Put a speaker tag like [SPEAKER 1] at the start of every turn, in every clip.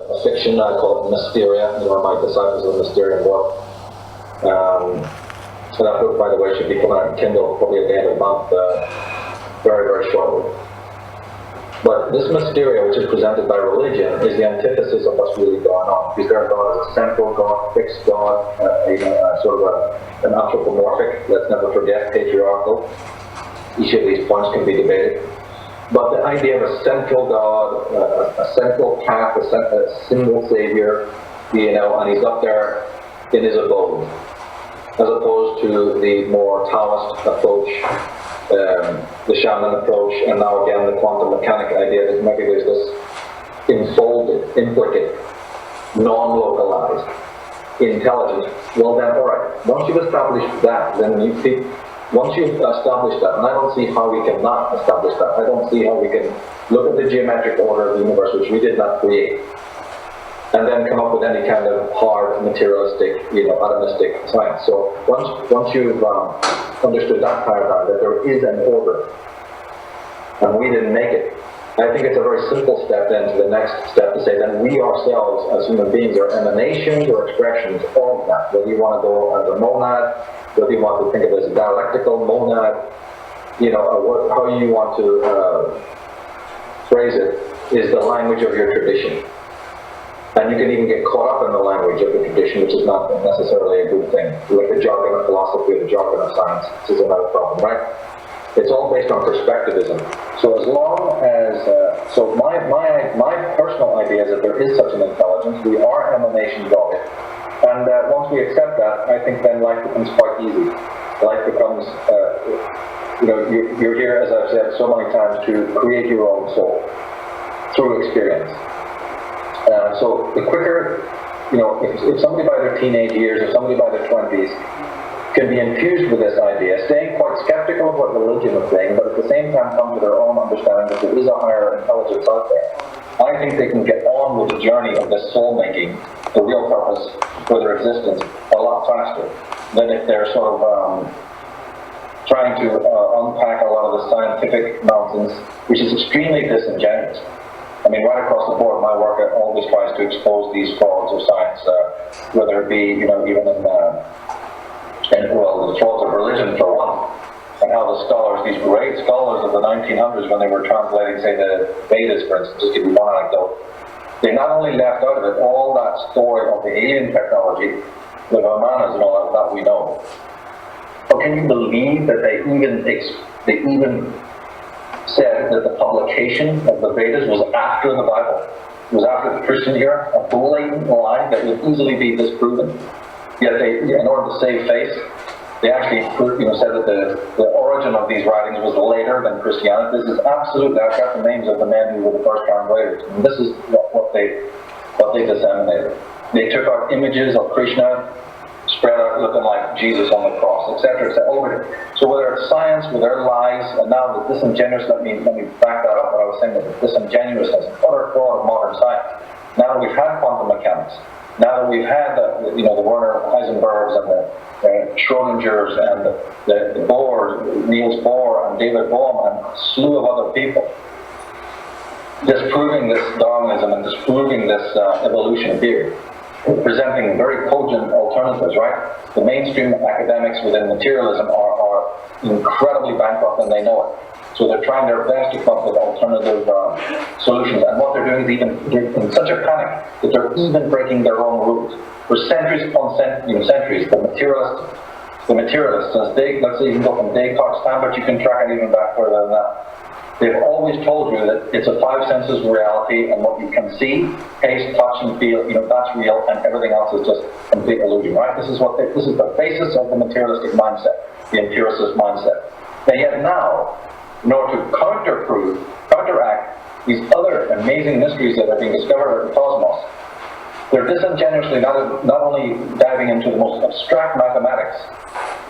[SPEAKER 1] a fiction. I call it Mysteria. You know, my disciples of the Mysterian book. So that book, by the way, should be coming out on Kindle probably at the end of the month, very, very shortly. But this Mysteria, which is presented by religion, is the antithesis of what's really going on. Because their God is a central God, fixed God, sort of an anthropomorphic, let's never forget, patriarchal. Each of these points can be debated. But the idea of a central God, a central path, a single savior, you know, and he's up there in his abode, as opposed to the more Taoist approach, the shaman approach, and now again the quantum mechanic idea that maybe there's this enfolded, implicate, non-localized intelligence. Well then, all right, once you've established that, then once you've established that, and I don't see how we can not establish that. I don't see how we can look at the geometric order of the universe, which we did not create, and then come up with any kind of hard, materialistic, you know, atomistic science. So once you've understood that paradigm, that there is an order, and we didn't make it, I think it's a very simple step then to the next step to say that we ourselves as human beings are emanations or expressions of that. Whether you want to go as a monad, whether you want to think of it as a dialectical monad, you know, how you want to phrase it, is the language of your tradition. And you can even get caught up in the language of the tradition, which is not necessarily a good thing. Like the jargon of philosophy or the jargon of science, this is another problem, right? It's all based on perspectivism. So as long as, so my personal idea is that there is such an intelligence, we are emanations of it. And once we accept that, I think then life becomes quite easy. Life becomes, you know, you're here, as I've said so many times, to create your own soul through experience. So the quicker, you know, if somebody by their teenage years or somebody by their 20s can be infused with this idea, staying quite skeptical of what religion is saying, but at the same time come to their own understanding that there is a higher intelligence out there, I think they can get on with the journey of this soul making, the real purpose for their existence, a lot faster than if they're sort of trying to unpack a lot of the scientific nonsense, which is extremely disingenuous. I mean, right across the board, my work always tries to expose these frauds of science, whether it be, you know, even in well, the frauds of religion for one, and how the scholars, these great scholars of the 1900s, when they were translating, say, the Vedas, for instance, just to give you one anecdote, they not only left out of it all that story of the alien technology, the Vimanas and all that we know, but can you believe that they even said that the publication of the Vedas was after the Bible, was after the Christian era, a blatant lie that would easily be disproven. Yet they, in order to save face, they actually, you know, said that the origin of these writings was later than Christianity. This is absolutely, I've got the names of the men who were the first translators, and this is what they disseminated. They took out images of Krishna, spread out looking like Jesus on the cross, etc., etc. So whether it's science, whether it's lies, and now the disingenuous, let me back that up, what I was saying, that the disingenuousness, utter fraud of modern science. Now that we've had quantum mechanics, now that we've had the Werner Heisenbergs and the Schrodingers and the Bohr, Niels Bohr and David Bohm and a slew of other people, disproving this Darwinism and disproving this evolution theory, presenting very cogent alternatives, right? The mainstream academics within materialism are incredibly bankrupt, and they know it. So they're trying their best to come up with alternative solutions. And what they're doing is they're in such a panic that they're even breaking their own rules. For centuries upon centuries, the materialists, let's say you can go from Descartes' time, but you can track it even back further than that. They've always told you that it's a five senses reality, and what you can see, taste, touch, and feel, you know, that's real, and everything else is just complete illusion, right? This is the basis of the materialistic mindset, the empiricist mindset. And yet now, in order to counteract these other amazing mysteries that are being discovered in the cosmos, they're disingenuously not only diving into the most abstract mathematics,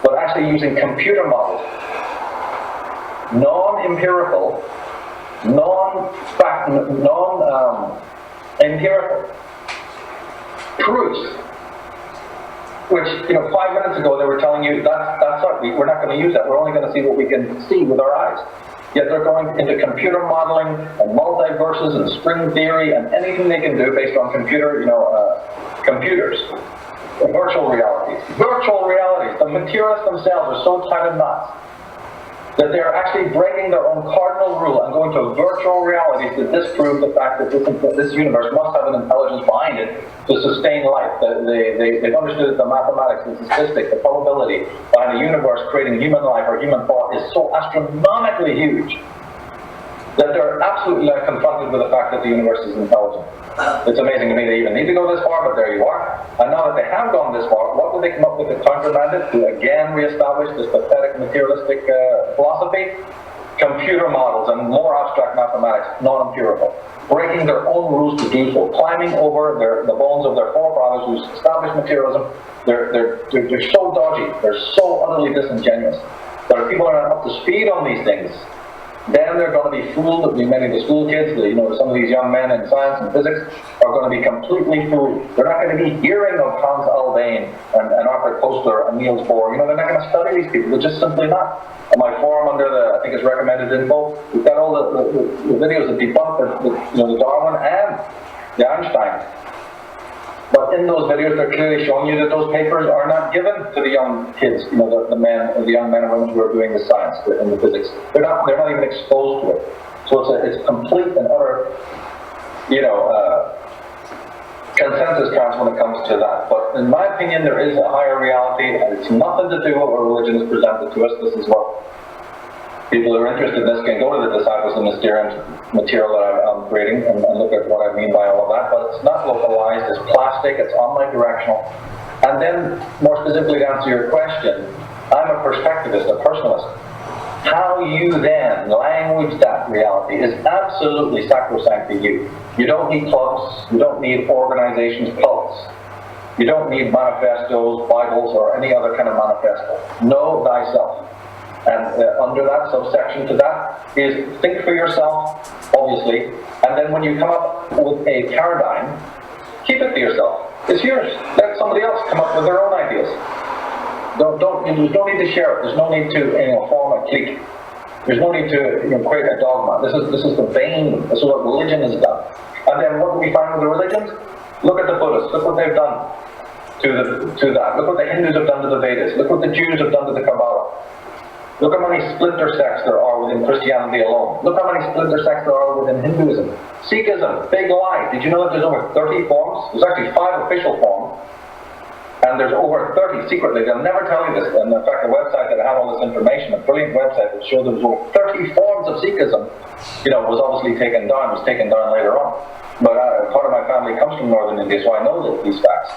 [SPEAKER 1] but actually using computer models, non-empirical, empirical proofs, which, you know, 5 minutes ago they were telling you we're not going to use that. We're only going to see what we can see with our eyes. Yet they're going into computer modeling and multiverses and string theory and anything they can do based on computers. Virtual realities. Virtual realities. The materialists themselves are so tied in knots that they're actually breaking their own cardinal rule and going to virtual realities to disprove the fact that this universe must have an intelligence behind it to sustain life. They've understood that the mathematics, the statistics, the probability behind a universe creating human life or human thought is so astronomically huge that they're absolutely confronted with the fact that the universe is intelligent. It's amazing to me they even need to go this far, but there you are. And now that they have gone this far, what do they come up with to countermand it, to again re-establish this pathetic materialistic philosophy? Computer models and more abstract mathematics, non-empirical. Breaking their own rules to do so, climbing over the bones of their forefathers who established materialism. They're so dodgy, they're so utterly disingenuous. But if people are not up to speed on these things, then they're going to be fooled. Many of the school kids, some of these young men in science and physics are going to be completely fooled. They're not going to be hearing of Hans Alfvén and Arthur Koestler and Niels Bohr. They're not going to study these people. They're just simply not. On my forum under I think it's recommended info, we've got all the videos that debunk the Darwin and the Einstein. But in those videos, they're clearly showing you that those papers are not given to the young kids, the young men and women who are doing the science and the physics. They're not even exposed to it. So it's complete and utter, consensus counts when it comes to that. But in my opinion, there is a higher reality, and it's nothing to do with what religion is presented to us. This is what people who are interested in this can go to the Disciples of Tsarion material that I'm creating and look at what I mean by all of that. But it's not localized, it's plastic, it's omnidirectional. And then, more specifically to answer your question, I'm a perspectivist, a personalist. How you then language that reality is absolutely sacrosanct to you. You don't need clubs, you don't need organizations, cults. You don't need manifestos, Bibles, or any other kind of manifesto. Know thyself. And under that subsection to that is think for yourself, obviously, and then when you come up with a paradigm, keep it to yourself. It's yours. Let somebody else come up with their own ideas. There's no need to share it. There's no need to form a clique. There's no need to create a dogma. This is the vein. This is what religion has done. And then what do we find with the religions? Look at the Buddhists. Look what they've done to that. Look what the Hindus have done to the Vedas. Look what the Jews have done to the Kabbalah. Look how many splinter sects there are within Christianity alone. Look how many splinter sects there are within Hinduism. Sikhism, big lie. Did you know that there's over 30 forms? There's actually 5 official forms. And there's over 30 secretly. They'll never tell you this. And in fact, the website that had all this information, a brilliant website that showed there was over 30 forms of Sikhism, was obviously taken down, later on. But part of my family comes from northern India, so I know these facts.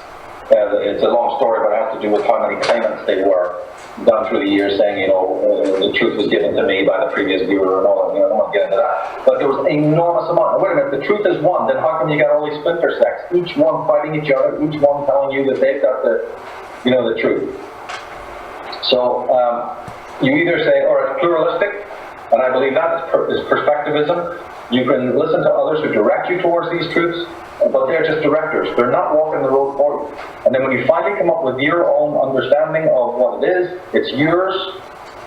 [SPEAKER 1] It's a long story, but it has to do with how many claimants they were down through the years saying, the truth was given to me by the previous viewer and all that. I don't want to get into that. But there was an enormous amount. Wait a minute, the truth is one, then how come you got all these splinter sects? Each one fighting each other, each one telling you that they've got the truth. So, you either say, it's pluralistic, and I believe that is perspectivism. You can listen to others who direct you towards these truths, but they're just directors. They're not walking the road for you. And then when you finally come up with your own understanding of what it is, it's yours.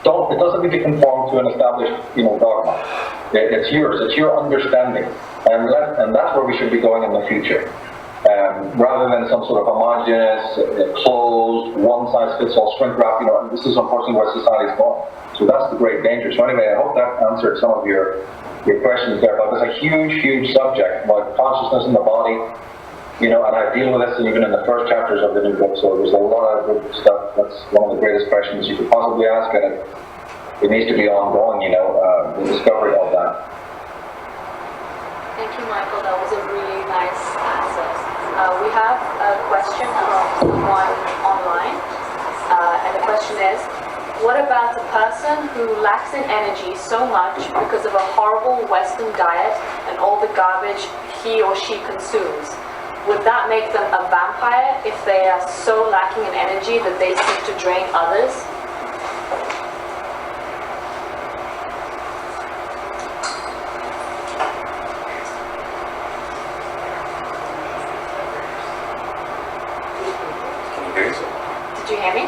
[SPEAKER 1] It doesn't need to conform to an established, dogma. It's yours. It's your understanding, and that's where we should be going in the future. Rather than some sort of homogeneous, closed, one-size-fits-all shrink wrap. This is unfortunately where society's going. So that's the great danger. So anyway, I hope that answered some of your questions there. But it's a huge, huge subject about consciousness in the body. And I deal with this even in the first chapters of the new book. So there's a lot of good stuff. That's one of the greatest questions you could possibly ask, and it needs to be ongoing. The discovery of that.
[SPEAKER 2] Thank you, Michael. That was a really nice answer. We have a question from someone online, and the question is, what about a person who lacks in energy so much because of a horrible Western diet and all the garbage he or she consumes? Would that make them a vampire if they are so lacking in energy that they seek to drain others? Did you hear me?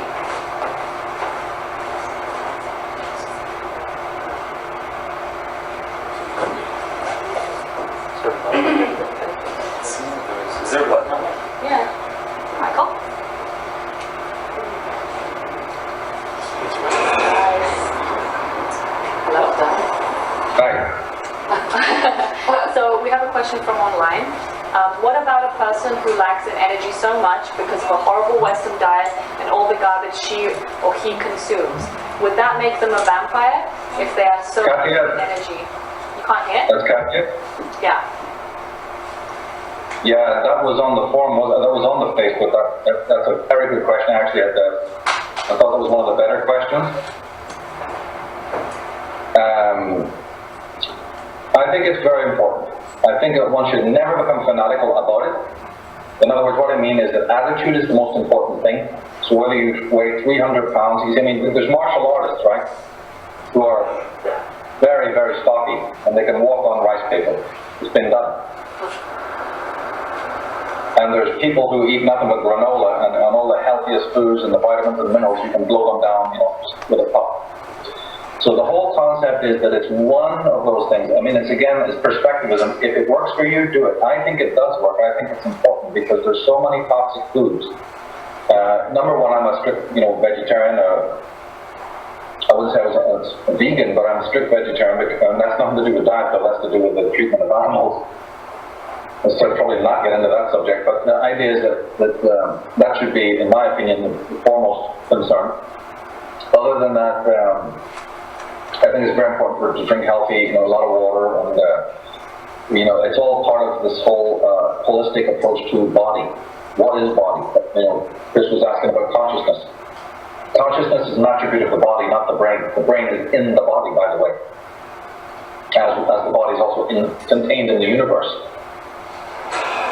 [SPEAKER 2] what about a person who lacks in energy so much because of a horrible Western diet and all the garbage she or he consumes? Would that make them a vampire if they are so low in energy? You can't hear?
[SPEAKER 1] That's Katya?
[SPEAKER 2] Yeah.
[SPEAKER 1] Yeah, that was on the forum, that was on the Facebook. That's a very good question. Actually, I thought that was one of the better questions. I think it's very important. I think that one should never become fanatical about it. In other words, what I mean is that attitude is the most important thing. So whether you weigh 300 pounds, I mean, there's martial artists, right, who are very, very stocky, and they can walk on rice paper. It's been done. And there's people who eat nothing but granola and all the healthiest foods and the vitamins and minerals, you can blow them down, just with a puff. So the whole concept is that it's one of those things. I mean, it's perspectivism. If it works for you, do it. I think it does work. I think it's important because there's so many toxic foods. Number one, I'm a strict, vegetarian. I wouldn't say I was a vegan, but I'm a strict vegetarian, and that's nothing to do with diet, though. That's to do with the treatment of animals. So I'll probably not get into that subject, but the idea is that should be, in my opinion, the foremost concern. Other than that, I think it's very important to drink healthy, a lot of water, and it's all part of this whole holistic approach to body. What is body? Chris was asking about consciousness. Consciousness is an attribute of the body, not the brain. The brain is in the body, by the way, as the body is also contained in the universe.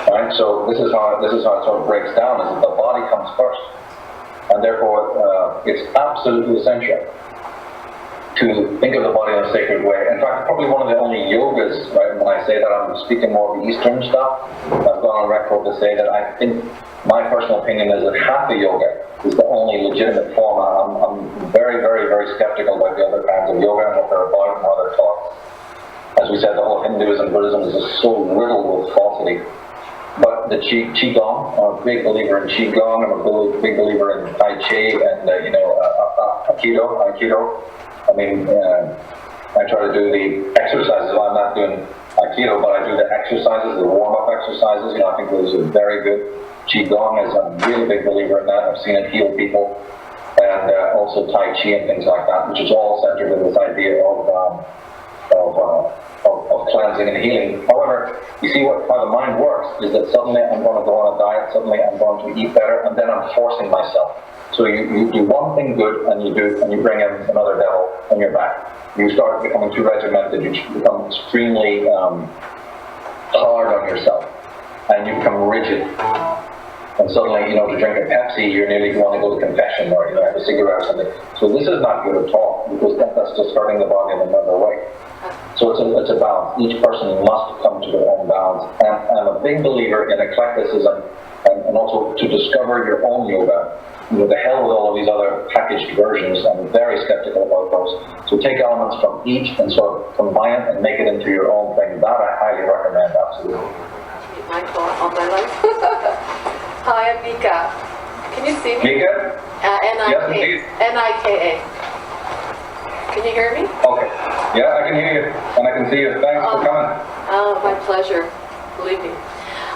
[SPEAKER 1] Right? So this is how it sort of breaks down: is that the body comes first, and therefore it's absolutely essential to think of the body in a sacred way. In fact, probably one of the only yogas, right, when I say that I'm speaking more of the Eastern stuff, I've gone on record to say that I think, my personal opinion is that Hatha yoga is the only legitimate form. I'm very, very, very skeptical about the other kinds of yoga and what they're about and how they're taught. As we said, the whole Hinduism, Buddhism is just so riddled with falsity. But the Qigong, I'm a big believer in Qigong, I'm a big believer in Tai Chi and, Aikido. I mean, I try to do the exercises. Well, I'm not doing Aikido, but I do the exercises, the warm-up exercises. I think those are very good. Qigong is a really big believer in that. I've seen it heal people. And also Tai Chi and things like that, which is all centered in this idea of cleansing and healing. However, you see how the mind works is that suddenly I'm going to go on a diet, suddenly I'm going to eat better, and then I'm forcing myself. So you do one thing good, and you bring in another devil, and you're back. You start becoming too regimented. You become extremely hard on yourself, and you become rigid. And suddenly, to drink a Pepsi, you're nearly going to go to confession, or have a cigarette or something. So this is not good at all, because that's just hurting the body in another way. So it's a balance. Each person must come to their own balance. And I'm a big believer in eclecticism, and also to discover your own yoga. The hell with all of these other packaged versions. I'm very skeptical about those. So take elements from each and sort of combine it and make it into your own thing. That I highly recommend, absolutely.
[SPEAKER 3] My call all my life. Hi, I'm Mika. Can you see me?
[SPEAKER 1] Mika?
[SPEAKER 3] Nika. Can you hear me?
[SPEAKER 1] Okay. Yeah, I can hear you, and I can see you. Thanks for coming.
[SPEAKER 3] Oh, my pleasure. Believe me.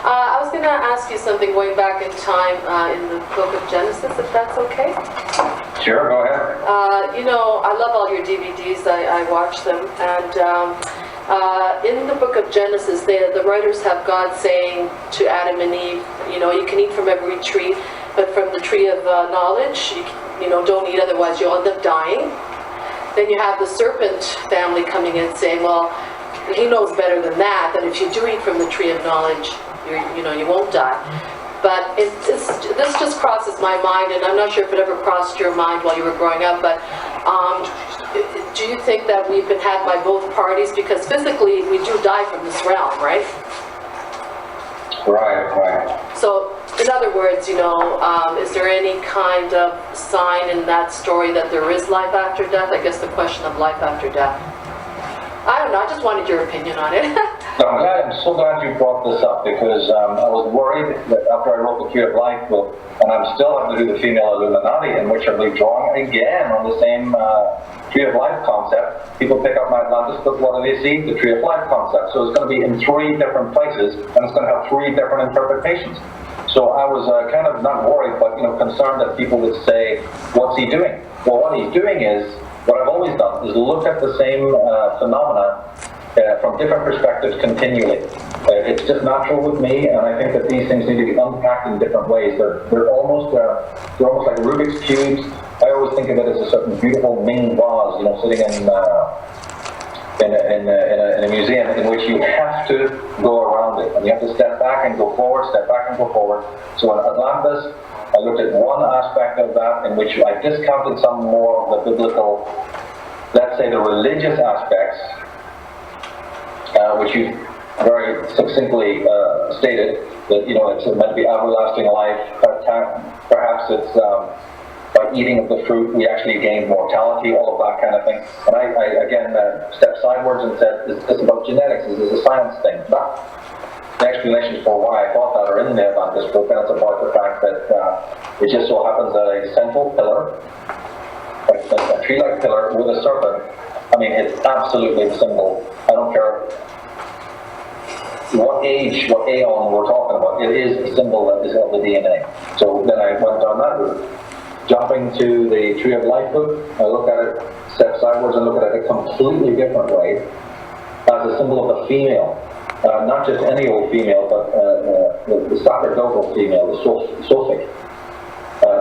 [SPEAKER 3] I was going to ask you something going back in time in the book of Genesis, if that's okay?
[SPEAKER 1] Sure, go ahead.
[SPEAKER 3] I love all your DVDs. I watch them. And in the book of Genesis, the writers have God saying to Adam and Eve, you can eat from every tree, but from the tree of knowledge, don't eat, otherwise you'll end up dying. Then you have the serpent family coming in saying, well, he knows better than that if you do eat from the tree of knowledge, you won't die. But this just crosses my mind, and I'm not sure if it ever crossed your mind while you were growing up, but do you think that we've been had by both parties? Because physically, we do die from this realm, right?
[SPEAKER 1] Right.
[SPEAKER 3] So, in other words, is there any kind of sign in that story that there is life after death? I guess the question of life after death. I don't know, I just wanted your opinion on it.
[SPEAKER 1] I'm so glad you brought this up, because I was worried that after I wrote the Tree of Life book, and I'm still having to do the female Illuminati, in which I'll be drawing again on the same Tree of Life concept. People pick up my Atlantis book, what do they see? The Tree of Life concept. So it's going to be in 3 different places, and it's going to have 3 different interpretations. So I was kind of not worried, but concerned that people would say, what's he doing? Well, what he's doing is, what I've always done, is look at the same phenomena from different perspectives continually. It's just natural with me, and I think that these things need to be unpacked in different ways. They're almost like Rubik's cubes. I always think of it as a certain beautiful Ming vase, sitting in a museum, in which you have to go around it, and you have to step back and go forward, step back and go forward. So in Atlantis, I looked at one aspect of that, in which I discounted some more of the biblical, let's say the religious aspects, which you very succinctly stated, that it's meant to be everlasting life. Perhaps it's by eating of the fruit we actually gain mortality, all of that kind of thing. And I again stepped sideways and said, is this about genetics? Is this a science thing? But the explanations for why I thought that are in the Atlantis book, and it's about the fact that it just so happens that a central pillar, a tree-like pillar with a serpent, I mean, it's absolutely the symbol. I don't care what age, what aeon we're talking about, it is a symbol that is of the DNA. So then I went down that route. Jumping to the Tree of Life book, I look at it, step sideways and look at it a completely different way, as a symbol of the female. Not just any old female, but the sacerdotal female, the Sophic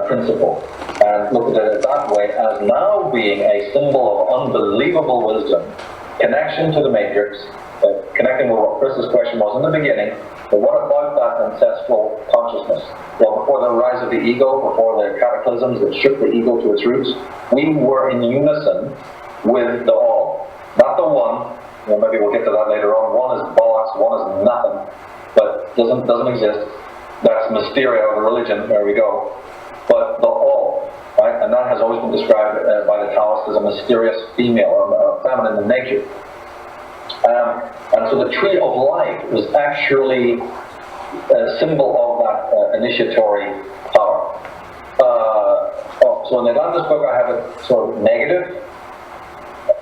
[SPEAKER 1] principle. And look at it that way, as now being a symbol of unbelievable wisdom, connection to the matrix, connecting with what Chris's question was in the beginning. But what about that ancestral consciousness? Well, before the rise of the ego, before the cataclysms that shook the ego to its roots, we were in unison with the all. Not the one. Maybe we'll get to that later on. One is bollocks, one is nothing, but doesn't exist. That's mysteria of religion. There we go. But the all, right? And that has always been described by the Taoists as a mysterious female or feminine in nature. And so the Tree of Life was actually a symbol of that initiatory power. So in the Atlantis book, I have it sort of negative.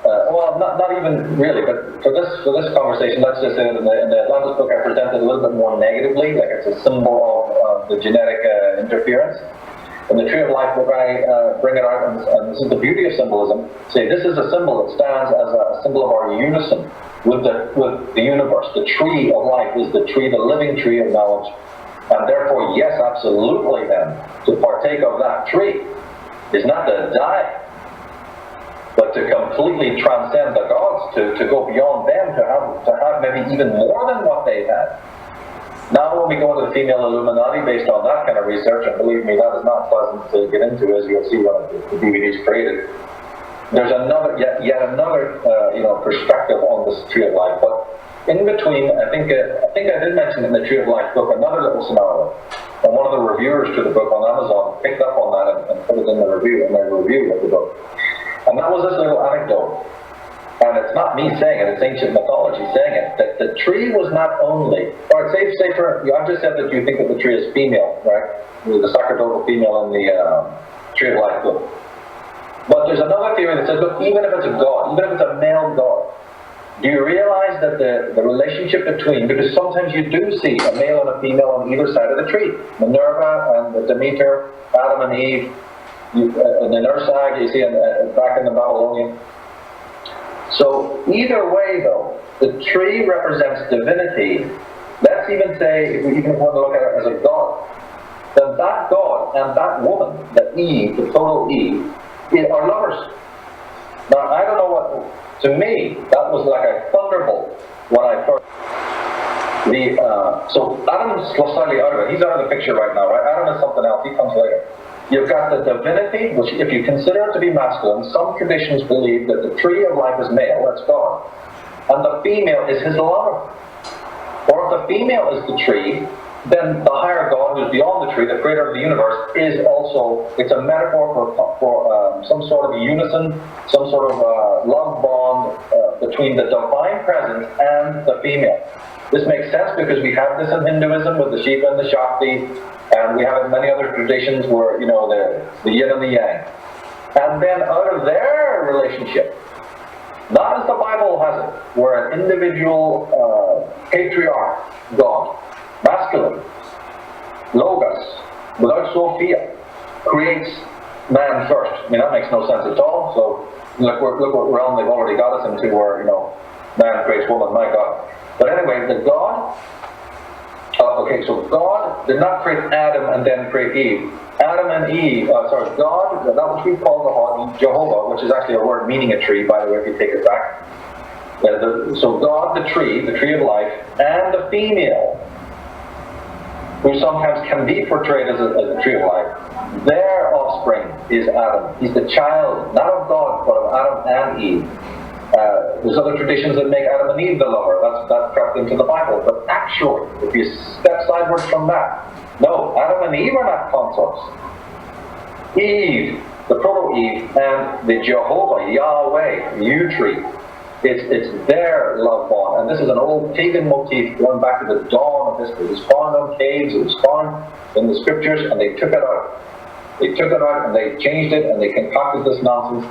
[SPEAKER 1] Well, not even really, but for this conversation, let's just say that in the Atlantis book, I present it a little bit more negatively, like it's a symbol of the genetic interference. In the Tree of Life book, I bring it out, and this is the beauty of symbolism. Say, this is a symbol that stands as a symbol of our unison with the universe. The Tree of Life is the tree, the living tree of knowledge. And therefore, yes, absolutely then, to partake of that tree is not to die, but to completely transcend the gods, to go beyond them, to have maybe even more than what they had. Now when we go into the female Illuminati based on that kind of research, and believe me, that is not pleasant to get into, as you'll see when the DVD's created, there's yet another perspective on this Tree of Life. But in between, I think I did mention in the Tree of Life book another little scenario. And one of the reviewers to the book on Amazon picked up on that and put it in my review of the book. And that was this little anecdote. And it's not me saying it, it's ancient mythology saying it, that the tree was not only, all right, say for, I've just said that you think that the tree is female, right? The sacerdotal female in the Tree of Life book. But there's another theory that says, look, even if it's a god, even if it's a male god, do you realize that the relationship between, because sometimes you do see a male and a female on either side of the tree, Minerva and Demeter, Adam and Eve, on the other side you see back in the Babylonian. So either way though, the tree represents divinity. Let's even say, if we even want to look at it as a god, then that god and that woman, the Eve, the total Eve, are lovers. Now I don't know what, to me, that was like a thunderbolt when I first, so Adam's slightly out of it. He's out of the picture right now, right? Adam is something else, he comes later. You've got the divinity, which if you consider it to be masculine, some traditions believe that the Tree of Life is male, that's God, and the female is his lover. Or if the female is the tree, then the higher God, who's beyond the tree, the creator of the universe, is also, it's a metaphor for some sort of unison, some sort of love bond, bond between the divine presence and the female. This makes sense because we have this in Hinduism with the Shiva and the Shakti, and we have in many other traditions where, you know, the yin and the yang. And then out of their relationship, not as the Bible has it, where an individual patriarch, God, masculine, logos, without Sophia, creates man first. I mean, that makes no sense at all. So look what realm they've already got us into, where, you know, man creates woman, my God. But anyway, the God, okay, so God did not create Adam and then create Eve. Adam and Eve, God, that which we call the Jehovah, which is actually a word meaning a tree, by the way, if you take it back. So God, the tree of life, and the female, who sometimes can be portrayed as a tree of life, their offspring is Adam. He's the child, not of God, but of Adam and Eve. There's other traditions that make Adam and Eve the lover. That's crept into the Bible. But actually, if you step sideways from that, no, Adam and Eve are not consorts. Eve, the proto-Eve, and the Jehovah, Yahweh, U-tree, it's their love bond. And this is an old pagan motif going back to the dawn of history. It was found in caves, it was found in the scriptures, and they took it out. They took it out and they changed it and they concocted this nonsense.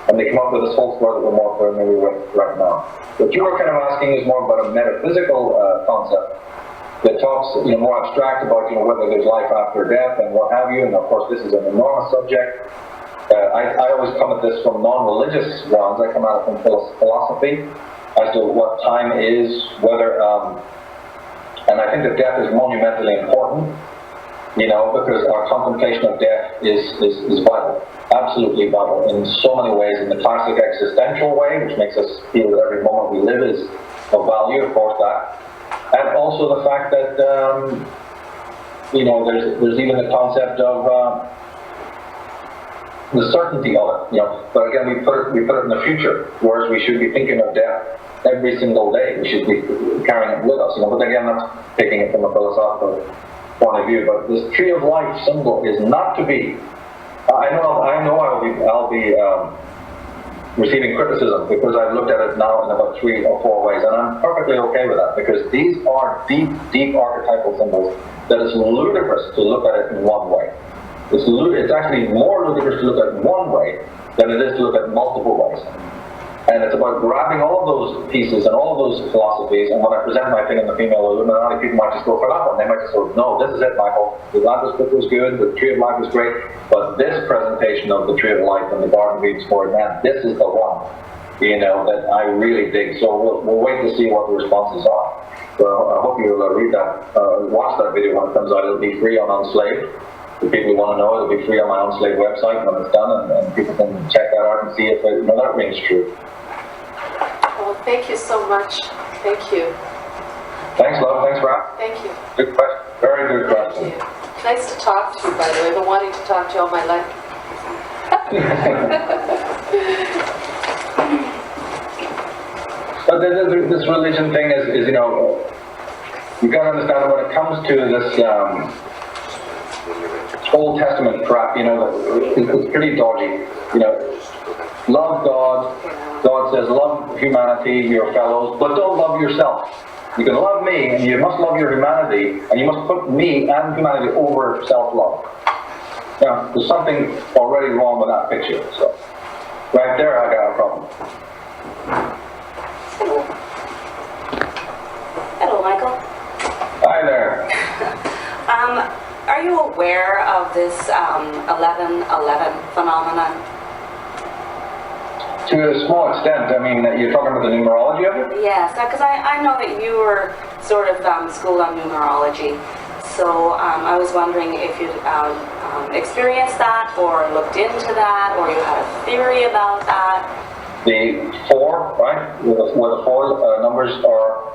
[SPEAKER 1] And they come up with this whole story that we're more familiar with right now. What you were kind of asking is more about a metaphysical concept that talks, you know, more abstract about, you know, whether there's life after death and what have you. And of course, this is an enormous subject. I always come at this from non-religious grounds. I come at it from philosophy as to what time is, whether, and I think that death is monumentally important. You know, because our contemplation of death is vital, absolutely vital in so many ways. In the classic existential way, which makes us feel that every moment we live is of value, of course, that. And also the fact that, you know, there's even the concept of the certainty of it, you know. But again, we put it in the future, whereas we should be thinking of death every single day. We should be carrying it with us, you know. But again, that's taking it from a philosophical point of view, but this tree of life symbol is not to be. I know I'll be receiving criticism because I've looked at it now in about 3 or 4 ways, and I'm perfectly okay with that because these are deep archetypal symbols that is ludicrous to look at it in one way. It's actually more ludicrous to look at it in one way than it is to look at multiple ways. And it's about grabbing all of those pieces and all of those philosophies, and when I present my thing in the female Illuminati, people might just go for that one. They might just go, no, this is it, Michael. The Atlantis book was good, the Tree of Life was great, but this presentation of the Tree of Life and the Garden of Eden story, man, this is the one, you know, that I really dig. So we'll wait to see what the responses are. So I hope you'll read that, watch that video when it comes out. It'll be free on Unslaved. If people want to know, it'll be free on my Unslaved website when it's done, and people can check that out and see if that rings true.
[SPEAKER 3] Well, thank you so much. Thank you.
[SPEAKER 1] Thanks, love. Thanks, Ralph.
[SPEAKER 3] Thank you.
[SPEAKER 1] Good question. Very good question.
[SPEAKER 3] Thank you. Nice to talk to you, by the way. I've been wanting to talk to you all my life.
[SPEAKER 1] But this religion thing is, you know, you got to understand that when it comes to this Old Testament crap, you know, it's pretty dodgy. You know, love God. God says, love humanity, your fellows, but don't love yourself. You can love me, and you must love your humanity, and you must put me and humanity over self-love. Now, there's something already wrong with that picture. So, right there, I got a problem.
[SPEAKER 4] Hello, Michael.
[SPEAKER 1] Hi there.
[SPEAKER 4] Are you aware of this 11/11 phenomenon?
[SPEAKER 1] To a small extent, I mean, you're talking about the numerology of it?
[SPEAKER 4] Yes, because I know that you were sort of schooled on numerology. So I was wondering if you'd experienced that or looked into that or you had a theory about that.
[SPEAKER 1] The 4, right, where the 4 numbers are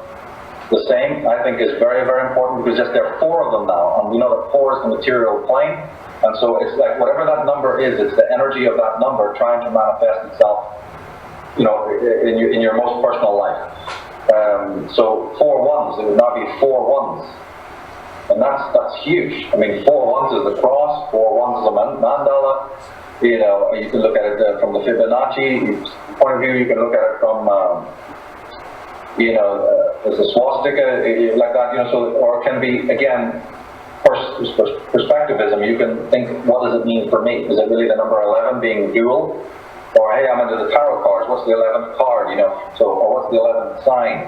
[SPEAKER 1] the same, I think is very, very important because there are 4 of them now. And we know that 4 is the material plane. And so it's like whatever that number is, it's the energy of that number trying to manifest itself, you know, in your most personal life. So 4 ones, it would not be 4 ones. And that's huge. I mean, 4 ones is the cross, 4 ones is a mandala, You know, you can look at it from the Fibonacci point of view. You can look at it from, you know, as a swastika, like that. You know, so or it can be again, perspectivism. You can think, what does it mean for me? Is it really the number 11 being dual? Or hey, I'm into the tarot cards. What's the 11th card? You know, so or what's the 11th sign?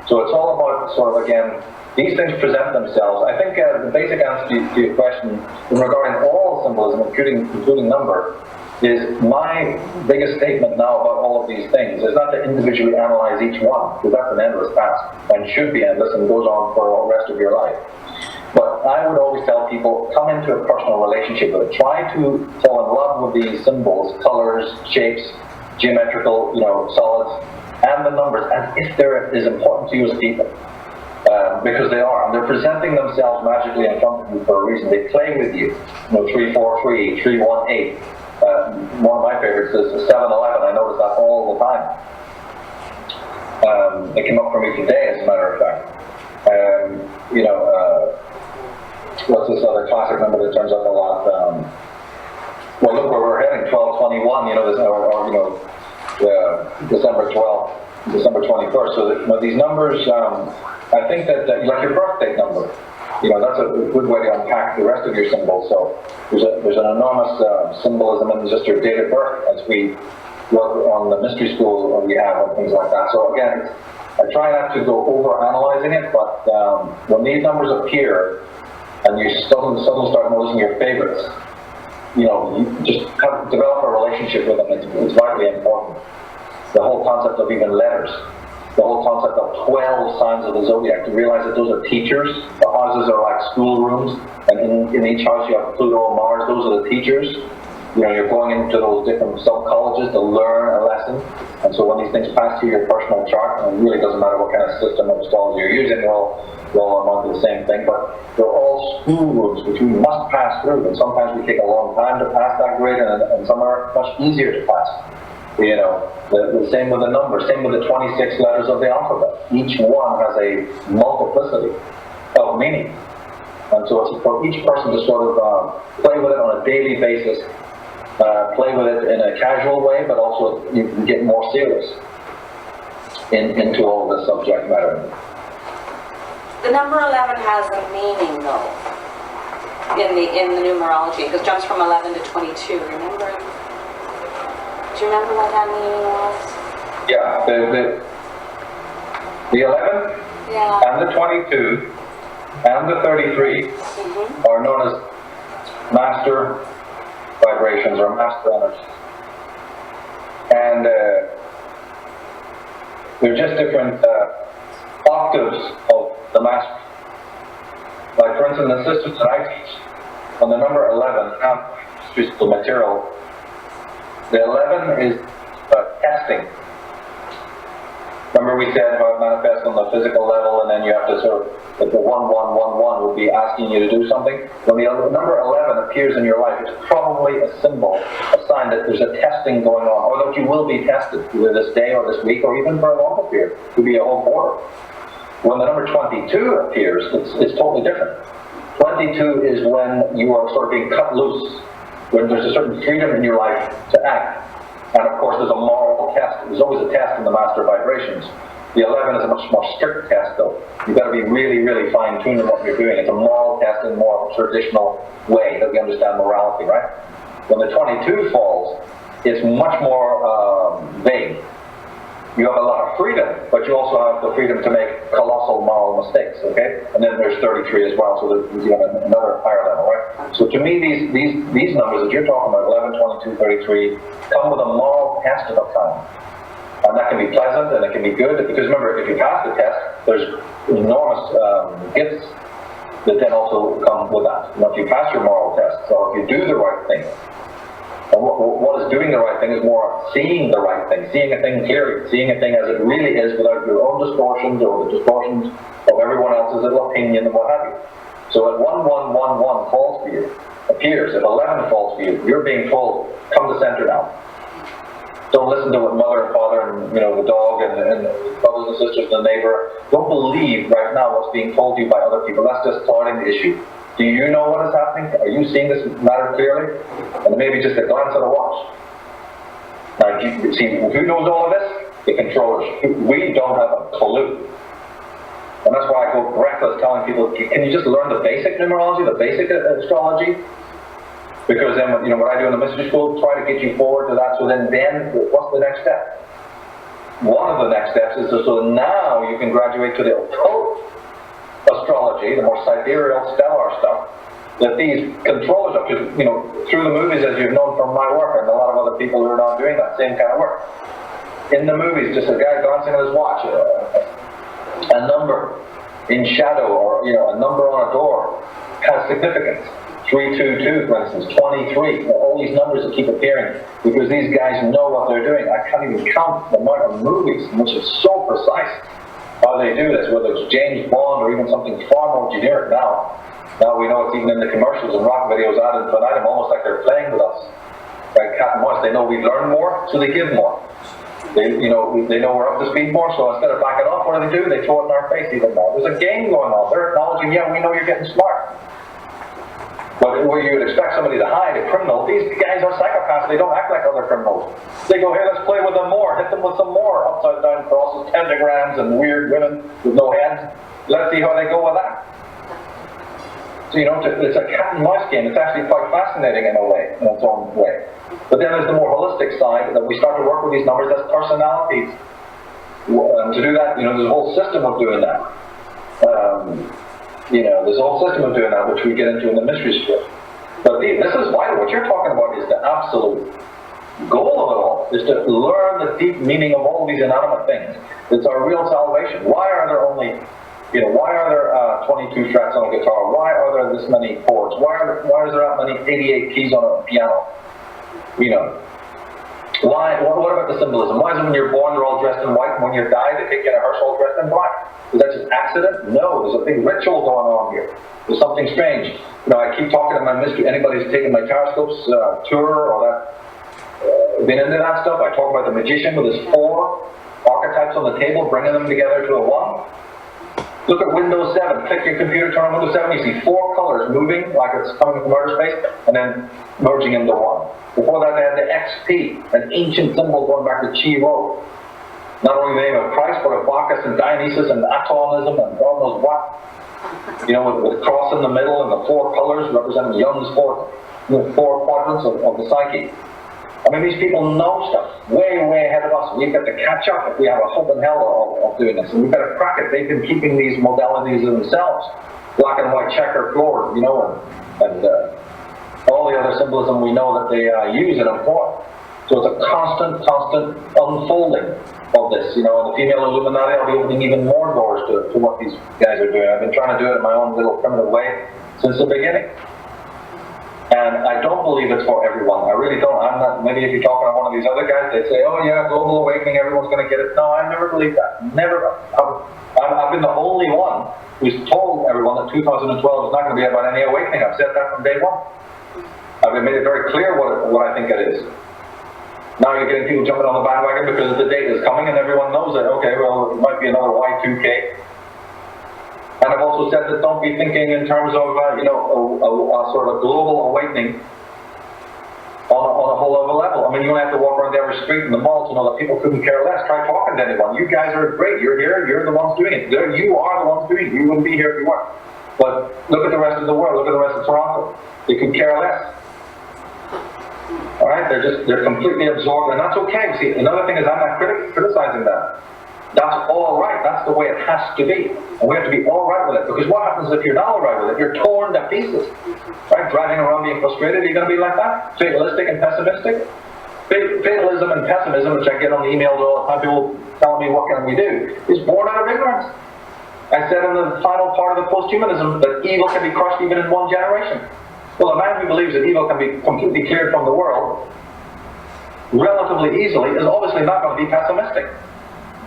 [SPEAKER 1] So it's all about sort of again. These things present themselves. I think the basic answer to your question regarding all symbolism, including number, is my biggest statement now about all of these things is not to individually analyze each one, because that's an endless task and should be endless and goes on for the rest of your life. But I would always tell people, come into a personal relationship with it. Try to fall in love with these symbols, colors, shapes, geometrical, you know, solids, and the numbers as if they're as important to you as people. Because they are, and they're presenting themselves magically in front of you for a reason. They play with you. You know, 343, 318. One of my favorites is 711. I notice that all the time. It came up for me today, as a matter of fact. You know, what's this other classic number that turns up a lot? Well, look where we're heading. 1221. You know, this, or you know, December 12th, December 21st. So that, you know, these numbers. I think that, like your birthday number, you know, that's a good way to unpack the rest of your symbols. So there's an enormous symbolism in just your date of birth as we work on the mystery school we have and things like that. So again, I try not to go over analyzing it, but when these numbers appear and you suddenly start noticing your favorites, you know, you just develop a relationship with them. It's vitally important. The whole concept of even letters. The whole concept of 12 signs of the zodiac, to realize that those are teachers. The houses are like schoolrooms, and in each house you have Pluto and Mars. Those are the teachers. You know, you're going into those different sub-colleges to learn a lesson. And so when these things pass through your personal chart, and it really doesn't matter what kind of system of astrology you're using, they'll amount to the same thing, but they're all schoolrooms which we must pass through. And sometimes we take a long time to pass that grade, and some are much easier to pass. You know, the same with the numbers, same with the 26 letters of the alphabet. Each one has a multiplicity of meaning. And so it's for each person to sort of play with it on a daily basis, play with it in a casual way, but also you can get more serious into all the subject matter.
[SPEAKER 4] The number 11 has a meaning, though, in the numerology. It jumps from 11 to 22, remember? Do you remember what that meaning was?
[SPEAKER 1] Yeah, the 11 and the 22 and the 33 are known as master vibrations or master energies. And they're just different octaves of the master. Like, for instance, the systems that I teach, on the number 11, physical material, the 11 is testing. Remember we said about manifest on the physical level, and then you have to sort of, like the 1111 would be asking you to do something. When the number 11 appears in your life, it's probably a symbol, a sign that there's a testing going on, or that you will be tested, either this day or this week, or even for a longer period. It could be a whole quarter. When the number 22 appears, it's totally different. 22 is when you are sort of being cut loose, when there's a certain freedom in your life to act. And of course there's a moral test. There's always a test in the master vibrations. The 11 is a much more strict test though. You've got to be really, really fine-tuned in what you're doing. It's a moral test in a more traditional way that we understand morality, right? When the 22 falls, it's much more vague. You have a lot of freedom, but you also have the freedom to make colossal moral mistakes, okay? And then there's 33 as well, so there's another higher level, right? So to me, these numbers that you're talking about, 11, 22, 33, come with a moral test of a kind. And that can be pleasant, and it can be good, because remember, if you pass the test, there's enormous gifts that then also come with that. You know, if you pass your moral test, so if you do the right thing, and what is doing the right thing is more seeing the right thing, seeing a thing clearly, seeing a thing as it really is without your own distortions or the distortions of everyone else's little opinion and what have you. So if 1111 falls for you, appears, if 11 falls for you, you're being told, come to center now. Don't listen to what mother and father and the dog and brothers and sisters and the neighbor. Don't believe right now what's being told you by other people. That's just starting the issue. Do you know what is happening? Are you seeing this matter clearly? And maybe just a glance at a watch. Now, you see, who knows all of this? The controllers. We don't have a clue. And that's why I go breathless telling people, can you just learn the basic numerology, the basic astrology? Because then, what I do in the mystery school, try to get you forward to that, so then what's the next step? One of the next steps is so now you can graduate to the occult astrology, the more sidereal, stellar stuff, that these controllers are, just, through the movies, as you've known from my work, and a lot of other people who are not doing that same kind of work. In the movies, just a guy glancing at his watch, a number in shadow, or a number on a door has significance. 322, for instance, 23, all these numbers that keep appearing, because these guys know what they're doing. I can't even count the amount of movies, which is so precise, how they do this, whether it's James Bond or even something far more generic now. Now we know it's even in the commercials and rock videos ad infinitum, almost like they're playing with us. Like cat and mouse, they know we learn more, so they give more. They know we're up to speed more, so instead of backing off, what do? They throw it in our face even more. There's a game going on. They're acknowledging, yeah, we know you're getting smart. But where you would expect somebody to hide, a criminal, these guys are psychopaths. They don't act like other criminals. They go, here, let's play with them more. Hit them with some more upside down crosses, pentagrams, and weird women with no hands. Let's see how they go with that. So, it's a cat and mouse game. It's actually quite fascinating in a way, in its own way. But then there's the more holistic side that we start to work with these numbers as personalities. To do that, there's a whole system of doing that. There's a whole system of doing that, which we get into in the mystery school. But this is vital. What you're talking about is the absolute goal of it all, is to learn the deep meaning of all these inanimate things. It's our real salvation. Why are there only, why are there 22 strats on a guitar? Why are there this many chords? Why is there that many 88 keys on a piano? Why? What about the symbolism? Why is it when you're born they're all dressed in white, and when you die they take you in a hearse all dressed in black? Is that just accident? No, there's a big ritual going on here. There's something strange. I keep talking to my mystery. Anybody who's taken my Taroscopes tour or that, been into that stuff, I talk about the magician with his 4 archetypes on the table, bringing them together to a 1. Look at Windows 7. Click your computer, turn on Windows 7, you see 4 colors moving like it's coming from outer space, and then merging into 1. Before that, they had the XP, an ancient symbol going back to Chi Rho. Not only the name of Christ, but of Bacchus and Dionysus and Atomism and God knows what. With the cross in the middle and the 4 colors representing Jung's 4 quadrants of the psyche. I mean, these people know stuff way, way ahead of us. We've got to catch up if we have a hope in hell of doing this. And we've got to crack it. They've been keeping these modalities themselves. Black and white checker floor, and all the other symbolism we know that they use and employ. So it's a constant unfolding of this. And the female Illuminati will be opening even more doors to what these guys are doing. I've been trying to do it in my own little primitive way since the beginning. And I don't believe it's for everyone. I really don't. I'm not. Maybe if you're talking to one of these other guys, they say, oh yeah, global awakening, everyone's going to get it. No, I never believed that. Never. I've been the only one who's told everyone that 2012 is not going to be about any awakening. I've said that from day one. I've made it very clear what I think it is. Now you're getting people jumping on the bandwagon because the date is coming and everyone knows that, okay, well, it might be another Y2K. And I've also said that don't be thinking in terms of, a sort of global awakening on a whole other level. I mean, you don't have to walk around every street in the mall to know that people couldn't care less. Try talking to anyone. You guys are great. You're here. You're the ones doing it. You are the ones doing it. You wouldn't be here if you weren't. But look at the rest of the world. Look at the rest of Toronto. They could care less. All right, they're completely absorbed, and that's okay. See, another thing is I'm not criticizing that. That's all right. That's the way it has to be, and we have to be all right with it. Because what happens if you're not all right with it? You're torn to pieces, right? Driving around being frustrated. Are you going to be like that? Fatalistic and pessimistic. Fatalism and pessimism, which I get on the emails all the time, people telling me what can we do, is born out of ignorance. I said in the final part of the post-humanism that evil can be crushed even in one generation. Well, a man who believes that evil can be completely cleared from the world relatively easily is obviously not going to be pessimistic.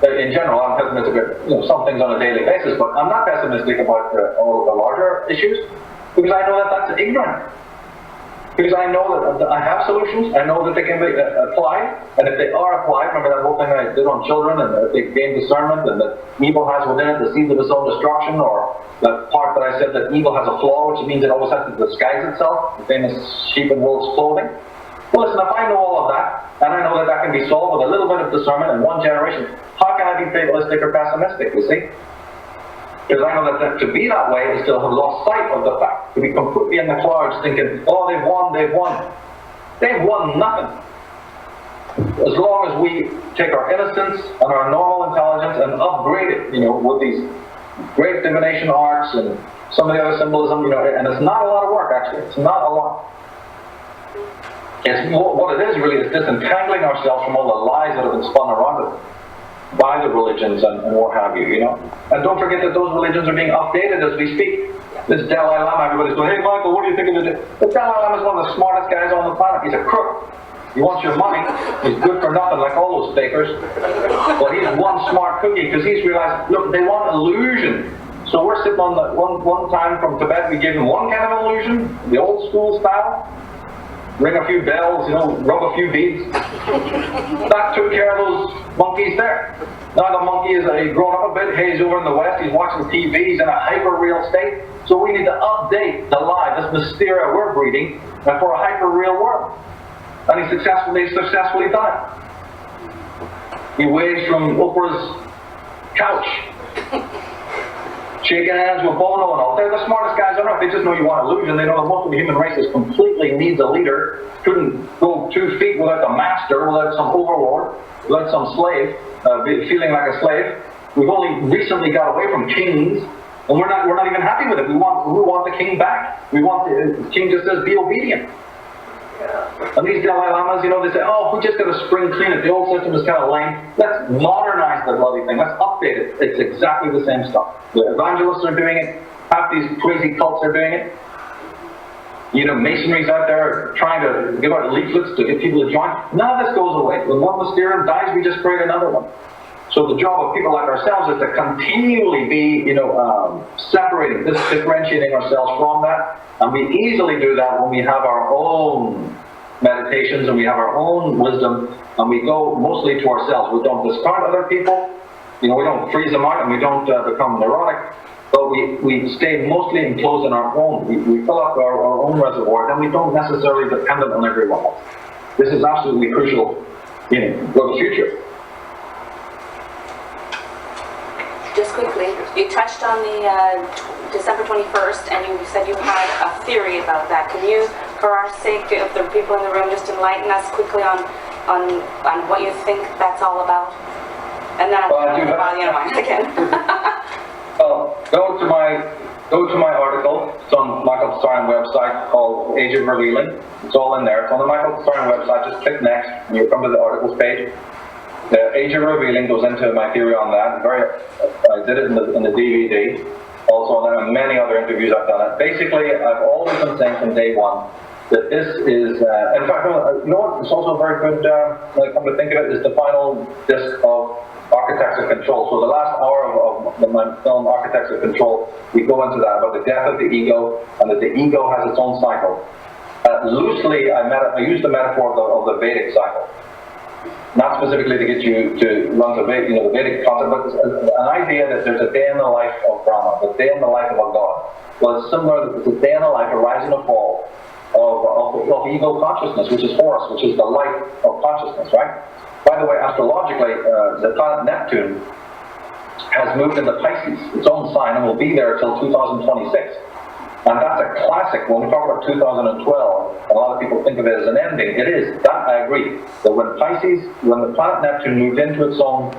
[SPEAKER 1] In general, I'm pessimistic about some things on a daily basis, but I'm not pessimistic about all the larger issues because I know that that's ignorant. Because I know that I have solutions, I know that they can be applied, and if they are applied, remember that whole thing I did on children, and if they gain discernment, and that evil has within it the seeds of its own destruction, or that part that I said that evil has a flaw, which means it always has to disguise itself, the famous sheep in wolf's clothing. Well, listen, if I know all of that, and I know that that can be solved with a little bit of discernment in one generation, how can I be fatalistic or pessimistic, you see? Because I know that to be that way is to have lost sight of the fact, to be completely in the clouds thinking, oh, they've won, they've won. They've won nothing. As long as we take our innocence and our normal intelligence and upgrade it, with these great divination arts and some of the other symbolism, and it's not a lot of work, actually. It's not a lot. It's what it is really is disentangling ourselves from all the lies that have been spun around it by the religions and what have you, And don't forget that those religions are being updated as we speak. This Dalai Lama, everybody's going, hey Michael, what do you think of it? The Dalai Lama is one of the smartest guys on the planet. He's a crook. He wants your money. He's good for nothing like all those fakers. But he's one smart cookie because he's realized, look, they want illusion. So we're sitting on the one time from Tibet, we gave them one kind of illusion, the old school style. Ring a few bells, rub a few beads. That took care of those monkeys there. Now the monkey is grown up a bit. He's over in the West. He's watching TV. He's in a hyper-real state. So we need to update the lie, this mysteria we're breeding, for a hyper-real world. And he successfully done it. He waves from Oprah's couch, shaking hands with Bono and all. They're the smartest guys on earth. They just know you want illusion. They know that most of the human race is completely needs a leader. Couldn't go 2 feet without the master, without some overlord, without some slave, feeling like a slave. We've only recently got away from kings, and we're not even happy with it. We want the king back. We want the king just says be obedient. And these Dalai Lamas, they say, oh, if we just got to spring clean it, the old system is kind of lame. Let's modernize the bloody thing. Let's update it. It's exactly the same stuff. The evangelists are doing it. Half these crazy cults are doing it. Masonry's out there trying to give out leaflets to get people to join. None of this goes away. When one Mysterium dies, we just create another one. So the job of people like ourselves is to continually be, separating, differentiating ourselves from that. And we easily do that when we have our own meditations and we have our own wisdom and we go mostly to ourselves. We don't discard other people, we don't freeze them out and we don't become neurotic, but we stay mostly enclosed in our own. We fill up our own reservoir and we don't necessarily depend on everyone else. This is absolutely crucial for the future.
[SPEAKER 4] Just quickly, you touched on the December 21st, and you said you had a theory about that. Can you, for our sake, of the people in the room, just enlighten us quickly on what you think that's all about? And then I'll bother you again.
[SPEAKER 1] Go to my article. It's on Michael Tsarion website called Age of Revealing. It's all in there. It's on the Michael Tsarion website. Just click next, and you'll come to the articles page. The Age of Revealing goes into my theory on that. I did it in the DVD. Also, there are many other interviews I've done it. Basically, I've always been saying from day one that this is, in fact, it's also very good, come to think of it, is the final disc of Architects of Control. So the last hour of my film, Architects of Control, we go into that, about the death of the ego, and that the ego has its own cycle. Loosely, I use the metaphor of the Vedic cycle. Not specifically to get you to run the Vedic concept, but an idea that there's a day in the life of Brahma, a day in the life of a god. Well, it's similar, it's a day in the life, a rise and a fall of ego consciousness, which is Horus, which is the light of consciousness, right? By the way, astrologically, the planet Neptune has moved into Pisces, its own sign, and will be there until 2026. And that's a classic. When we talk about 2012, a lot of people think of it as an ending. It is. That I agree. But when the planet Neptune moved into its own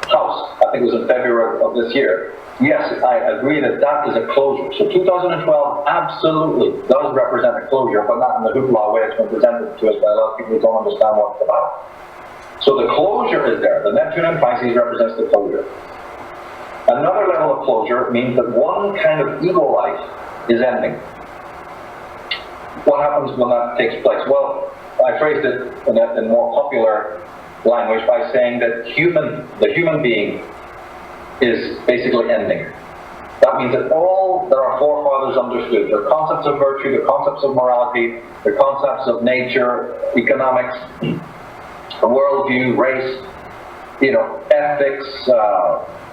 [SPEAKER 1] house, I think it was in February of this year, yes, I agree that is a closure. So 2012 absolutely does represent a closure, but not in the hoopla way it's been presented to us by a lot of people who don't understand what it's about. So the closure is there. The Neptune in Pisces represents the closure. Another level of closure means that one kind of ego life is ending. What happens when that takes place? Well, I phrased it in more popular language by saying that the human being is basically ending. That means that all that our forefathers understood, their concepts of virtue, their concepts of morality, their concepts of nature, economics, worldview, race, ethics,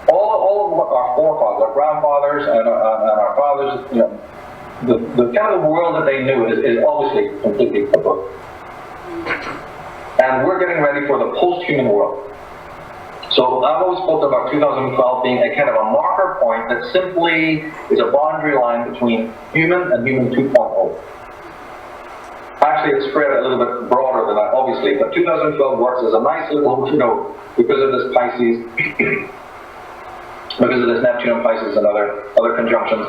[SPEAKER 1] all of our forefathers, our grandfathers and our fathers, the kind of the world that they knew is obviously completely kaput. And we're getting ready for the post-human world. So I've always spoken about 2012 being a kind of a marker point that simply is a boundary line between human and human 2.0. Actually, it's spread a little bit broader than that, obviously, but 2012 works as a nice little, because of this Pisces, because of this Neptune and Pisces and other conjunctions.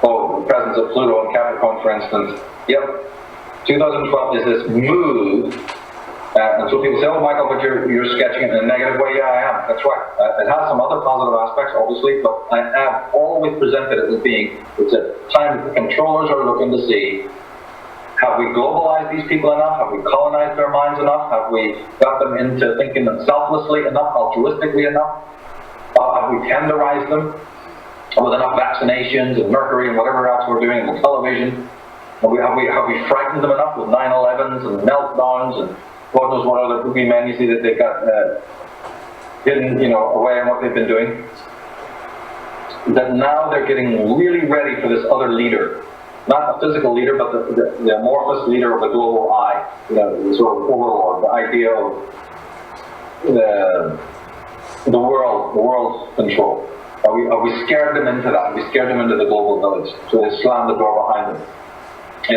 [SPEAKER 1] Oh, the presence of Pluto and Capricorn, for instance. Yep. 2012 is this move, and so people say, oh Michael, but you're sketching it in a negative way. Yeah, I am. That's right. It has some other positive aspects, obviously, but I have always presented it as being, it's a time that the controllers are looking to see, have we globalized these people enough? Have we colonized their minds enough? Have we got them into thinking selflessly enough, altruistically enough? Have we tenderized them with enough vaccinations and mercury and whatever else we're doing in the television? Have we frightened them enough with 9/11s and meltdowns and God knows what other boogeymen you see that they've got hidden, away in what they've been doing? That now they're getting really ready for this other leader. Not a physical leader, but the amorphous leader of the global I, the sort of overlord, the idea of the world's control. Have we scared them into that? Have we scared them into the global village? So they slammed the door behind them. I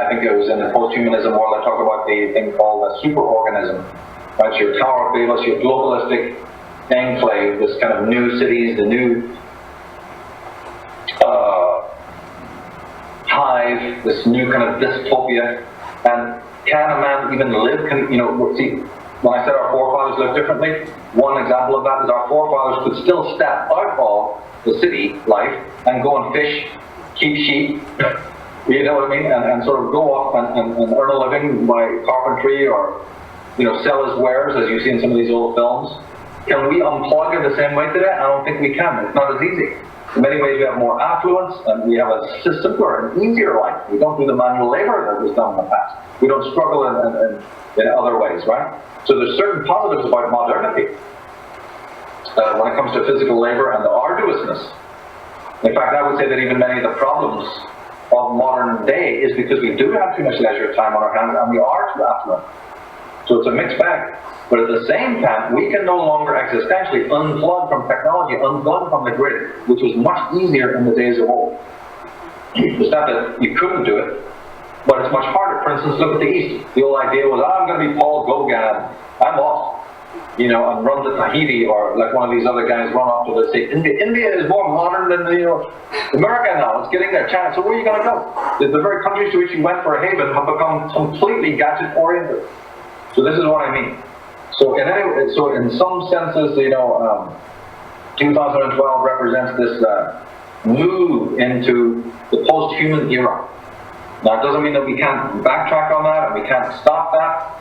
[SPEAKER 1] think it was in the post-humanism world, I talk about the thing called a superorganism. Right? So your Tower of Babel, your globalistic enclave, this kind of new cities, the new hive, this new kind of dystopia. And can a man even live? See, when I said our forefathers lived differently, one example of that is our forefathers could still step out of the city life and go and fish, keep sheep, you know what I mean, and sort of go off and earn a living by carpentry or, sell his wares, as you see in some of these old films. Can we unplug in the same way today? I don't think we can. It's not as easy. In many ways, we have more affluence, and we have a simpler and easier life. We don't do the manual labor that was done in the past. We don't struggle in other ways, right? So there's certain positives about modernity when it comes to physical labor and the arduousness. In fact, I would say that even many of the problems of modern day is because we do have too much leisure time on our hands and we are too affluent. So it's a mixed bag. But at the same time, we can no longer existentially unplug from technology, unplug from the grid, which was much easier in the days of old. It's not that you couldn't do it, but it's much harder. For instance, look at the East. The old idea was, I'm going to be Paul Gauguin, I'm off, and run to Tahiti, or like one of these other guys run off to, let's say, India. India is more modern than, America now. It's getting there. China. So where are you going to go? The very countries to which you went for a haven have become completely gadget-oriented. So this is what I mean. So in some senses, 2012 represents this move into the post-human era. Now, it doesn't mean that we can't backtrack on that, and we can't stop that,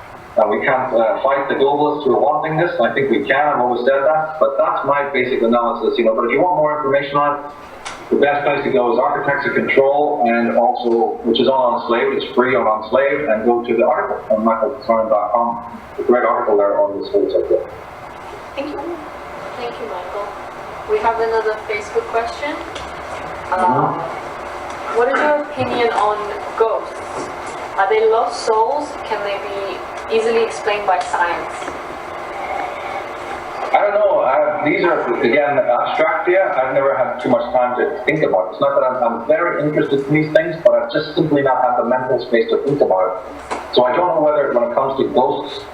[SPEAKER 1] and we can't fight the globalists who are wanting this. I think we can. I've always said that. But that's my basic analysis. But if you want more information on it, the best place to go is Architects of Control, and also, which is on Enslaved. It's free on Enslaved, and go to the article on michaeltsarion.com. A great article there on this whole subject.
[SPEAKER 2] Thank you. Thank you, Michael. We have another Facebook question. What is your opinion on ghosts? Are they lost souls? Can they be easily explained by science?
[SPEAKER 1] I don't know. These are, again, abstractia. I've never had too much time to think about it. It's not that I'm very interested in these things, but I've just simply not had the mental space to think about it. So I don't know whether, when it comes to ghosts,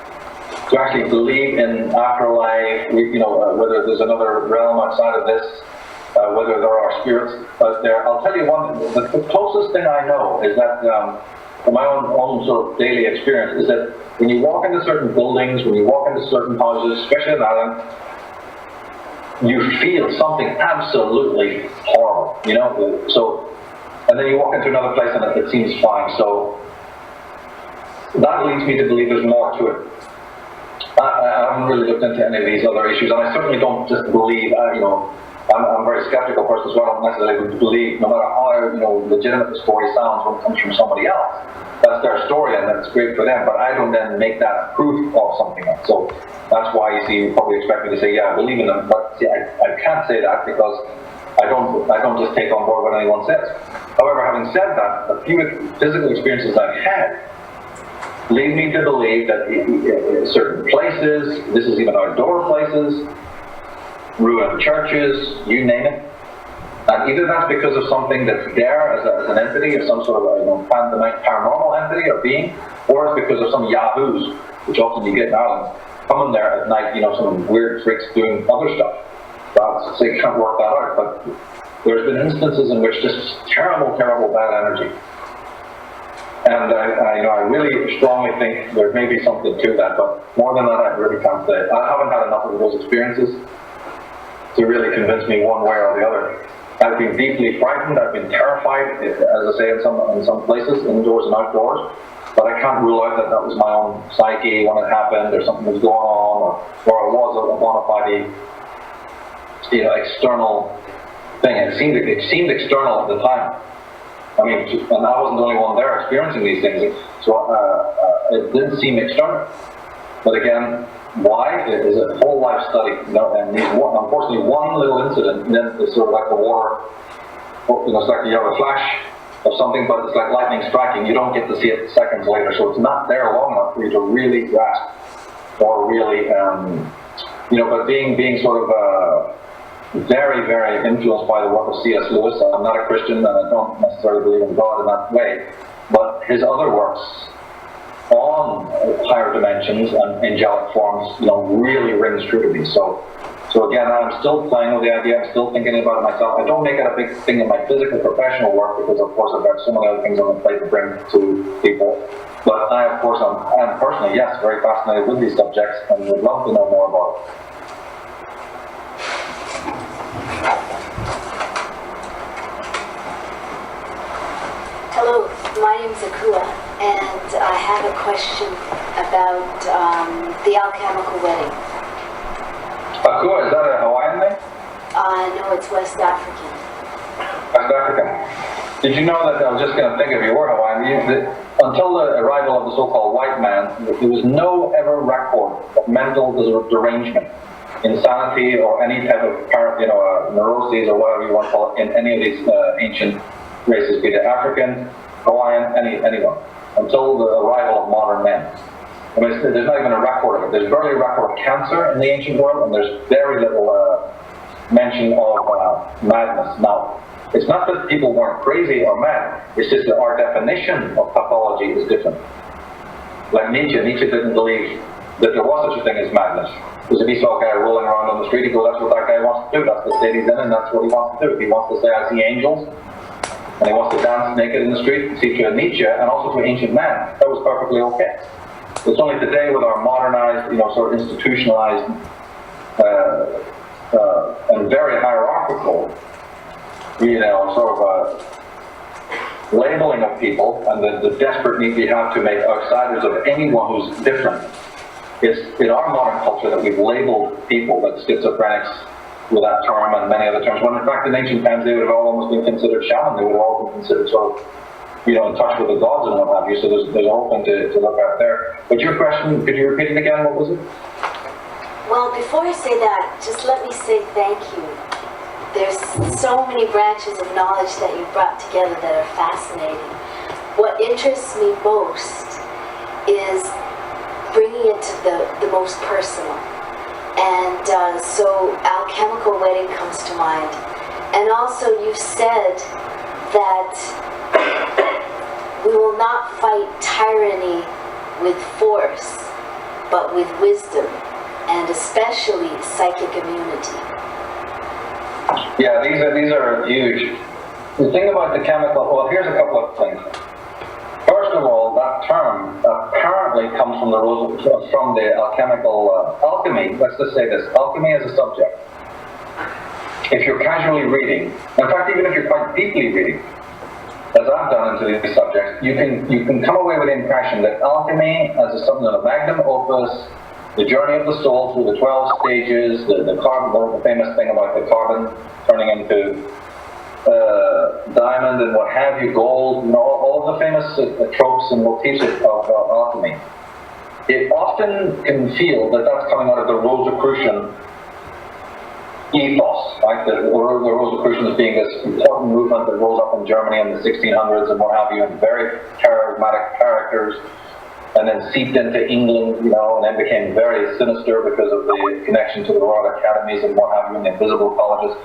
[SPEAKER 1] to actually believe in afterlife, whether there's another realm outside of this, whether there are spirits out there. I'll tell you one, the closest thing I know is that, from my own sort of daily experience, is that when you walk into certain buildings, when you walk into certain houses, especially in Ireland, you feel something absolutely horrible, So, and then you walk into another place and it seems fine. So that leads me to believe there's more to it. I haven't really looked into any of these other issues, and I certainly don't just believe, I'm a very skeptical person as well. I don't necessarily believe, no matter how legitimate the story sounds when it comes from somebody else. That's their story, and that's great for them. But I don't then make that proof of something else. So that's why you see, you probably expect me to say, yeah, I believe in them. But see, I can't say that because I don't just take on board what anyone says. However, having said that, the few physical experiences I've had lead me to believe that certain places, this is even outdoor places, ruined churches, you name it, and either that's because of something that's there as an entity, or some sort of paranormal entity or being, or it's because of some yahoos, which often you get in Ireland, coming there at night, some weird tricks doing other stuff. So you can't work that out, but there's been instances in which just terrible, terrible bad energy. And I really strongly think there may be something to that, but more than that, I really can't say. I haven't had enough of those experiences to really convince me one way or the other. I've been deeply frightened, I've been terrified, as I say, in some places, indoors and outdoors, but I can't rule out that that was my own psyche when it happened, or something was going on, or it was a bona fide, external thing. It seemed external at the time. I mean, and I wasn't the only one there experiencing these things, so it didn't seem external. But again, why? It is a whole life study, and unfortunately one little incident, and then it's sort of like the water, it's like you have a flash of something, but it's like lightning striking. You don't get to see it seconds later, so it's not there long enough for you to really grasp, or really, but being sort of very, very influenced by the work of C.S. Lewis. I'm not a Christian, and I don't necessarily believe in God in that way, but his other works on higher dimensions and angelic forms, really rings true to me. So again, I'm still playing with the idea. I'm still thinking about it myself. I don't make it a big thing in my physical professional work because, of course, I've got so many other things on the plate to bring to people. But I, of course, am personally, yes, very fascinated with these subjects and would love to know more about it.
[SPEAKER 5] Hello, my name is Akua, and I have a question about the alchemical wedding.
[SPEAKER 1] Akua, is that a Hawaiian name?
[SPEAKER 5] No, it's West African.
[SPEAKER 1] West African. Did you know that, I was just going to think if you were Hawaiian, until the arrival of the so-called white man, there was no ever record of mental derangement, insanity, or any type of neuroses or whatever you want to call it in any of these ancient races, be it African, Hawaiian, anyone, until the arrival of modern men. I mean, there's not even a record of it. There's barely a record of cancer in the ancient world, and there's very little mention of madness. Now, it's not that people weren't crazy or mad, it's just that our definition of pathology is different. Like Nietzsche didn't believe that there was such a thing as madness. Because if he saw a guy rolling around on the street, he'd go, that's what that guy wants to do, that's the state he's in, and that's what he wants to do. If he wants to say, I see angels, and he wants to dance naked in the street, see, to a Nietzsche, and also to an ancient man, that was perfectly okay. It's only today with our modernized, sort of institutionalized, and very hierarchical, labeling of people, and the desperate need we have to make outsiders of anyone who's different. It's in our modern culture that we've labeled people, like schizophrenics, with that term and many other terms, when in fact in ancient times they would have all almost been considered shaman. They would have all been considered sort of, in touch with the gods and what have you. So there's a whole thing to look at there. But your question, could you repeat it again? What was it?
[SPEAKER 5] Well, before I say that, just let me say thank you. There's so many branches of knowledge that you brought together that are fascinating. What interests me most is bringing it to the most personal. And so alchemical wedding comes to mind. And also you've said that we will not fight tyranny with force, but with wisdom, and especially psychic immunity.
[SPEAKER 1] Yeah, these are huge. The thing about the chemical, well, here's a couple of things. First of all, that term apparently comes from the alchemical alchemy. Let's just say this: alchemy as a subject. If you're casually reading, in fact, even if you're quite deeply reading, as I've done into these subjects, you can come away with the impression that alchemy as a something of a magnum opus, The journey of the soul through the 12 stages, the carbon, the famous thing about the carbon turning into diamond and what have you, gold, all of the famous tropes and motifs of alchemy. It often can feel that that's coming out of the Rosicrucian ethos, right? The Rosicrucians being this important movement that rose up in Germany in the 1600s and what have you, and very charismatic characters, and then seeped into England, and then became very sinister because of the connection to the Royal Academies and what have you, and the invisible colleges.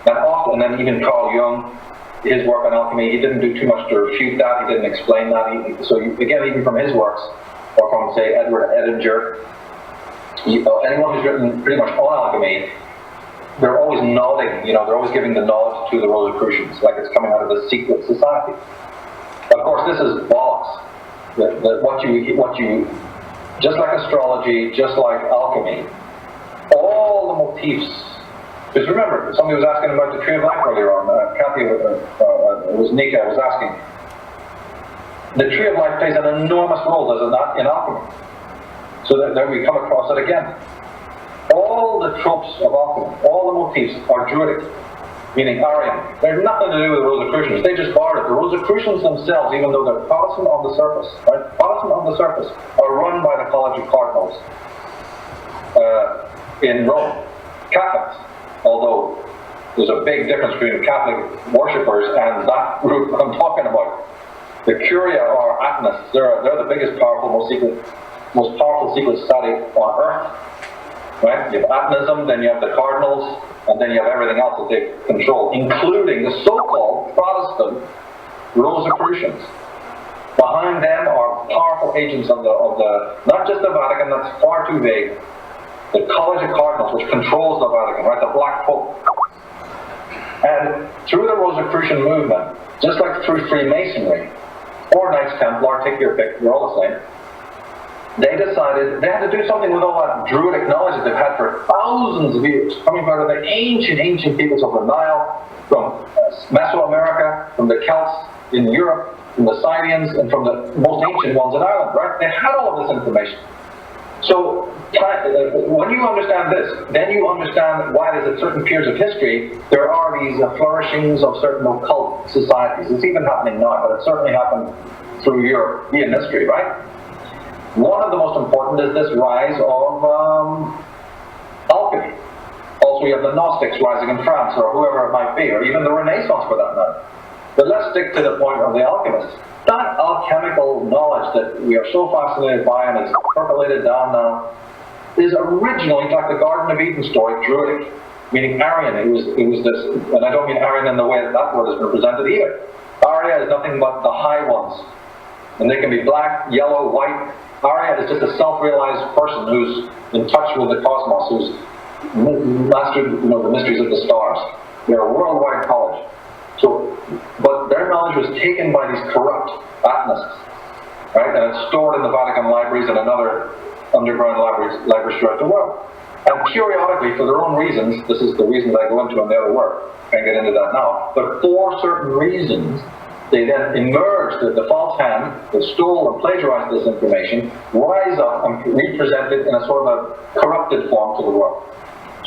[SPEAKER 1] And then even Carl Jung, his work on alchemy, he didn't do too much to refute that, he didn't explain that. Again, even from his works, or from, say, Edward Edinger, anyone who's written pretty much on alchemy, they're always nodding, they're always giving the nod to the Rosicrucians, like it's coming out of the secret society. Of course, this is bollocks. What you, just like astrology, just like alchemy, all the motifs. Because remember, somebody was asking about the Tree of Life earlier on. Kathy, it was Nika, was asking. The Tree of Life plays an enormous role, does it not, in alchemy? So there we come across it again. All the tropes of alchemy, all the motifs are Druidic, meaning Aryan. They have nothing to do with the Rosicrucians. They just borrowed it. The Rosicrucians themselves, even though they're Protestant on the surface, right? Protestant on the surface, are run by the College of Cardinals in Rome. Catholics, although there's a big difference between Catholic worshippers and that group I'm talking about. The Curia or Atenists, they're the biggest, most powerful secret society on earth. Right? You have Atonism, then you have the Cardinals, and then you have everything else that they control, including the so-called Protestant Rosicrucians. Behind them are powerful agents of the not just the Vatican, that's far too vague, the College of Cardinals, which controls the Vatican, right? The Black Pope. And through the Rosicrucian movement, just like through Freemasonry, or Knights Templar, take your pick, they're all the same, they decided they had to do something with all that Druidic knowledge that they've had for thousands of years, coming out of the ancient peoples of the Nile, from Mesoamerica, from the Celts in Europe, from the Tsarions, and from the most ancient ones in Ireland, right? They had all of this information. So when you understand this, then you understand why there's at certain periods of history, there are these flourishings of certain occult societies. It's even happening now, but it certainly happened through European history, right? One of the most important is this rise of alchemy. Also, you have the Gnostics rising in France, or whoever it might be, or even the Renaissance for that matter. But let's stick to the point of the alchemists. That alchemical knowledge that we are so fascinated by and is percolated down now is originally, like the Garden of Eden story, Druidic, meaning Aryan. It was this, and I don't mean Aryan in the way that word has been presented either. Arya is nothing but the high ones, and they can be black, yellow, white. Arya is just a self-realized person who's in touch with the cosmos, who's mastered, the mysteries of the stars. They're a worldwide college. But their knowledge was taken by these corrupt Atenists, right? And it's stored in the Vatican libraries and other underground libraries throughout the world. And periodically, for their own reasons, this is the reasons I go into in the other work, can't get into that now, but for certain reasons, they then emerge, the false hand that stole and plagiarized this information, rise up and represent it in a sort of a corrupted form to the world.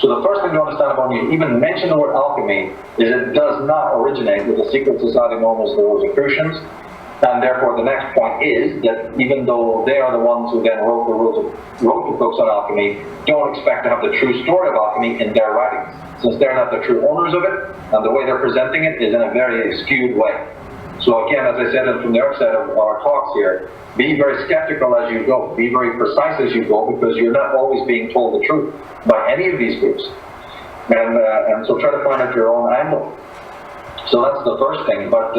[SPEAKER 1] So the first thing to understand about when you even mention the word alchemy is it does not originate with the secret society known as the Rosicrucians, and therefore the next point is that even though they are the ones who then wrote the books on alchemy, don't expect to have the true story of alchemy in their writings, since they're not the true owners of it, and the way they're presenting it is in a very skewed way. So again, as I said from the outset of our talks here, be very skeptical as you go, be very precise as you go, because you're not always being told the truth by any of these groups. And so try to find out your own angle. So that's the first thing. But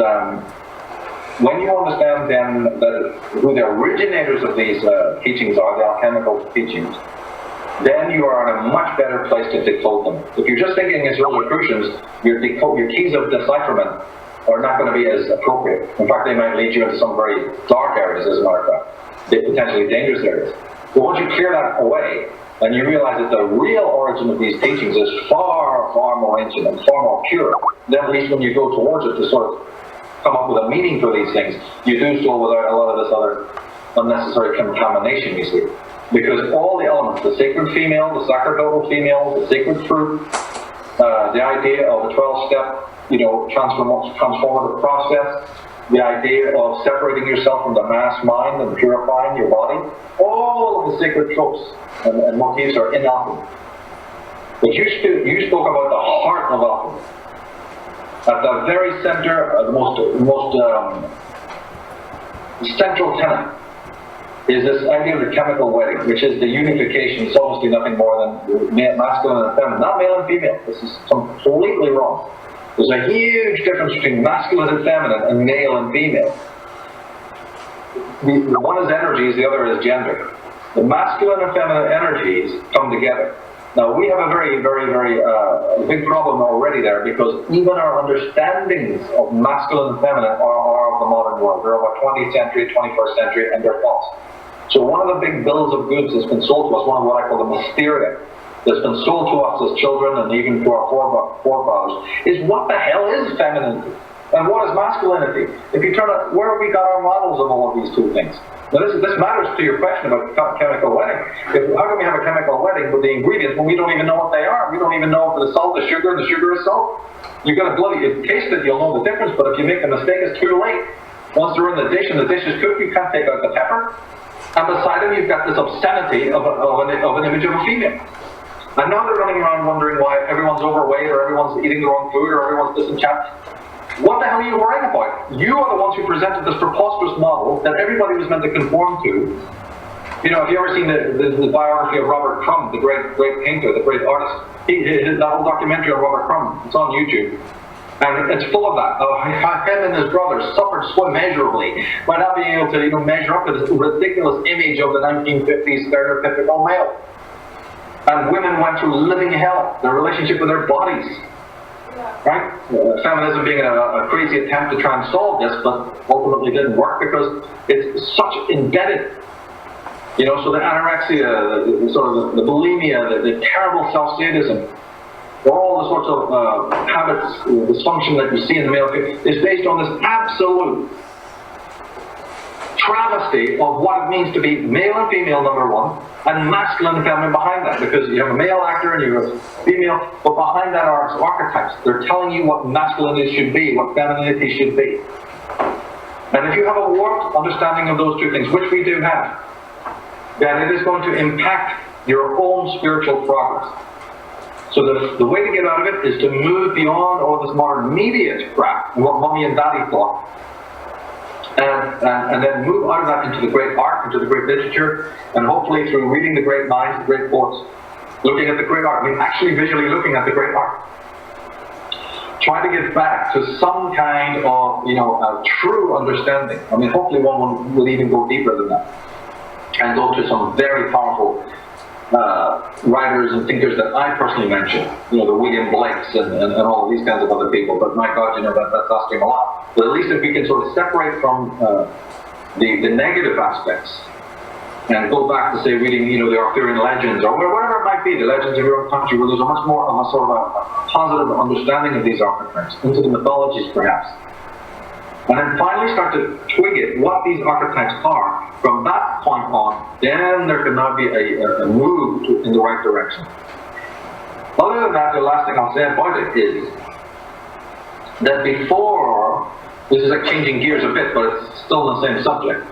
[SPEAKER 1] when you understand then that who the originators of these teachings are, the alchemical teachings, then you are in a much better place to decode them. If you're just thinking as Rosicrucians, your keys of decipherment are not going to be as appropriate. In fact, they might lead you into some very dark areas, as a matter of fact, potentially dangerous areas. But once you clear that away, and you realize that the real origin of these teachings is far, far more ancient and far more pure, then at least when you go towards it to sort of come up with a meaning for these things, you do so without a lot of this other unnecessary contamination, you see. Because all the elements, the sacred female, the sacerdotal female, the sacred fruit, the idea of the 12-step, transformative process, the idea of separating yourself from the mass mind and purifying your body, all of the sacred tropes and motifs are in alchemy. But you spoke about the heart of alchemy. At the very center, the most central tenet is this idea of the chemical wedding, which is the unification. It's obviously nothing more than masculine and feminine, not male and female. This is completely wrong. There's a huge difference between masculine and feminine and male and female. The one is energies, the other is gender. The masculine and feminine energies come together. Now, we have a very, very, very big problem already there, because even our understandings of masculine and feminine are of the modern world. They're of a 20th century, 21st century, and they're false. So one of the big bills of goods that's been sold to us, one of what I call the Mysteria, that's been sold to us as children and even to our forefathers, is what the hell is femininity? And what is masculinity? If you turn it, where have we got our models of all of these two things? Now this matters to your question about chemical wedding. How can we have a chemical wedding with the ingredients when we don't even know what they are? We don't even know if the salt is sugar and the sugar is salt. You've got to taste it, you'll know the difference, but if you make a mistake, it's too late. Once they're in the dish and the dish is cooked, you can't take out the pepper. And beside them, you've got this obscenity of an image of a female. And now they're running around wondering why everyone's overweight, or everyone's eating the wrong food, or everyone's disenchanted. What the hell are you worrying about? You are the ones who presented this preposterous model that everybody was meant to conform to. You know, have you ever seen the biography of Robert Crumb, the great painter, the great artist? That whole documentary on Robert Crumb, it's on YouTube. And it's full of that. Him and his brothers suffered so immeasurably by not being able to measure up to this ridiculous image of the 1950s stereotypical male. And women went through living hell, their relationship with their bodies. Right? Feminism being a crazy attempt to try and solve this, but ultimately didn't work because it's such embedded. So the anorexia, the bulimia, the terrible self-sadism, all the sorts of habits, dysfunction that you see in the male is based on this absolute travesty of what it means to be male and female, number one, and masculine and feminine behind that, because you have a male actor and you have a female, but behind that are archetypes. They're telling you what masculinity should be, what femininity should be. And if you have a warped understanding of those two things, which we do have, then it is going to impact your own spiritual progress. So the way to get out of it is to move beyond all this modern media crap, and what mommy and daddy thought, and then move out of that into the great art, into the great literature, and hopefully through reading the great minds, the great poets, looking at the great art, actually visually looking at the great art. Try to get back to some kind of, a true understanding. Hopefully one will even go deeper than that, and go to some very powerful writers and thinkers that I personally mentioned, the William Blakes and all of these kinds of other people. But my God, that's asking a lot. But at least if we can sort of separate from the negative aspects and go back to, say, reading, the Arthurian legends or whatever it might be, the legends of your own country, where there's a much more of a sort of a positive understanding of these archetypes, into the mythologies perhaps. And then finally start to twig it, what these archetypes are. From that point on, then there can now be a move in the right direction. Other than that, the last thing I'll say about it is that before, this is like changing gears a bit, but it's still the same subject.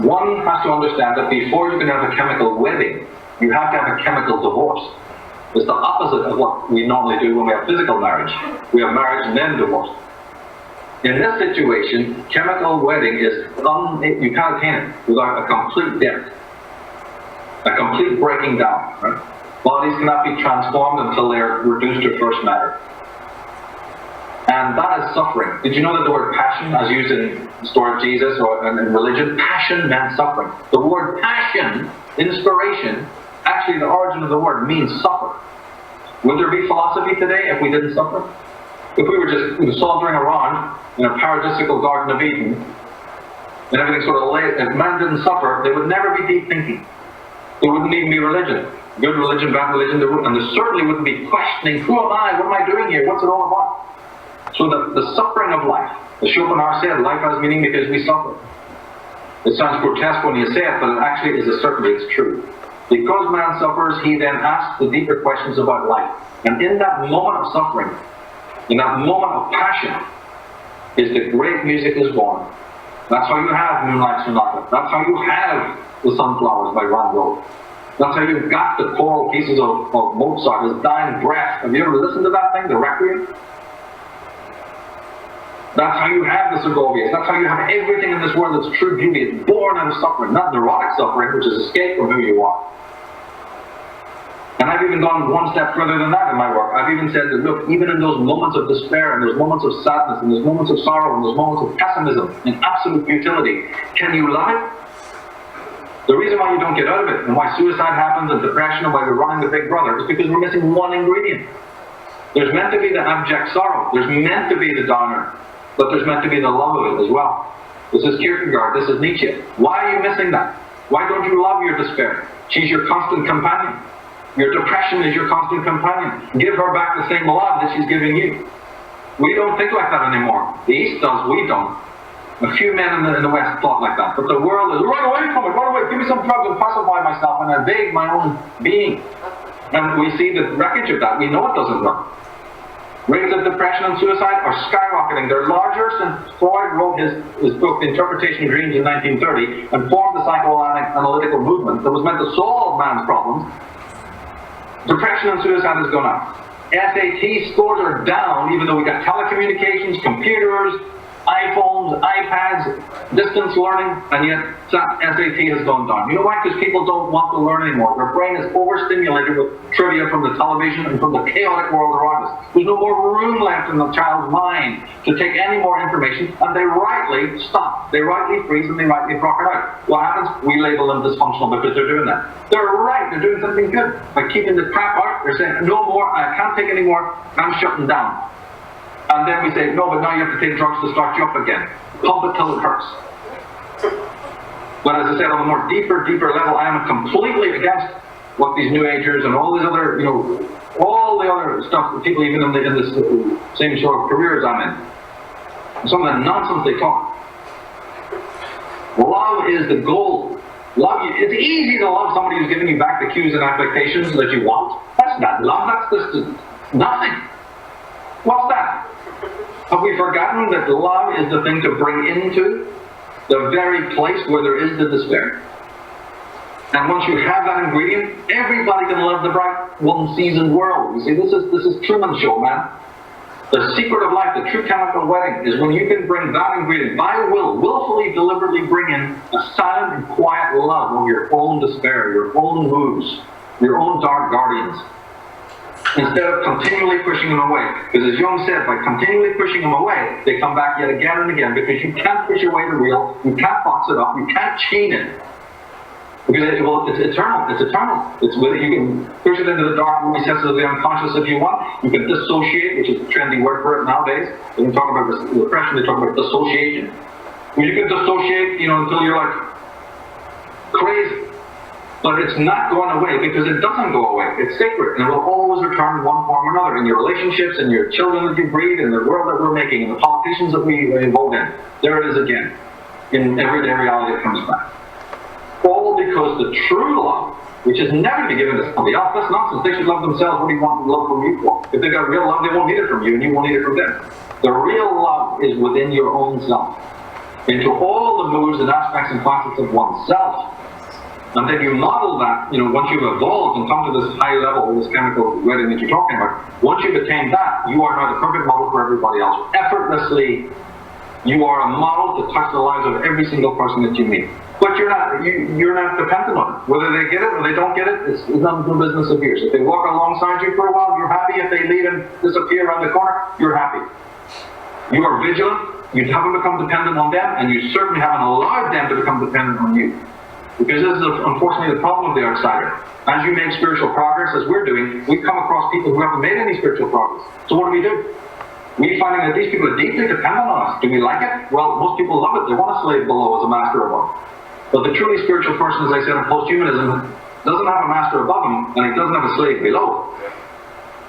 [SPEAKER 1] One has to understand that before you can have a chemical wedding, you have to have a chemical divorce. It's the opposite of what we normally do when we have physical marriage. We have marriage and then divorce. In this situation, chemical wedding is, you can't attain it without a complete death, a complete breaking down. Right? Bodies cannot be transformed until they're reduced to first matter. And that is suffering. Did you know that the word passion, as used in the story of Jesus or in religion, passion meant suffering? The word passion, inspiration, actually the origin of the word means suffer. Would there be philosophy today if we didn't suffer? If we were just sauntering around in a paradisical Garden of Eden, and everything sort of lay, if man didn't suffer, there would never be deep thinking. There wouldn't even be religion. Good religion, bad religion, and there certainly wouldn't be questioning, who am I, what am I doing here, what's it all about? So the suffering of life, as Schopenhauer said, life has meaning because we suffer. It sounds grotesque when you say it, but it actually is a certainty, it's true. Because man suffers, he then asks the deeper questions about life. And in that moment of suffering, in that moment of passion, is the great music is born. That's how you have Moonlight Sonata. That's how you have The Sunflowers by Van Gogh. That's how you've got the choral pieces of Mozart, his dying breath. Have you ever listened to that thing, the Requiem? That's how you have the Segovias. That's how you have everything in this world that's true beauty. It's born out of suffering, not neurotic suffering, which is escape from who you are. And I've even gone one step further than that in my work. I've even said that, look, even in those moments of despair, and those moments of sadness, and those moments of sorrow, and those moments of pessimism, and absolute futility, can you love it? The reason why you don't get out of it, and why suicide happens, and depression, and why we're running the big brother, is because we're missing one ingredient. There's meant to be the abject sorrow. There's meant to be the downer. But there's meant to be the love of it as well. This is Kierkegaard. This is Nietzsche. Why are you missing that? Why don't you love your despair? She's your constant companion. Your depression is your constant companion. Give her back the same love that she's giving you. We don't think like that anymore. The East does, we don't. A few men in the West thought like that. But the world is, run away from it, run away, give me some drugs and pacify myself and evade my own being. And we see the wreckage of that. We know it doesn't work. Rates of depression and suicide are skyrocketing. They're larger since Freud wrote his book, The Interpretation of Dreams, in 1930, and formed the psychoanalytical movement that was meant to solve man's problems. Depression and suicide has gone up. SAT scores are down, even though we got telecommunications, computers, iPhones, iPads, distance learning, and yet SAT has gone down. You know why? Because people don't want to learn anymore. Their brain is overstimulated with trivia from the television and from the chaotic world around us. There's no more room left in the child's mind to take any more information, and they rightly stop. They rightly freeze and they rightly block it out. What happens? We label them dysfunctional because they're doing that. They're right. They're doing something good. By keeping the crap out, they're saying, no more, I can't take any more, I'm shutting down. And then we say, no, but now you have to take drugs to start you up again. Pump it till it hurts. But as I said, on a more deeper level, I am completely against what these New Agers and all these other, all the other stuff that people even in this same sort of careers I'm in. Some of the nonsense they talk. Love is the goal. It's easy to love somebody who's giving you back the cues and affectations that you want. That's not love, that's just nothing. What's that? Have we forgotten that love is the thing to bring into the very place where there is the despair? And once you have that ingredient, everybody can love the bright one-seasoned world. You see, this is Truman's Show, man. The secret of life, the true chemical wedding, is when you can bring that ingredient, by willfully, deliberately bring in a silent and quiet love of your own despair, your own moods, your own dark guardians. Instead of continually pushing them away. Because as Jung said, by continually pushing them away, they come back yet again and again, because you can't push away the real, you can't box it up, you can't chain it. Because it's eternal, it's eternal. It's whether you can push it into the dark recesses of the unconscious if you want. You can dissociate, which is a trendy word for it nowadays. They don't talk about repression, they talk about dissociation. Well, you can dissociate, until you're like crazy. But it's not going away, because it doesn't go away. It's sacred, and it will always return in one form or another. In your relationships, in your children that you breed, in the world that we're making, in the politicians that we involve in. There it is again. In everyday reality it comes back. All because the true love, which is never to be given to somebody else, that's nonsense. They should love themselves. What do you want love from you for? If they got real love, they won't need it from you, and you won't need it from them. The real love is within your own self. Into all the moods and aspects and facets of oneself. And then you model that, once you've evolved and come to this high level, this chemical wedding that you're talking about, once you've attained that, you are now the perfect model for everybody else. Effortlessly, you are a model to touch the lives of every single person that you meet. But you're not dependent on it. Whether they get it or they don't get it, it's none of the business of yours. If they walk alongside you for a while, you're happy. If they leave and disappear around the corner, you're happy. You are vigilant. You haven't become dependent on them, and you certainly haven't allowed them to become dependent on you. Because this is unfortunately the problem of the outsider. As you make spiritual progress, as we're doing, we come across people who haven't made any spiritual progress. So what do? We're finding that these people are deeply dependent on us. Do we like it? Well, most people love it. They want a slave below as a master above. But the truly spiritual person, as I said in posthumanism, doesn't have a master above him, and he doesn't have a slave below.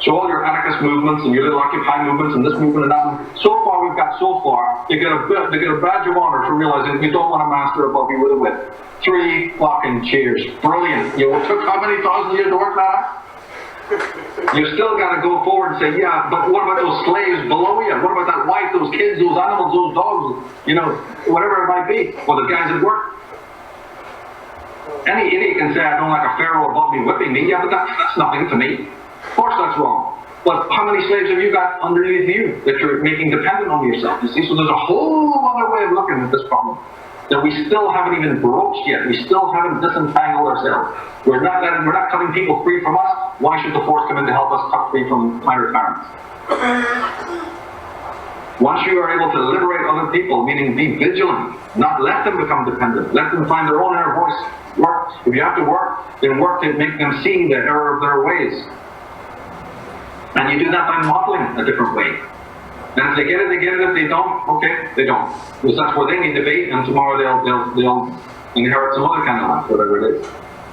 [SPEAKER 6] So all your anarchist movements and your little Occupy movements and this movement and that one, so far we've got so far, they get a badge of honor for realizing you don't want a master above you with a whip. 3 fucking cheers. Brilliant. You took how many thousand years to work that out? You still got to go forward and say, yeah, but what about those slaves below you? What about that wife, those kids, those animals, those dogs, you know, whatever it might be, or the guys at work? Any idiot can say, I don't like a pharaoh above me whipping me. Yeah, but that's nothing to me. Of course that's wrong. But how many slaves have you got underneath you that you're making dependent on yourself? You see, so there's a whole other way of looking at this problem that we still haven't even broached yet. We still haven't disentangled ourselves. We're not cutting people free from us. Why should the force come in to help us cut free from higher tyrants? Once you are able to liberate other people, meaning be vigilant, not let them become dependent, let them find their own inner voice. Work. If you have to work, then work to make them see the error of their ways. And you do that by modeling a different way. And if they get it, they get it. If they don't, okay, they don't. Because that's where they need to be, and tomorrow they'll inherit some other kind of life, whatever it is.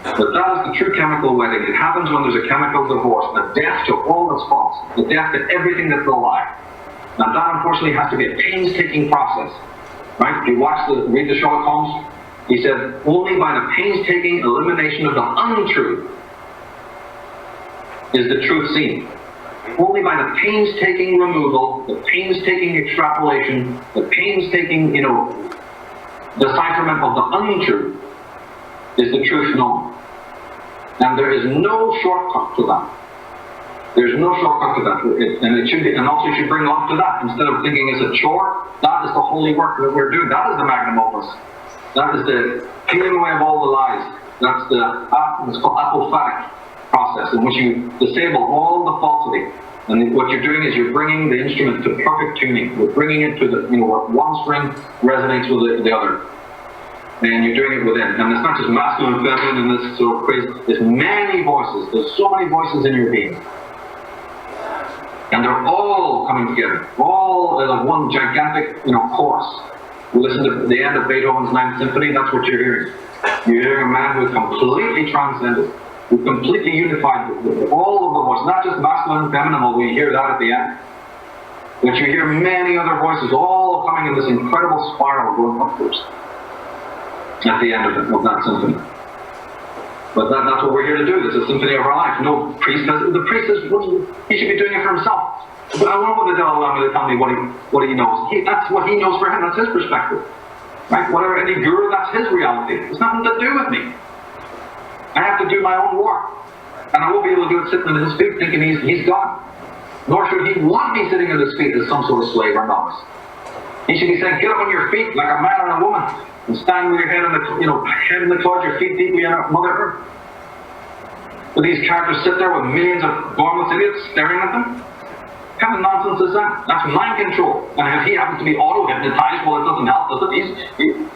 [SPEAKER 6] But that is the true chemical wedding. It happens when there's a chemical divorce, a death to all that's false, the death to everything that's a lie. Now that unfortunately has to be a painstaking process. Right? If you read the Sherlock Holmes, he said, only by the painstaking elimination of the untruth is the truth seen. Only by the painstaking removal, the painstaking extrapolation, the painstaking, decipherment of the untruth is the truth known. And there is no shortcut to that. There's no shortcut to that. And also you should bring love to that. Instead of thinking it's a chore, that is the holy work that we're doing. That is the magnum opus. That is the peeling away of all the lies. That's it's called apophatic process in which you disable all the falsity. And what you're doing is you're bringing the instrument to perfect tuning. You're bringing it to the, where one string resonates with the other. And you're doing it within. And it's not just masculine, feminine, and this sort of crazy. There's many voices. There's so many voices in your being. And they're all coming together. All as one gigantic, chorus. You listen to the end of Beethoven's Ninth Symphony, that's what you're hearing. You're hearing a man who is completely transcended. Who completely unified with all of the voices, not just masculine and feminine, although you hear that at the end. But you hear many other voices all coming in this incredible spiral going upwards at the end of that symphony. But that's what we're here to do. This is a symphony of our life. No priest has, the priest is, he should be doing it for himself. But I don't want the devil to tell me what he knows. That's what he knows for him, that's his perspective. Right? Whatever, any guru, that's his reality. It's nothing to do with me. I have to do my own work. And I won't be able to do it sitting at his feet thinking he's God. Nor should he want me sitting at his feet as some sort of slave or novice. He should be saying, get up on your feet like a man and a woman, and stand with your head in the clouds, your feet deeply in Mother Earth. But these characters sit there with millions of gormless idiots staring at them? What kind of nonsense is that? That's mind control. And if he happens to be auto-hypnotized, well, it doesn't help, does it?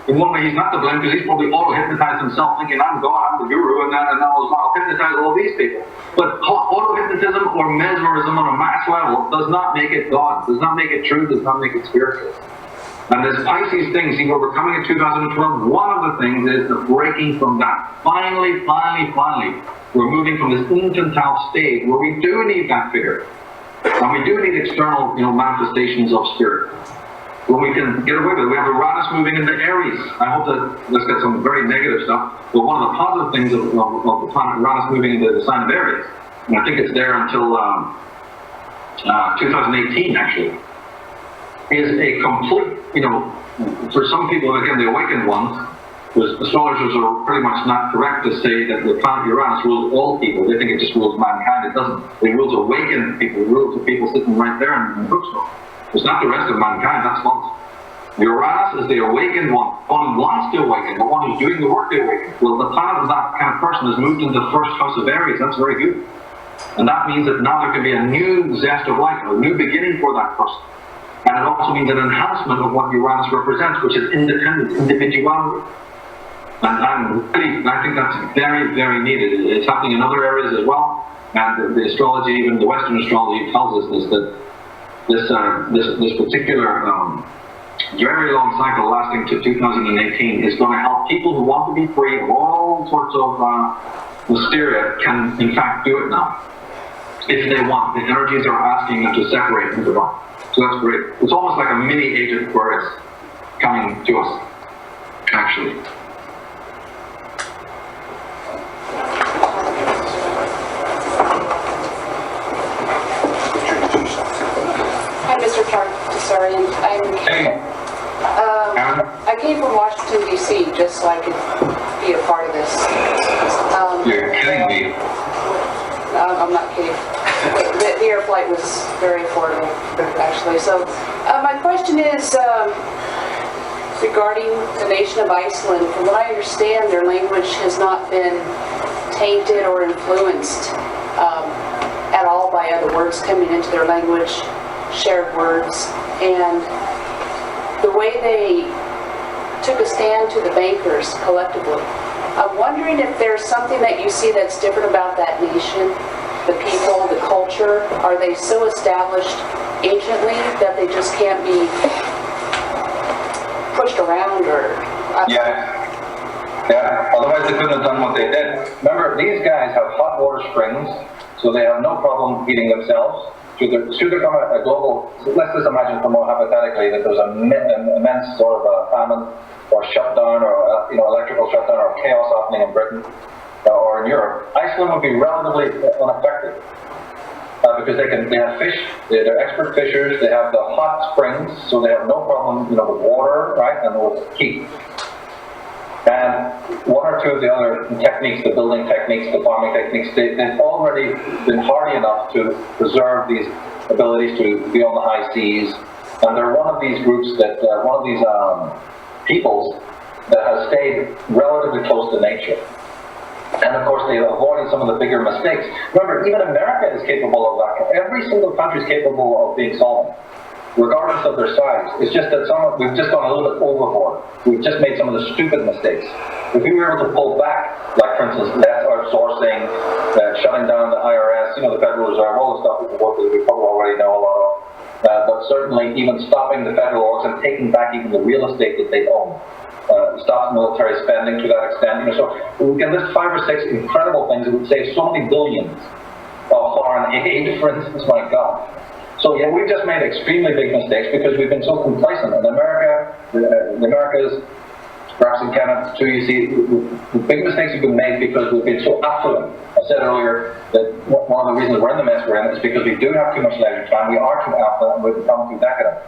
[SPEAKER 6] In one way, he's not to blame, because he's probably auto-hypnotized himself, thinking, I'm God, I'm the guru, and I'll hypnotize all these people. But auto-hypnotism or mesmerism on a mass level does not make it God, does not make it true, does not make it spiritual. And this Pisces thing, see, where we're coming in 2012, one of the things is the breaking from that. Finally, we're moving from this infantile state where we do need that figure. And we do need external, manifestations of spirit. When we can get away with it. We have Uranus moving into Aries. I hope that, let's get some very negative stuff, but one of the positive things of the planet Uranus moving into the sign of Aries, and I think it's there until 2018 actually, is a complete, for some people, again, the awakened ones, because astrologers are pretty much not correct to say that the planet Uranus rules all people. They think it just rules mankind. It doesn't. It rules awakened people. It rules the people sitting right there in Brookstone. It's not the rest of mankind. That's false. Uranus is the awakened one who wants to awaken, the one who's doing the work to awaken. Well, the planet of that kind of person has moved into the first house of Aries. That's very good. And that means that now there can be a new zest of life, a new beginning for that person. And it also means an enhancement of what Uranus represents, which is independence, individuality. And I think that's very, very needed. It's happening in other areas as well. And the astrology, even the Western astrology, tells us that this particular very long cycle lasting to 2018 is going to help people who want to be free of all sorts of hysteria can in fact do it now. if they want. The energies are asking them to separate and divide. So that's great. It's almost like a mini Agent Aquarius coming to us, actually.
[SPEAKER 7] Hi, Mr. Tsarion.
[SPEAKER 6] Hey,
[SPEAKER 7] I came from Washington, D.C., just so I could be a part of this.
[SPEAKER 6] you're kidding me.
[SPEAKER 7] I'm not kidding. The air flight was very affordable, actually. So my question is regarding the nation of Iceland. From what I understand, their language has not been tainted or influenced at all by other words coming into their language, shared words, and the way they took a stand to the bankers collectively. I'm wondering if there's something that you see that's different about that nation, the people, the culture. Are they so established anciently that they just can't be pushed around or...
[SPEAKER 6] Yeah, otherwise they couldn't have done what they did. Remember, these guys have hot water springs, so they have no problem heating themselves. Should there come a global, let's just imagine for more hypothetically that there's an immense sort of a famine or shutdown or electrical shutdown or chaos happening in Britain or in Europe, Iceland would be relatively unaffected because they have fish, they're expert fishers, they have the hot springs, so they have no problem with water, right, and with heat. And one or two of the other techniques, the building techniques, the farming techniques, they've already been hardy enough to preserve these abilities to be on the high seas. And they're one of these groups that, one of these peoples that has stayed relatively close to nature. And of course, they avoided some of the bigger mistakes. Remember, even America is capable of that. Every single country is capable of being solvent, regardless of their size. It's just that we've just gone a little bit overboard. We've just made some of the stupid mistakes. If we were able to pull back, like for instance, less outsourcing, shutting down the IRS, the Federal Reserve, all the stuff that we probably already know a lot of, but certainly even stopping the federal orgs and taking back even the real estate that they own. Stop military spending to that extent. So we can list 5 or 6 incredible things that would save so many billions of foreign aid, for instance, my God. So yeah, we've just made extremely big mistakes because we've been so complacent. In America, the Americas, perhaps in Canada too, you see the big mistakes have been made because we've been so affluent. I said earlier that one of the reasons we're in the mess we're in is because we do have too much leisure time, we are too affluent, and we've become too decadent.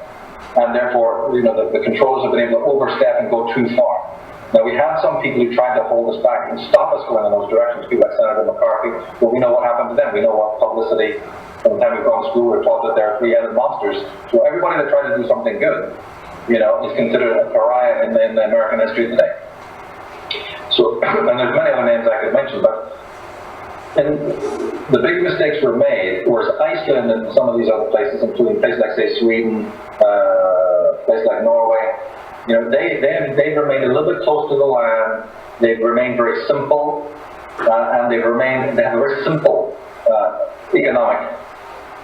[SPEAKER 6] And therefore, the controllers have been able to overstep and go too far. Now, we have some people who tried to hold us back and stop us going in those directions, people like Senator McCarthy, but we know what happened to them. We know what publicity, from the time we've gone to school, we're taught that they're 3-headed monsters. So everybody that tried to do something good, is considered a pariah in American history today. So, and there's many other names I could mention, but the big mistakes were made, whereas Iceland and some of these other places, including places like, say, Sweden, places like Norway, they've remained a little bit close to the land. They've remained very simple, and they have a very simple economic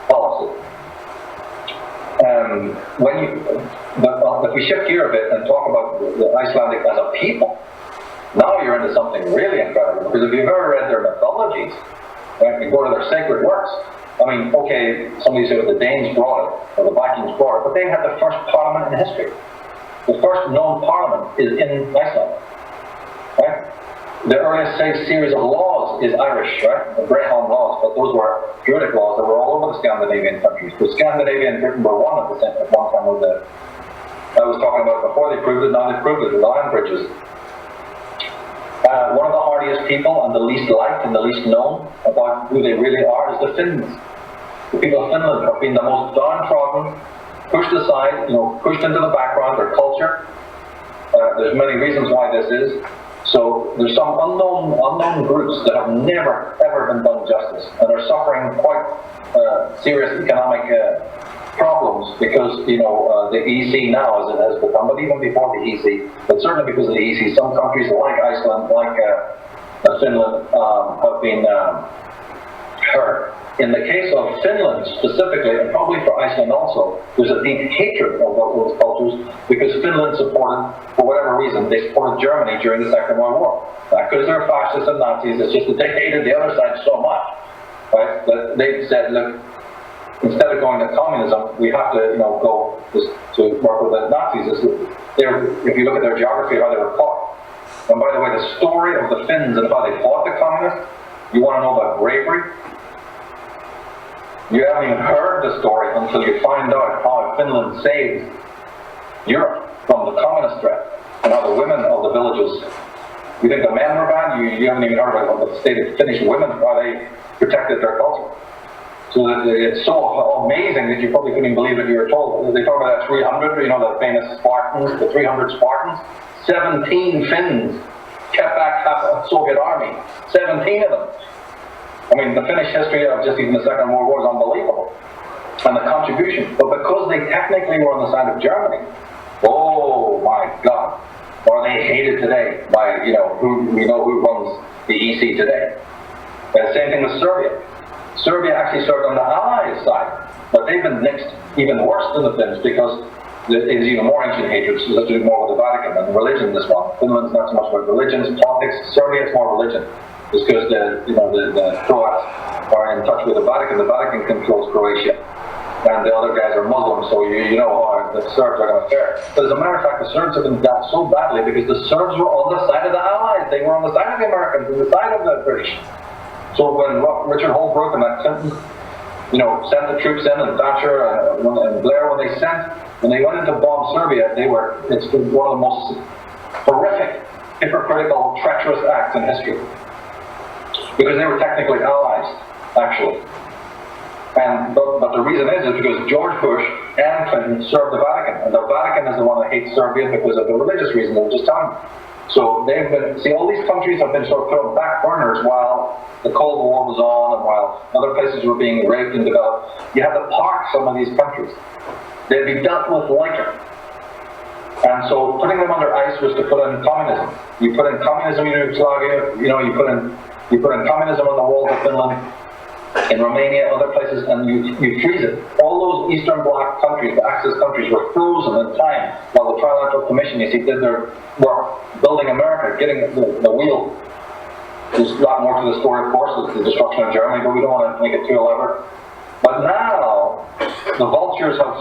[SPEAKER 6] policy. If we shift gear a bit and talk about the Icelandic as a people, now you're into something really incredible. Because if you've ever read their mythologies, right, you go to their sacred works. I mean, okay, somebody said the Danes brought it, or the Vikings brought it, but they had the first parliament in history. The first known parliament is in Iceland, right? The earliest series of laws is Irish, right? The Brehon laws, but those were Druidic laws that were all over the Scandinavian countries. The Scandinavia and Britain were one at one time with the, I was talking about before they proved it, now they proved it, the land bridges. One of the hardiest people and the least liked and the least known about who they really are is the Finns. The people of Finland have been the most downtrodden, pushed aside, pushed into the background, their culture. There's many reasons why this is. So there's some unknown groups that have never, ever been done justice and are suffering quite serious economic problems because, the EC now, as it has become, but even before the EC, but certainly because of the EC, some countries like Iceland, like Finland, have been hurt. In the case of Finland specifically, and probably for Iceland also, there's a deep hatred of those cultures because Finland supported, for whatever reason, they supported Germany during the Second World War. Not because they're fascists and Nazis, it's just that they hated the other side so much
[SPEAKER 1] right? That they said, look, instead of going to communism, we have to, go to work with the Nazis. If you look at their geography of how they were fought. And by the way, the story of the Finns and how they fought the communists, you want to know about bravery? You haven't even heard the story until you find out how Finland saved Europe from the communist threat, and how the women of the villages, you think the men were bad? You haven't even heard about the state of Finnish women, how they protected their culture. So that it's so amazing that you probably couldn't even believe it you were told. They talk about that 300, the famous Spartans, the 300 Spartans. 17 Finns kept back half of the Soviet army. 17 of them. I mean, the Finnish history of just even the Second World War is unbelievable. And the contribution. But because they technically were on the side of Germany, oh my God, are they hated today by, who runs the EC today. Same thing with Serbia. Serbia actually served on the Allies side, but they've been mixed even worse than the Finns because there's even more ancient hatred, so let's do more with the Vatican and religion this one. Finland's not so much about religion, it's politics. Serbia, it's more religion. It's because the Croats are in touch with the Vatican. The Vatican controls Croatia. And the other guys are Muslims, so you know how the Serbs are going to fare. But as a matter of fact, the Serbs have been dealt so badly because the Serbs were on the side of the Allies. They were on the side of the Americans, on the side of the British. So when Richard Holbrooke and that Clinton, sent the troops in, and Thatcher and Blair, when they went into bomb Serbia, it's one of the most horrific, hypocritical, treacherous acts in history. Because they were technically allies, actually. But the reason is because George Bush and Clinton served the Vatican, and the Vatican is the one that hates Serbia because of the religious reason they were just telling you. So all these countries have been sort of put on back burners while the Cold War was on and while other places were being raped and developed. You had to park some of these countries. They'd be dealt with later. And so putting them under ice was to put in communism. You put in communism in Yugoslavia, you put in communism on the walls of Finland, in Romania, other places, and you freeze it. All those Eastern Bloc countries, the Axis countries, were frozen in time while the Trilateral Commission, did their work building America, getting the wheel. There's a lot more to the story, of course, with the destruction of Germany, but we don't want to make it too elaborate. But now, the vultures have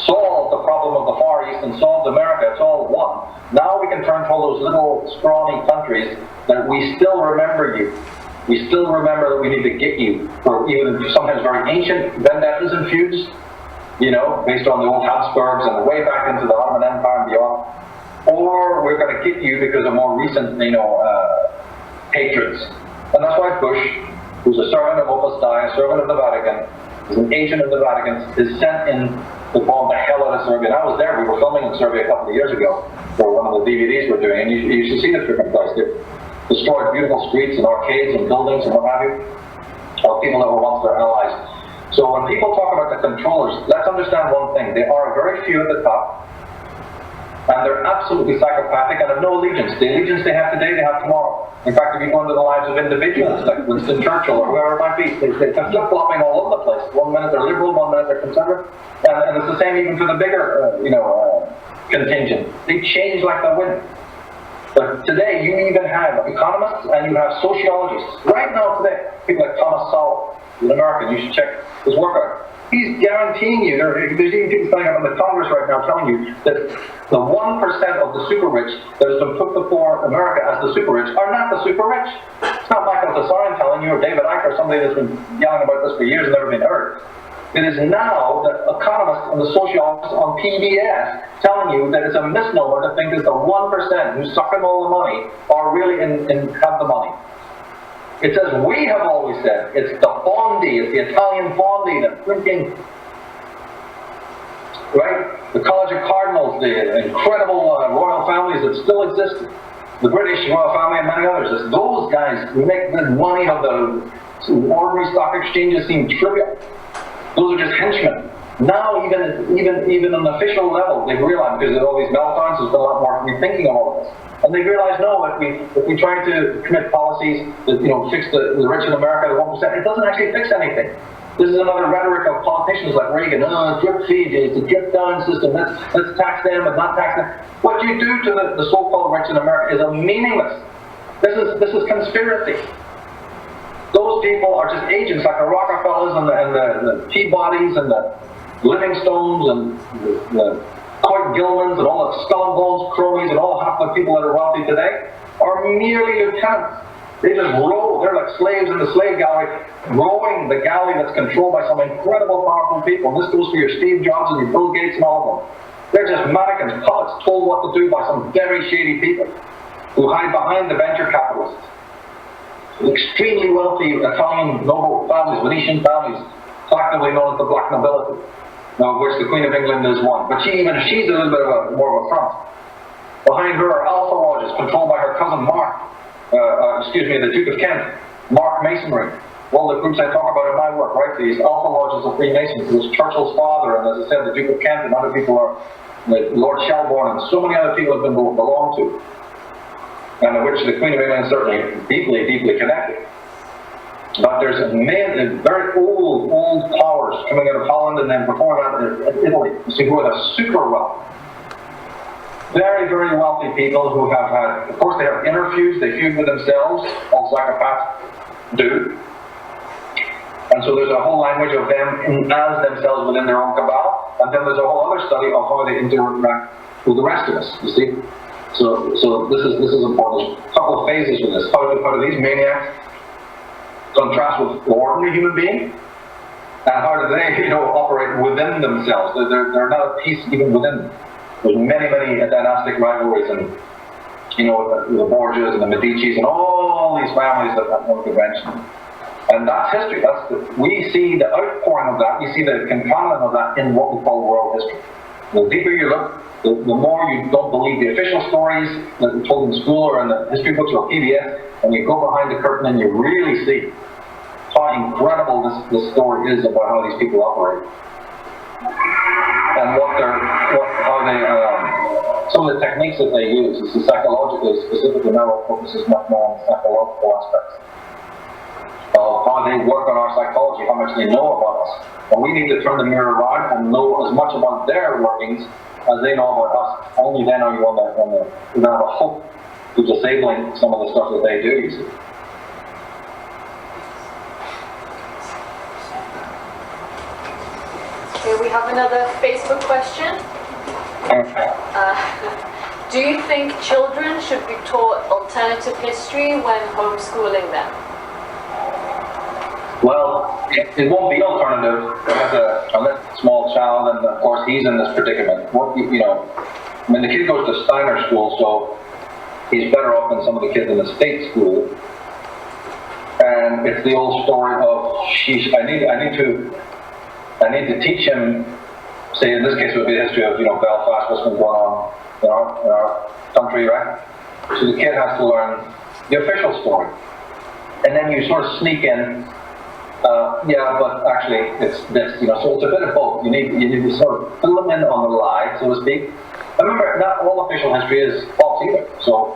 [SPEAKER 1] solved the problem of the Far East and solved America. It's all one. Now we can turn to all those little scrawny countries that we still remember you. We still remember that we need to get you for even sometimes very ancient vendettas and feuds, based on the old Habsburgs and way back into the Ottoman Empire and beyond. Or we're going to get you because of more recent, hatreds. And that's why Bush, who's a servant of Opus Dei, a servant of the Vatican, is an agent of the Vatican, is sent in to bomb the hell out of Serbia. And I was there, we were filming in Serbia a couple of years ago for one of the DVDs we're doing, and you should see the freaking place. They've destroyed beautiful streets and arcades and buildings and what have you, of people that were once their allies. So when people talk about the controllers, let's understand one thing. They are very few at the top, and they're absolutely psychopathic and have no allegiance. The allegiance they have today, they have tomorrow. In fact, if you go into the lives of individuals like Winston Churchill or whoever it might be, they're flip-flopping all over the place. 1 minute they're liberal, 1 minute they're conservative. And it's the same even for the bigger, contingent. They change like the wind. But today, you even have economists and you have sociologists. Right now today, people like Thomas Sowell, an American, you should check his work out. He's guaranteeing you, there's even people standing up in the Congress right now telling you that the 1% of the super rich that has been put before America as the super rich are not the super rich. It's not Michael Tsarion telling you, or David Icke, or somebody that's been yelling about this for years and never been heard. It is now the economists and the sociologists on PBS telling you that it's a misnomer to think that the 1% who suck in all the money are really have the money. It says, we have always said, it's the Fondi, it's the Italian Fondi, the freaking, right? The College of Cardinals, the incredible royal families that still exist, the British royal family and many others. It's those guys who make the money of the ordinary stock exchanges seem trivial. Those are just henchmen. Now, even on the official level, they've realized, because of all these meltdowns, there's been a lot more rethinking of all of this. And they realize, no, if we try to commit policies that fix the rich in America, the 1%, it doesn't actually fix anything. This is another rhetoric of politicians like Reagan. Drip feed, it's a drip down system. Let's tax them and not tax them. What you do to the so-called rich in America is meaningless. This is conspiracy.
[SPEAKER 6] Those people are just agents like the Rockefellers and the Peabodys and the Livingstones and the Coit Gilmans and all the skull and bones cronies and all half the people that are wealthy today are merely lieutenants. They just row, they're like slaves in the slave gallery, rowing the galley that's controlled by some incredible powerful people. And this goes for your Steve Jobs and your Bill Gates and all of them. They're just mannequins, puppets told what to do by some very shady people who hide behind the venture capitalists. Extremely wealthy Italian noble families, Venetian families, collectively known as the black nobility, now of which the Queen of England is one. But she's a little bit of more of a front. Behind her are alpha lodges controlled by her cousin Mark, the Duke of Kent, Mark Masonry. All the groups I talk about in my work, right? These alpha lodges of Freemasons. It was Churchill's father, and as I said, the Duke of Kent, and other people are, like Lord Shelburne, and so many other people have been belonged to, and of which the Queen of England is certainly deeply, deeply connected. But there's very old powers coming out of Holland, and then before that, Italy. You see, who are the super wealthy. Very, very wealthy people who have had, of course, they have inner feuds, they feud with themselves, all psychopaths do. And so there's a whole language of them as themselves within their own cabal, and then there's a whole other study of how they interact with the rest of us, you see. So this is important. There's a couple of phases with this. How do these maniacs contrast with the ordinary human being? And how do they, operate within themselves? They're not at peace even within them. There's many dynastic rivalries, and the Borgias and the Medicis and all these families that one could mention. And that's history. We see the outpouring of that. We see the concatenating of that in what we call world history. The deeper you look, the more you don't believe the official stories that are told in school or in the history books or PBS, and you go behind the curtain and you really see how incredible this story is about how these people operate. And some of the techniques that they use is psychologically, specifically now focuses much more on psychological aspects of how they work on our psychology, how much they know about us. And we need to turn the mirror around and know as much about their workings as they know about us. Only then are you on the hook to disabling some of the stuff that they do, you see.
[SPEAKER 2] Okay, we have another Facebook question. Do you think children should be taught alternative history when homeschooling them?
[SPEAKER 6] Well, it won't be alternative. A small child, and of course he's in this predicament. The kid goes to Steiner school, so he's better off than some of the kids in the state school. And it's the old story of, I need to teach him, say in this case it would be the history of, Belfast, what's been going on in our country, right? So the kid has to learn the official story. And then you sort of sneak in, but actually it's this, so it's a bit of both. You need to sort of fill them in on the lie, so to speak. But remember, not all official history is false either. So,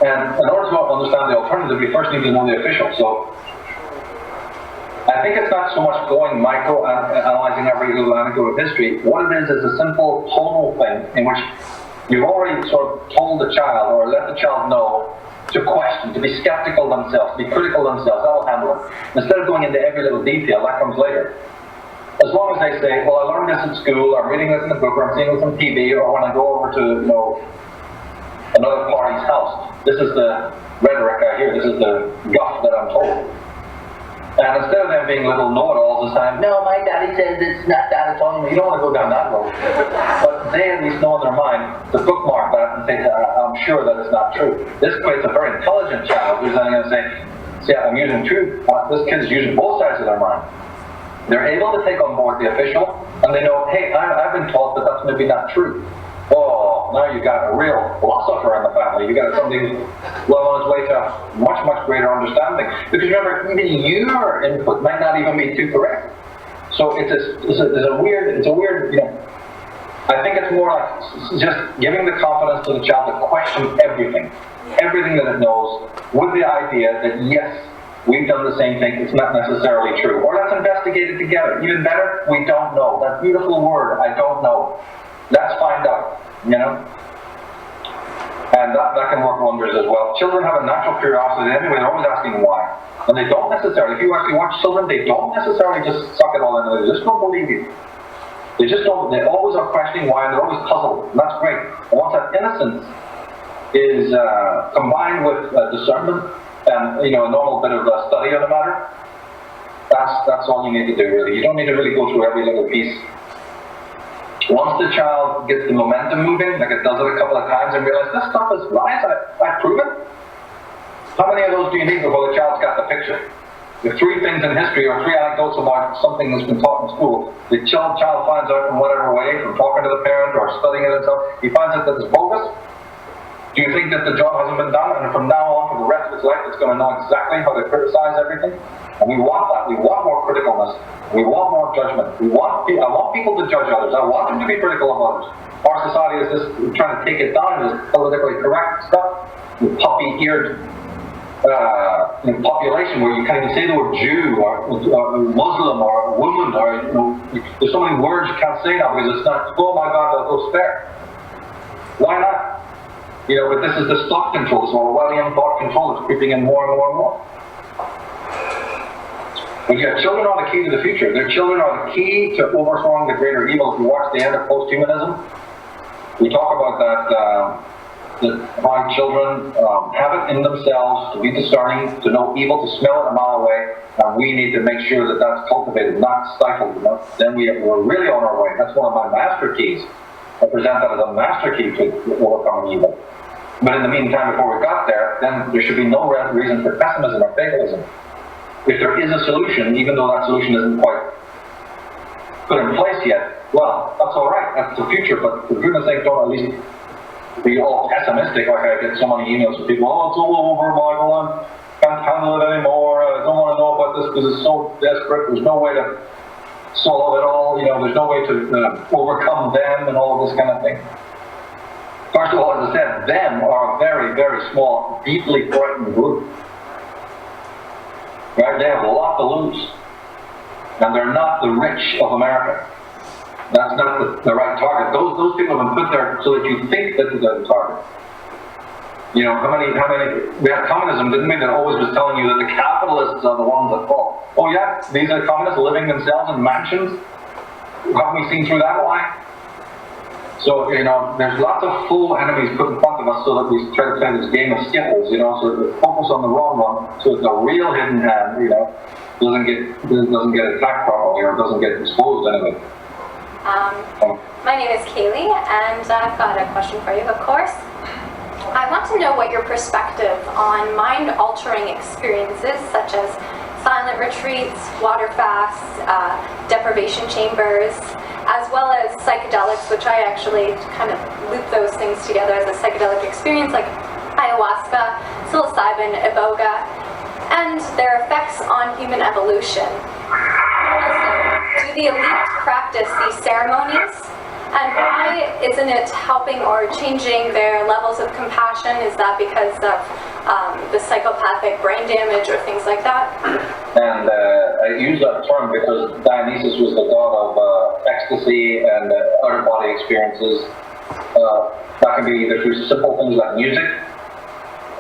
[SPEAKER 6] and in order to understand the alternative, you first need to know the official. So, I think it's not so much going micro-analyzing every little anecdote of history. What it is a simple tonal thing in which you've already sort of told the child, or let the child know, to question, to be skeptical themselves, to be critical themselves. That'll handle it. Instead of going into every little detail, that comes later. As long as they say, well, I learned this in school, I'm reading this in the book, or I'm seeing this on TV, or when I go over to, another party's house. This is the rhetoric I hear, this is the guff that I'm told. And instead of them being little know-it-alls this time, no, my daddy says it's not that, it's only, you don't want to go down that road. But they at least know in their mind to bookmark that and say, I'm sure that it's not true. This creates a very intelligent child who's then going to say, see, I'm using truth. This kid is using both sides of their mind. They're able to take on board the official, and they know, hey, I've been taught that that's maybe not true. Oh, now you've got a real philosopher in the family. You've got somebody who's well on his way to much, much greater understanding. Because remember, even your input might not even be too correct. So it's a weird, I think it's more like just giving the confidence to the child to question everything that it knows, with the idea that yes, we've done the same thing, it's not necessarily true. Or let's investigate it together. Even better, we don't know. That beautiful word, I don't know. Let's find out, And that can work wonders as well. Children have a natural curiosity anyway, they're always asking why. And they don't necessarily, if you actually watch children, they don't necessarily just suck it all in, they just don't believe you. They just don't, they always are questioning why, and they're always puzzled, and that's great. And once that innocence is combined with discernment and, you know, a normal bit of study on the matter, that's all you need to do, really. You don't need to really go through every little piece. Once the child gets the momentum moving, like it does it a couple of times, and realizes this stuff is lies, I've proven. How many of those do you need before the child's got the picture? The 3 things in history or 3 anecdotes about something that's been taught in school, the child finds out in whatever way, from talking to the parent or studying it himself, he finds out that it's bogus. Do you think that the job hasn't been done, and from now on, for the rest of his life, it's going to know exactly how to criticize everything? And we want that. We want more criticalness. We want more judgment. I want people to judge others. I want them to be critical of others. Our society is just trying to take it down, this politically correct stuff, the puppy-eared population where you can't even say the word Jew or Muslim or woman, or, you know, there's so many words you can't say now because it's not, oh my God, I'll go spare. Why not? You know, but this is the thought control, this Orwellian thought control that's creeping in more and more and more. But yeah, children are the key to the future. Their children are the key to overthrowing the greater evil. If you watch the end of post-humanism, we talk about that how children have it in themselves to be discerning, to know evil, to smell it a mile away, and we need to make sure that that's cultivated, not stifled. You know? Then we're really on our way. That's one of my master keys. I present that as a master key to overcoming evil. But in the meantime, before we got there, then there should be no reason for pessimism or fatalism. If there is a solution, even though that solution isn't quite put in place yet, well, that's all right. That's the future. But for goodness sake, don't at least be all pessimistic. Like I get so many emails from people, oh, it's all over, Michael, I can't handle it anymore. I don't want to know about this because it's so desperate. There's no way to solve it all. You know, there's no way to overcome them and all of this kind of thing. First of all, as I said, them are a very, very small, deeply frightened group. Right? They have a lot to lose. And they're not the rich of America. That's not the right target. Those people have been put there so that you think that they're the target. You know, how many, we had communism, didn't we, that always was telling you that the capitalists are the ones that fall. Oh yeah, these are communists living themselves in mansions? Haven't we seen through that lie? So, you know, there's lots of fool enemies put in front of us so that we try to play this game of skittles, you know, so that we focus on the wrong one, so that the real hidden hand, you know, doesn't get attacked properly or doesn't get exposed anyway.
[SPEAKER 8] My name is Kaylee, and I've got a question for you, of course. I want to know what your perspective on mind-altering experiences, such as silent retreats, water fasts, deprivation chambers, as well as psychedelics, which I actually kind of loop those things together as a psychedelic experience, like ayahuasca, psilocybin, iboga, and their effects on human evolution. Also, do the elite practice these ceremonies? And why isn't it helping or changing their levels of compassion? Is that because of the psychopathic brain damage or things like that?
[SPEAKER 6] And I use that term because Dionysus was the god of ecstasy and out-of-body experiences. That can be either through simple things like music,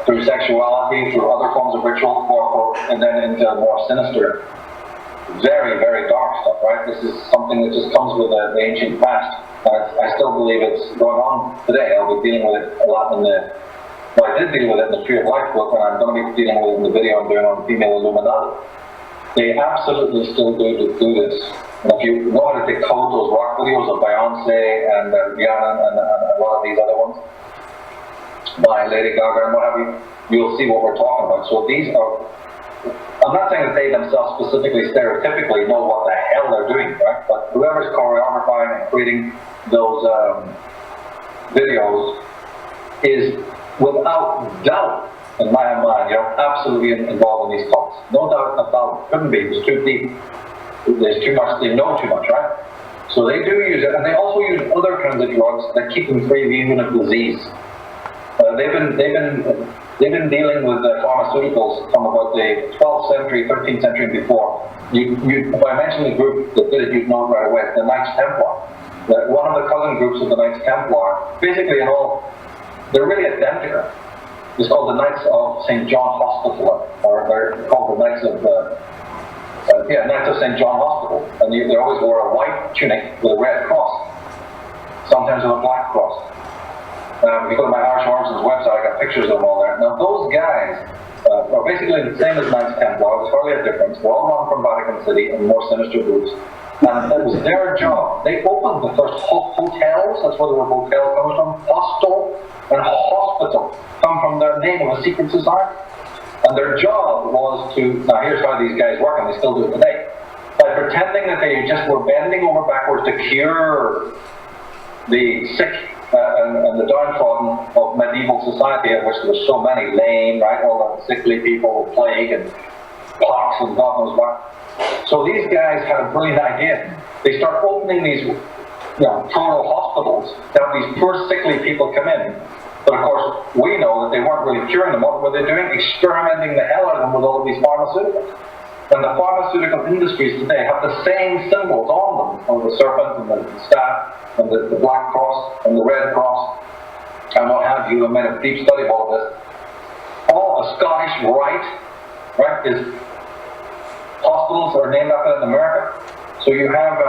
[SPEAKER 6] through sexuality, through other forms of ritual, and then into more sinister, very, very dark stuff, right? This is something that just comes with the ancient past. I still believe it's going on today. I'll be dealing with it a lot in I did deal with it in the Tree of Life book, and I'm going to be dealing with it in the video I'm doing on female Illuminati. They absolutely still do this. And if you know how to decode those rock videos of Beyonce and Rihanna and a lot of these other ones, by Lady Gaga and what have you, you'll see what we're talking about. So these are, I'm not saying that they themselves specifically, stereotypically know what the hell they're doing, right? But whoever's choreographing and creating those videos is without doubt, in my mind, you're absolutely involved in these cults. No doubt about it. Couldn't be. It's too deep. There's too much. They know too much, right? So they do use it, and they also use other kinds of drugs that keep them free even of disease. They've been dealing with pharmaceuticals from about the 12th century, 13th century and before. If I mention the group that did it, you'd know it right away. The Knights Templar. One of the cousin groups of the Knights Templar, basically in all
[SPEAKER 1] they're really identical. It's called the Knights of St. John Hospital, or they're called the Knights of Knights of St. John Hospital, and they always wore a white tunic with a red cross, sometimes with a black cross. If you go to my Irish Origins website, I got pictures of them all there. Now those guys are basically the same as Knights Templar. There's hardly a difference. They're all run from Vatican City and more sinister groups. And it was their job. They opened the first hotels, that's where the word hotel comes from. Hostel and hospital come from the name of a secret society. And their job was to, now here's how these guys work, and they still do it today. By pretending that they just were bending over backwards to cure the sick and the downtrodden of medieval society, of which there were so many, lame, right, all the sickly people with plague and pox and God knows what. So these guys had a brilliant idea. They start opening these, total hospitals to have these poor sickly people come in. But of course, we know that they weren't really curing them. What were they doing? Experimenting the hell out of them with all of these pharmaceuticals. And the pharmaceutical industries today have the same symbols on them, on the serpent and the staff and the black cross and the red cross and what have you. I made a deep study of all of this. All the Scottish Rite is hospitals are named after that in America. So you have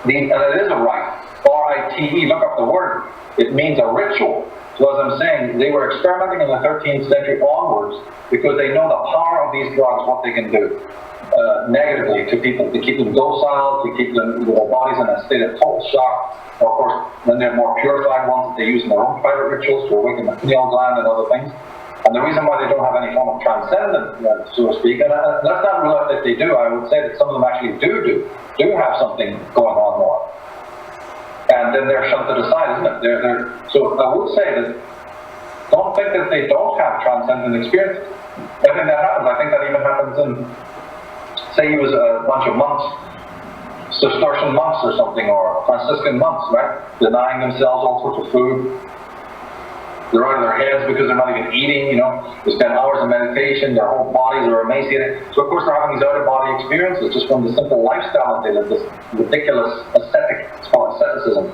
[SPEAKER 1] and it is a rite, R-I-T-E, look up the word. It means a ritual. So as I'm saying, they were experimenting in the 13th century onwards because they know the power of these drugs, what they can do negatively to people, to keep them docile, to keep them, their bodies in a state of total shock. Or of course, then there are more purified ones that they use in their own private rituals to awaken the pineal gland and other things. And the reason why they don't have any form of transcendence, so to speak, and let's not rule out that they do, I would say that some of them actually do have something going on more. And then they're shut to the side, isn't it? So I would say that don't think that they don't have transcendent experiences. I think that happens. I think that even happens in, say he was a bunch of monks, Cistercian monks or something, or Franciscan monks, right? Denying themselves all sorts of food. They're out of their heads because they're not even eating, They spend hours in meditation, their whole bodies are emaciated. So of course they're having these out-of-body experiences just from the simple lifestyle that they live, this ridiculous it's called asceticism.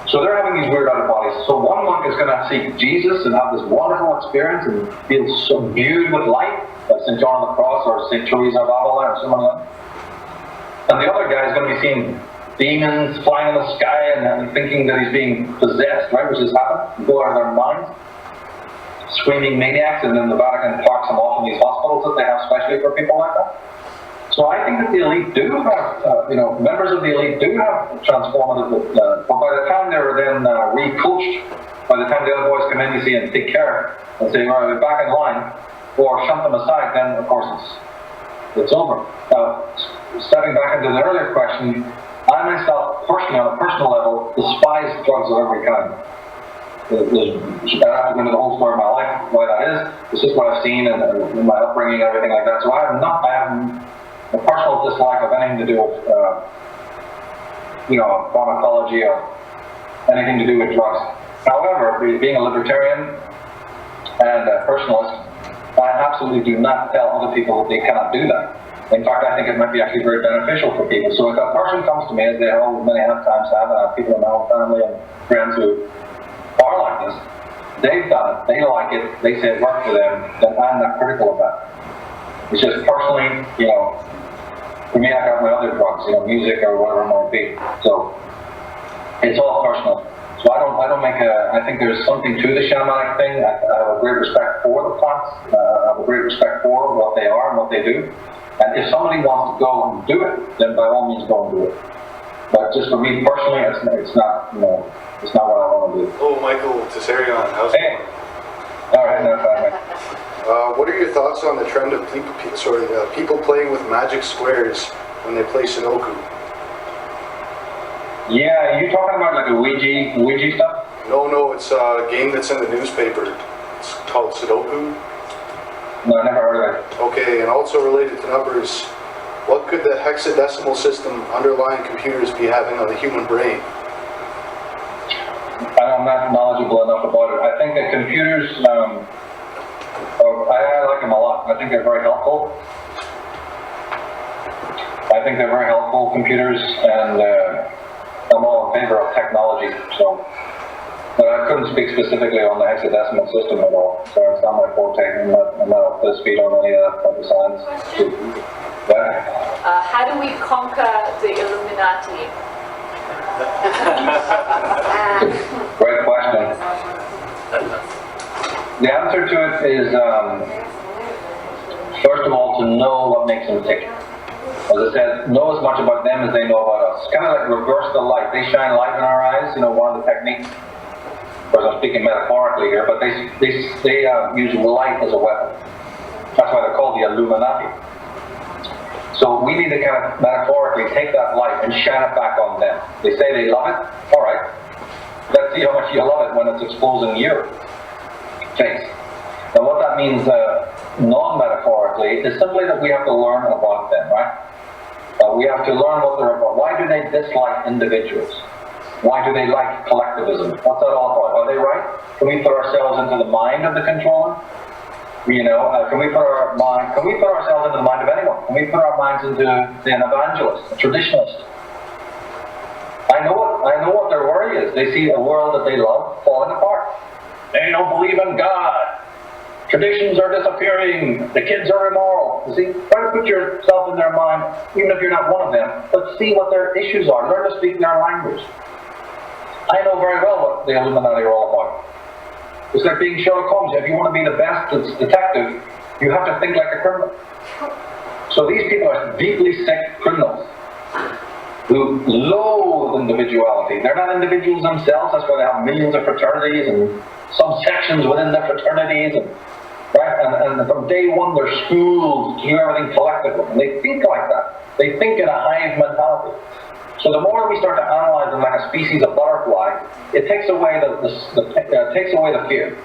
[SPEAKER 1] So they're having these weird out-of-bodies. So one monk is going to see Jesus and have this wonderful experience and feel so imbued with light, like St. John of the Cross or St. Teresa of Avila or someone like that. And the other guy is going to be seeing demons flying in the sky and thinking that he's being possessed, right, which has happened, go out of their minds, screaming maniacs, and then the Vatican parks them off in these hospitals that they have specially for people like that. So I think that the elite do have, members of the elite do have transformative, but by the time they're then re-coached, by the time the other boys come in, you see, and take care, and say, all right, we're back in line, or shunt them aside, then of course it's over. Stepping back into the earlier question, I myself, personally, on a personal level, despise drugs of every kind. I have to go into the whole story of my life, why that is. It's just what I've seen and my upbringing and everything like that. So I have a personal dislike of anything to do with, pharmacology or anything to do with drugs. However, being a libertarian and a personalist, I absolutely do not tell other people that they cannot do that. In fact, I think it might be actually very beneficial for people. So if a person comes to me, as they all many times have, and I have people in my own family and friends who are like this, they've done it, they like it, they say it worked for them, then I'm not critical of that. It's just personally, for me, I got my other drugs, music or whatever it might be. So it's all personal. So I don't I think there's something to the shamanic thing. I have a great respect for the plants. I have a great respect for what they are and what they do. And if somebody wants to go and do it, then by all means go and do it. But just for me personally, it's not what I want to do.
[SPEAKER 9] Oh, Michael Tsarion, how's it going?
[SPEAKER 1] All right, no problem.
[SPEAKER 9] What are your thoughts on the trend of people playing with magic squares when they play Sudoku?
[SPEAKER 1] Yeah, are you talking about like a Ouija stuff?
[SPEAKER 9] No, it's a game that's in the newspaper. It's called Sudoku.
[SPEAKER 1] No, I never heard of it.
[SPEAKER 9] Okay, and also related to numbers, what could the hexadecimal system underlying computers be having on the human brain?
[SPEAKER 1] I'm not knowledgeable enough about it. I think that computers, I like them a lot. I think they're very helpful. computers, and I'm all in favor of technology. So
[SPEAKER 6] But I couldn't speak specifically on the hexadecimal system at all, so it's not my forte. I'm not up to speed on any of that type of science. Yeah.
[SPEAKER 2] How do we conquer the Illuminati?
[SPEAKER 6] Great question. The answer to it is, first of all, to know what makes them tick. As I said, know as much about them as they know about us. Kind of like reverse the light. They shine light in our eyes, you know, one of the techniques. Of course, I'm speaking metaphorically here, but they use light as a weapon. That's why they're called the Illuminati. So we need to kind of metaphorically take that light and shine it back on them. They say they love it. All right. Let's see how much you love it when it's exposing your face. Now what that means non-metaphorically is simply that we have to learn about them, right? We have to learn what they're about. Why do they dislike individuals? Why do they like collectivism? What's that all about? Are they right? Can we put ourselves into the mind of the controller? You know, can we put ourselves into the mind of anyone? Can we put our minds into an evangelist, a traditionalist? I know what their worry is. They see a world that they love falling apart. They don't believe in God. Traditions are disappearing. The kids are immoral. You see, try to put yourself in their mind, even if you're not one of them, but see what their issues are. Learn to speak their language. I know very well what the Illuminati are all about. It's like being Sherlock Holmes. If you want to be the best detective, you have to think like a criminal. So these people are deeply sick criminals who loathe individuality. They're not individuals themselves. That's why they have millions of fraternities and subsections within the fraternities. And from day one, they're schooled to do everything collectively. And they think like that. They think in a hive mentality. So the more we start to analyze them like a species of butterfly, it takes away the fear.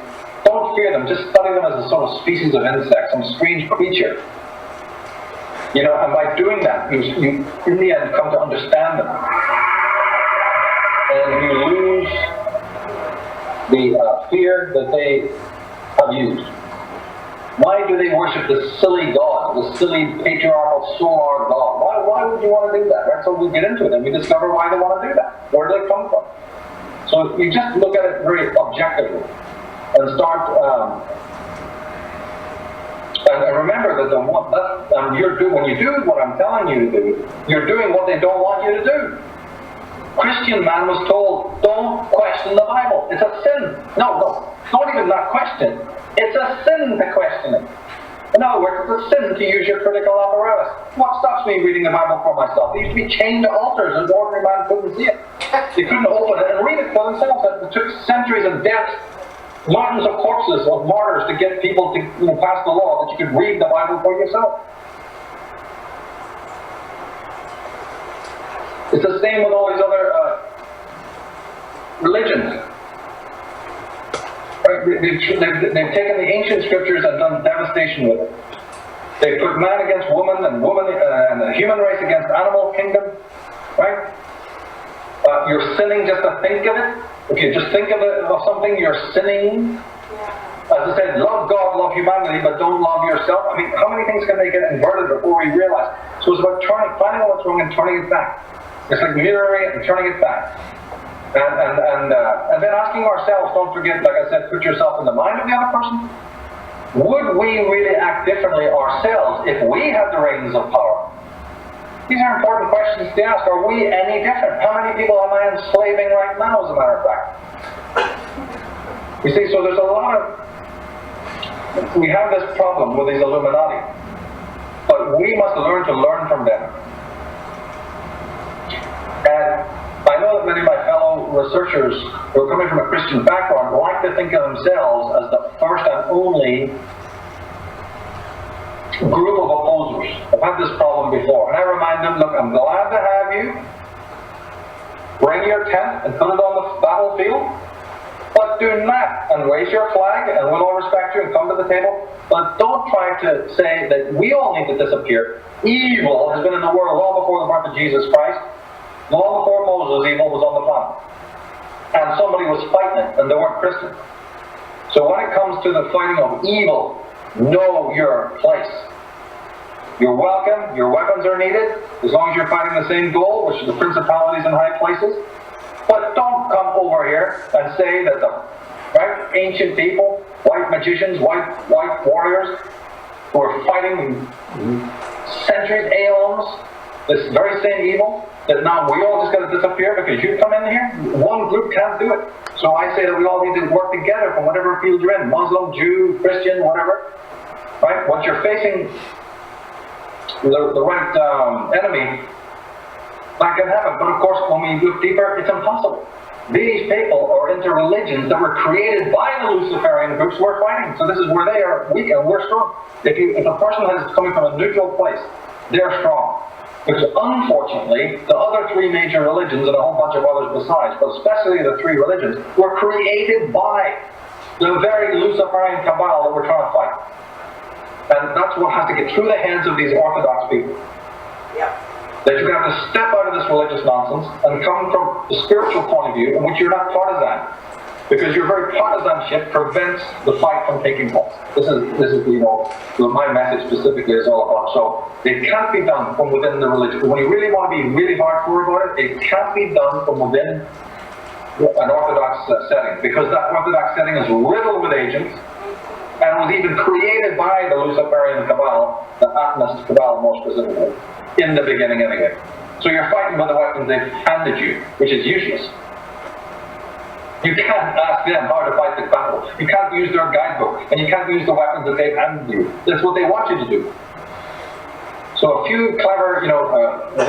[SPEAKER 6] Don't fear them. Just study them as a sort of species of insect, some strange creature. You know, and by doing that, you in the end come to understand them, and you lose the fear that they have used. Why do they worship this silly god, this silly patriarchal solar god? Why would you want to do that? Right? So we get into it and we discover why they want to do that. Where do they come from? So you just look at it very objectively and start. And remember that when you do what I'm telling you to do, you're doing what they don't want you to do. Christian man was told, don't question the Bible. It's a sin. No, not even not question. It's a sin to question it. In other words, it's a sin to use your critical apparatus. What stops me reading the Bible for myself? They used to be chained to altars and the ordinary man couldn't see it. They couldn't open it and read it for themselves. It took centuries of death, mountains of corpses of martyrs to get people to pass the law that you could read the Bible for yourself. It's the same with all these other religions. Right? They've taken the ancient scriptures and done devastation with it. They put man against woman and the human race against animal kingdom. Right? You're sinning just to think of it. If you just think of something, you're sinning. As I said, love God, love humanity, but don't love yourself. I mean, how many things can they get inverted before we realize? So it's about finding out what's wrong and turning it back. It's like mirroring it and turning it back. And then asking ourselves, don't forget, like I said, put yourself in the mind of the other person. Would we really act differently ourselves if we had the reins of power? These are important questions to ask. Are we any different? How many people am I enslaving right now, as a matter of fact? You see, so there's a lot of... We have this problem with these Illuminati. But we must learn to learn from them. And I know that many of my fellow researchers who are coming from a Christian background like to think of themselves as the first and only group of opposers. I've had this problem before, and I remind them, look, I'm glad to have you. Bring your tent and put it on the battlefield, but do not, and raise your flag, and we'll all respect you and come to the table, but don't try to say that we all need to disappear. Evil has been in the world long before the birth of Jesus Christ. Long before Moses, evil was on the planet. And somebody was fighting it, and they weren't Christian. So when it comes to the fighting of evil, know your place. You're welcome, your weapons are needed, as long as you're fighting the same goal, which is the principalities in high places.
[SPEAKER 10] But don't come over here and say that the ancient people, white magicians, white warriors, who are fighting centuries, aeons, this very same evil, that now we all just got to disappear because you come in here? One group can't do it. So I say that we all need to work together from whatever field you're in, Muslim, Jew, Christian, whatever. Right? Once you're facing the right enemy, that can happen. But of course, when we look deeper, it's impossible. These people are into religions that were created by the Luciferian groups we're fighting. So this is where they are weak and we're strong. If a person is coming from a neutral place, they're strong. Because unfortunately, the other three major religions and a whole bunch of others besides, but especially the three religions, were created by the very Luciferian cabal that we're trying to fight. And that's what has to get through the heads of these Orthodox people.
[SPEAKER 4] Yeah.
[SPEAKER 10] That you're going to have to step out of this religious nonsense and come from the spiritual point of view in which you're not partisan. Because your very partisanship prevents the fight from taking place. This is what my message specifically is all about. So it can't be done from within the religion. When you really want to be really hardcore about it, it can't be done from within an Orthodox setting. Because that Orthodox setting is riddled with agents and was even created by the Luciferian cabal, the Atomist cabal more specifically, in the beginning anyway. So you're fighting with the weapons they've handed you, which is useless. You can't ask them how to fight the battle. You can't use their guidebook, and you can't use the weapons that they've handed you. That's what they want you to do. So a few clever,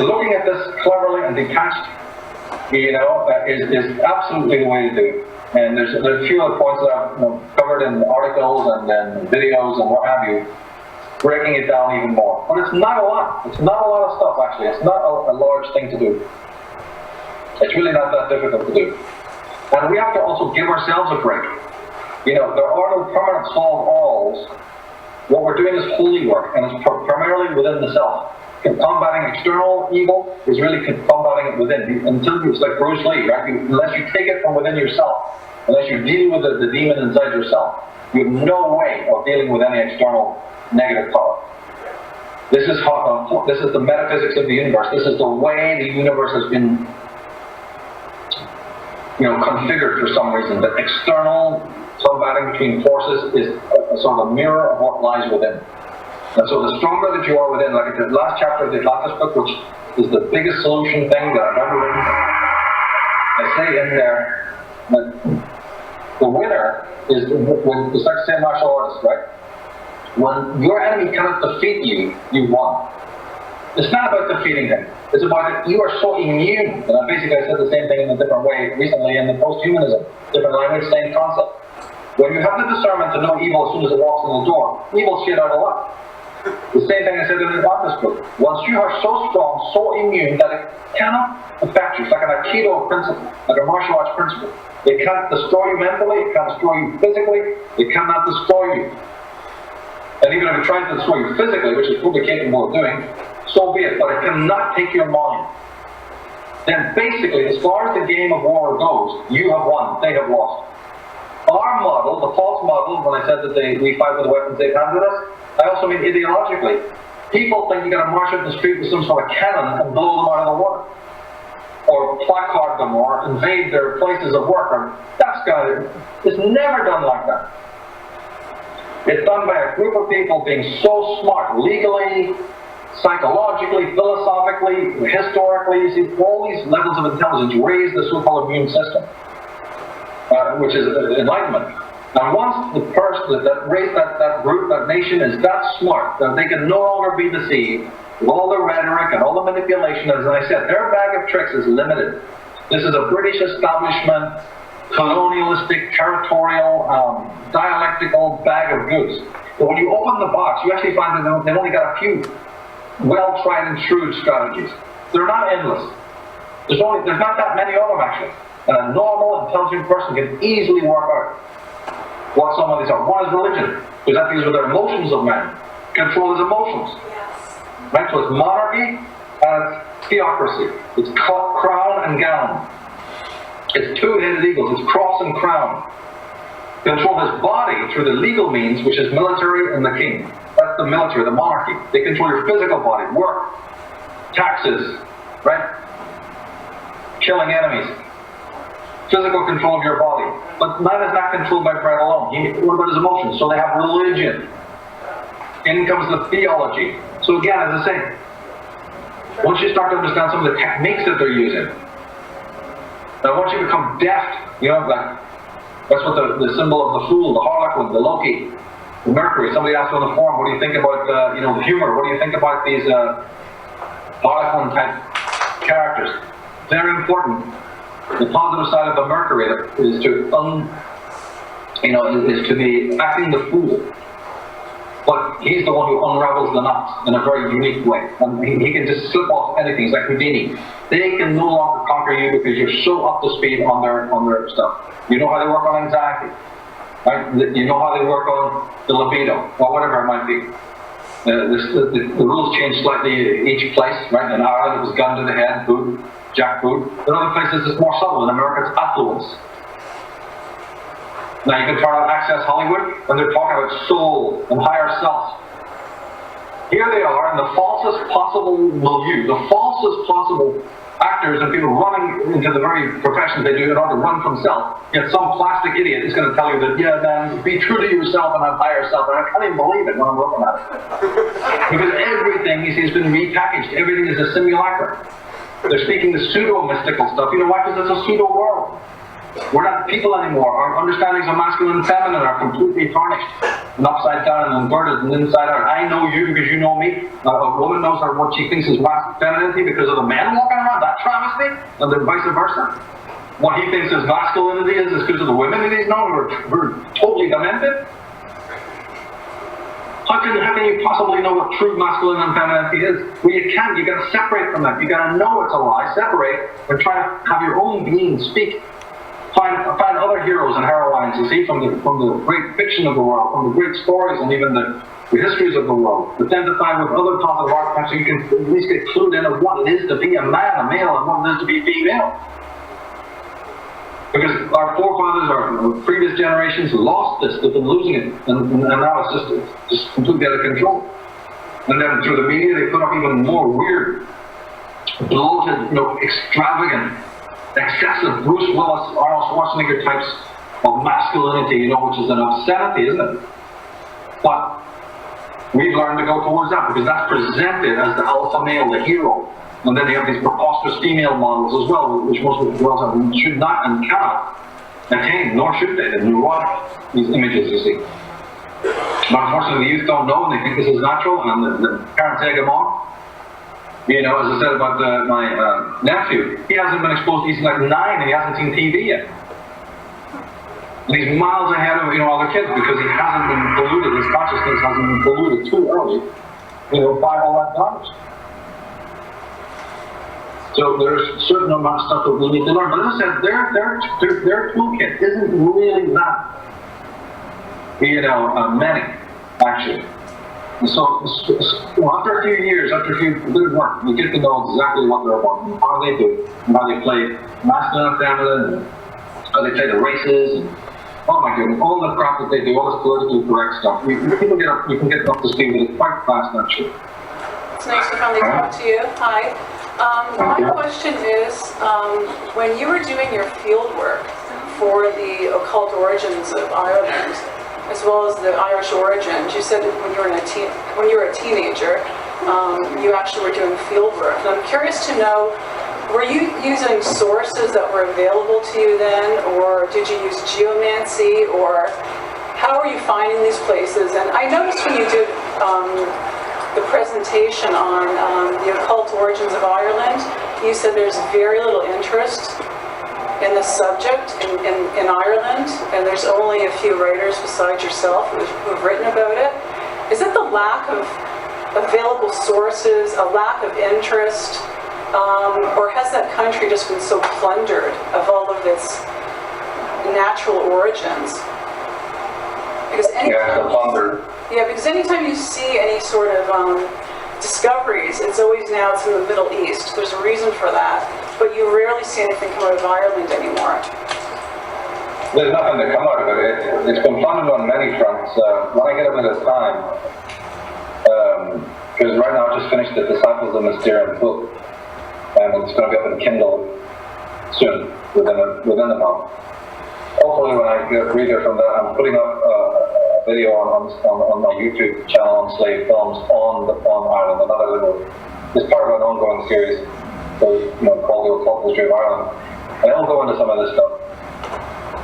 [SPEAKER 10] looking at this cleverly and detached, is absolutely the way to do it. And there's a few other points that I've covered in articles and then videos and what have you, breaking it down even more. But it's not a lot. It's not a lot of stuff, actually. It's not a large thing to do. It's really not that difficult to do. And we have to also give ourselves a break. There are no permanent solved alls. What we're doing is holy work, and it's primarily within the self. Combating external evil is really combating it within. Until it's like Bruce Lee, right? Unless you take it from within yourself, unless you deal with the demon inside yourself, you have no way of dealing with any external negative power. This is the metaphysics of the universe. This is the way the universe has been configured for some reason. The external combating between forces is a sort of a mirror of what lies within. And so the stronger that you are within, like the last chapter of the Atlantis book, which is the biggest solution thing that I've ever written, I say in there that the winner is, when it's like say martial artist, right? When your enemy cannot defeat you, you won. It's not about defeating him. It's about that you are so immune. And I basically said the same thing in a different way recently in the post-humanism. Different language, same concept. When you have the discernment to know evil as soon as it walks in the door, evil shit out of luck. The same thing I said in the Atlantis book. Once you are so strong, so immune, that it cannot affect you. It's like an Aikido principle, like a martial arts principle. It can't destroy you mentally, it can't destroy you physically, it cannot destroy you. And even if it tries to destroy you physically, which is fully capable of doing, so be it, but it cannot take your mind. Then basically, as far as the game of war goes, you have won, they have lost. Our model, the false model, when I said that we fight with the weapons they've handed us, I also mean ideologically. People think you got to march up the street with some sort of cannon and blow them out of the water. Or placard them, or invade their places of work. It's never done like that. It's done by a group of people being so smart, legally, psychologically, philosophically, historically. You see, all these levels of intelligence raise the so-called immune system, which is enlightenment. And once the person, that race, that group, that nation is that smart that they can no longer be deceived with all the rhetoric and all the manipulation, as I said, their bag of tricks is limited. This is a British establishment, colonialistic, territorial, dialectical bag of goods. But when you open the box, you actually find that they've only got a few well-tried and true strategies. They're not endless. There's not that many of them, actually. And a normal, intelligent person can easily work out what some of these are. One is religion, because that deals with the emotions of man. Control his emotions.
[SPEAKER 4] Yes.
[SPEAKER 10] Right? So it's monarchy and it's theocracy. It's crown and gown. It's two-headed eagles. It's cross and crown. Control his body through the legal means, which is military and the king. That's the military, the monarchy. They control your physical body, work, taxes, right? Killing enemies. physical control of your body. But man is not controlled by bread alone. What about his emotions? So they have religion. In comes the theology. So again, as I say, once you start to understand some of the techniques that they're using, now once you become deft, like, that's what the symbol of the fool, the harlequin, the Loki, the Mercury. Somebody asked on the forum, what do you think about the humor? What do you think about these harlequin type characters? Very important. The positive side of the Mercury is to be acting the fool. But he's the one who unravels the knots in a very unique way. And he can just slip off anything. He's like Houdini. They can no longer conquer you because you're so up to speed on their stuff. You know how they work on anxiety. Right? You know how they work on the libido, or whatever it might be. The rules change slightly each place, right? In Ireland it was gun to the head, boot, jackboot. In other places it's more subtle. In America it's affluence. Now you can turn on Access Hollywood, and they're talking about soul and higher self. Here they are in the falsest possible milieu, the falsest possible actors and people running into the very professions they do in order to run from self. Yet some plastic idiot is going to tell you that, yeah man, be true to yourself and have higher self. And I can't even believe it when I'm looking at it. Because everything, you see, has been repackaged. Everything is a simulacrum. They're speaking the pseudo-mystical stuff. You know why? Because it's a pseudo-world. We're not people anymore. Our understandings of masculine and feminine are completely tarnished and upside down and inverted and inside out. I know you because you know me. A woman knows what she thinks is femininity because of the men walking around. That travesty, and then vice versa. What he thinks is masculinity is because of the women that he's known who are totally demented. How can you possibly know what true masculine and femininity is? Well, you can't. You got to separate from that. You got to know it's a lie. Separate and try to have your own being speak. Find other heroes and heroines, you see, from the great fiction of the world, from the great stories and even the histories of the world. Identify with other positive archetypes so you can at least get clued in of what it is to be a man, a male, and what it is to be female. Because our forefathers, our previous generations lost this, they've been losing it, and now it's just completely out of control. And then through the media, they put up even more weird, bloated, extravagant, excessive Bruce Willis, Arnold Schwarzenegger types of masculinity, which is an obscenity, isn't it? But we've learned to go towards that because that's presented as the alpha male, the hero. And then you have these preposterous female models as well, which most of the girls should not and cannot attain, nor should they. They're neurotic, these images, you see. But unfortunately, the youth don't know, and they think this is natural, and the parents egg them on. As I said about my nephew, he hasn't been exposed, he's like 9 and he hasn't seen TV yet. And he's miles ahead of other kids because he hasn't been polluted, his consciousness hasn't been polluted too early, by all that garbage. So there's a certain amount of stuff that we need to learn. But as I said, their toolkit isn't really that, many, actually. And so after a few years, after a few good work, you get to know exactly what they're about, and how they do, and how they play masculine and feminine, and how they play the races, and oh my goodness, all the crap that they do, all this politically correct stuff. You can get up to speed with it quite fast, actually.
[SPEAKER 7] It's nice to finally talk to you. Hi. My question is, when you were doing your field work for the occult origins of Ireland, as well as the Irish origins, you said that when you were a teenager, you actually were doing field work. And I'm curious to know, were you using sources that were available to you then, or did you use geomancy, or how are you finding these places? And I noticed when you did the presentation on the occult origins of Ireland, you said there's very little interest in the subject in Ireland, and there's only a few writers besides yourself who've written about it. Is it the lack of available sources, a lack of interest, or has that country just been so plundered of all of its natural origins? Because anytime you see any sort of discoveries, it's always now it's in the Middle East. There's a reason for that. But you rarely see anything come out of Ireland anymore.
[SPEAKER 10] There's nothing to come out of it. It's been funded on many fronts. When I get a bit of time, because right now I just finished the Disciples of Tsarion book, and it's going to be up in Kindle soon. within the month. Hopefully when I get a breather from that, I'm putting up a video on my YouTube channel on slave films on Ireland, another little, it's part of an ongoing series called The Occult History of Ireland. And I'll go into some of this stuff.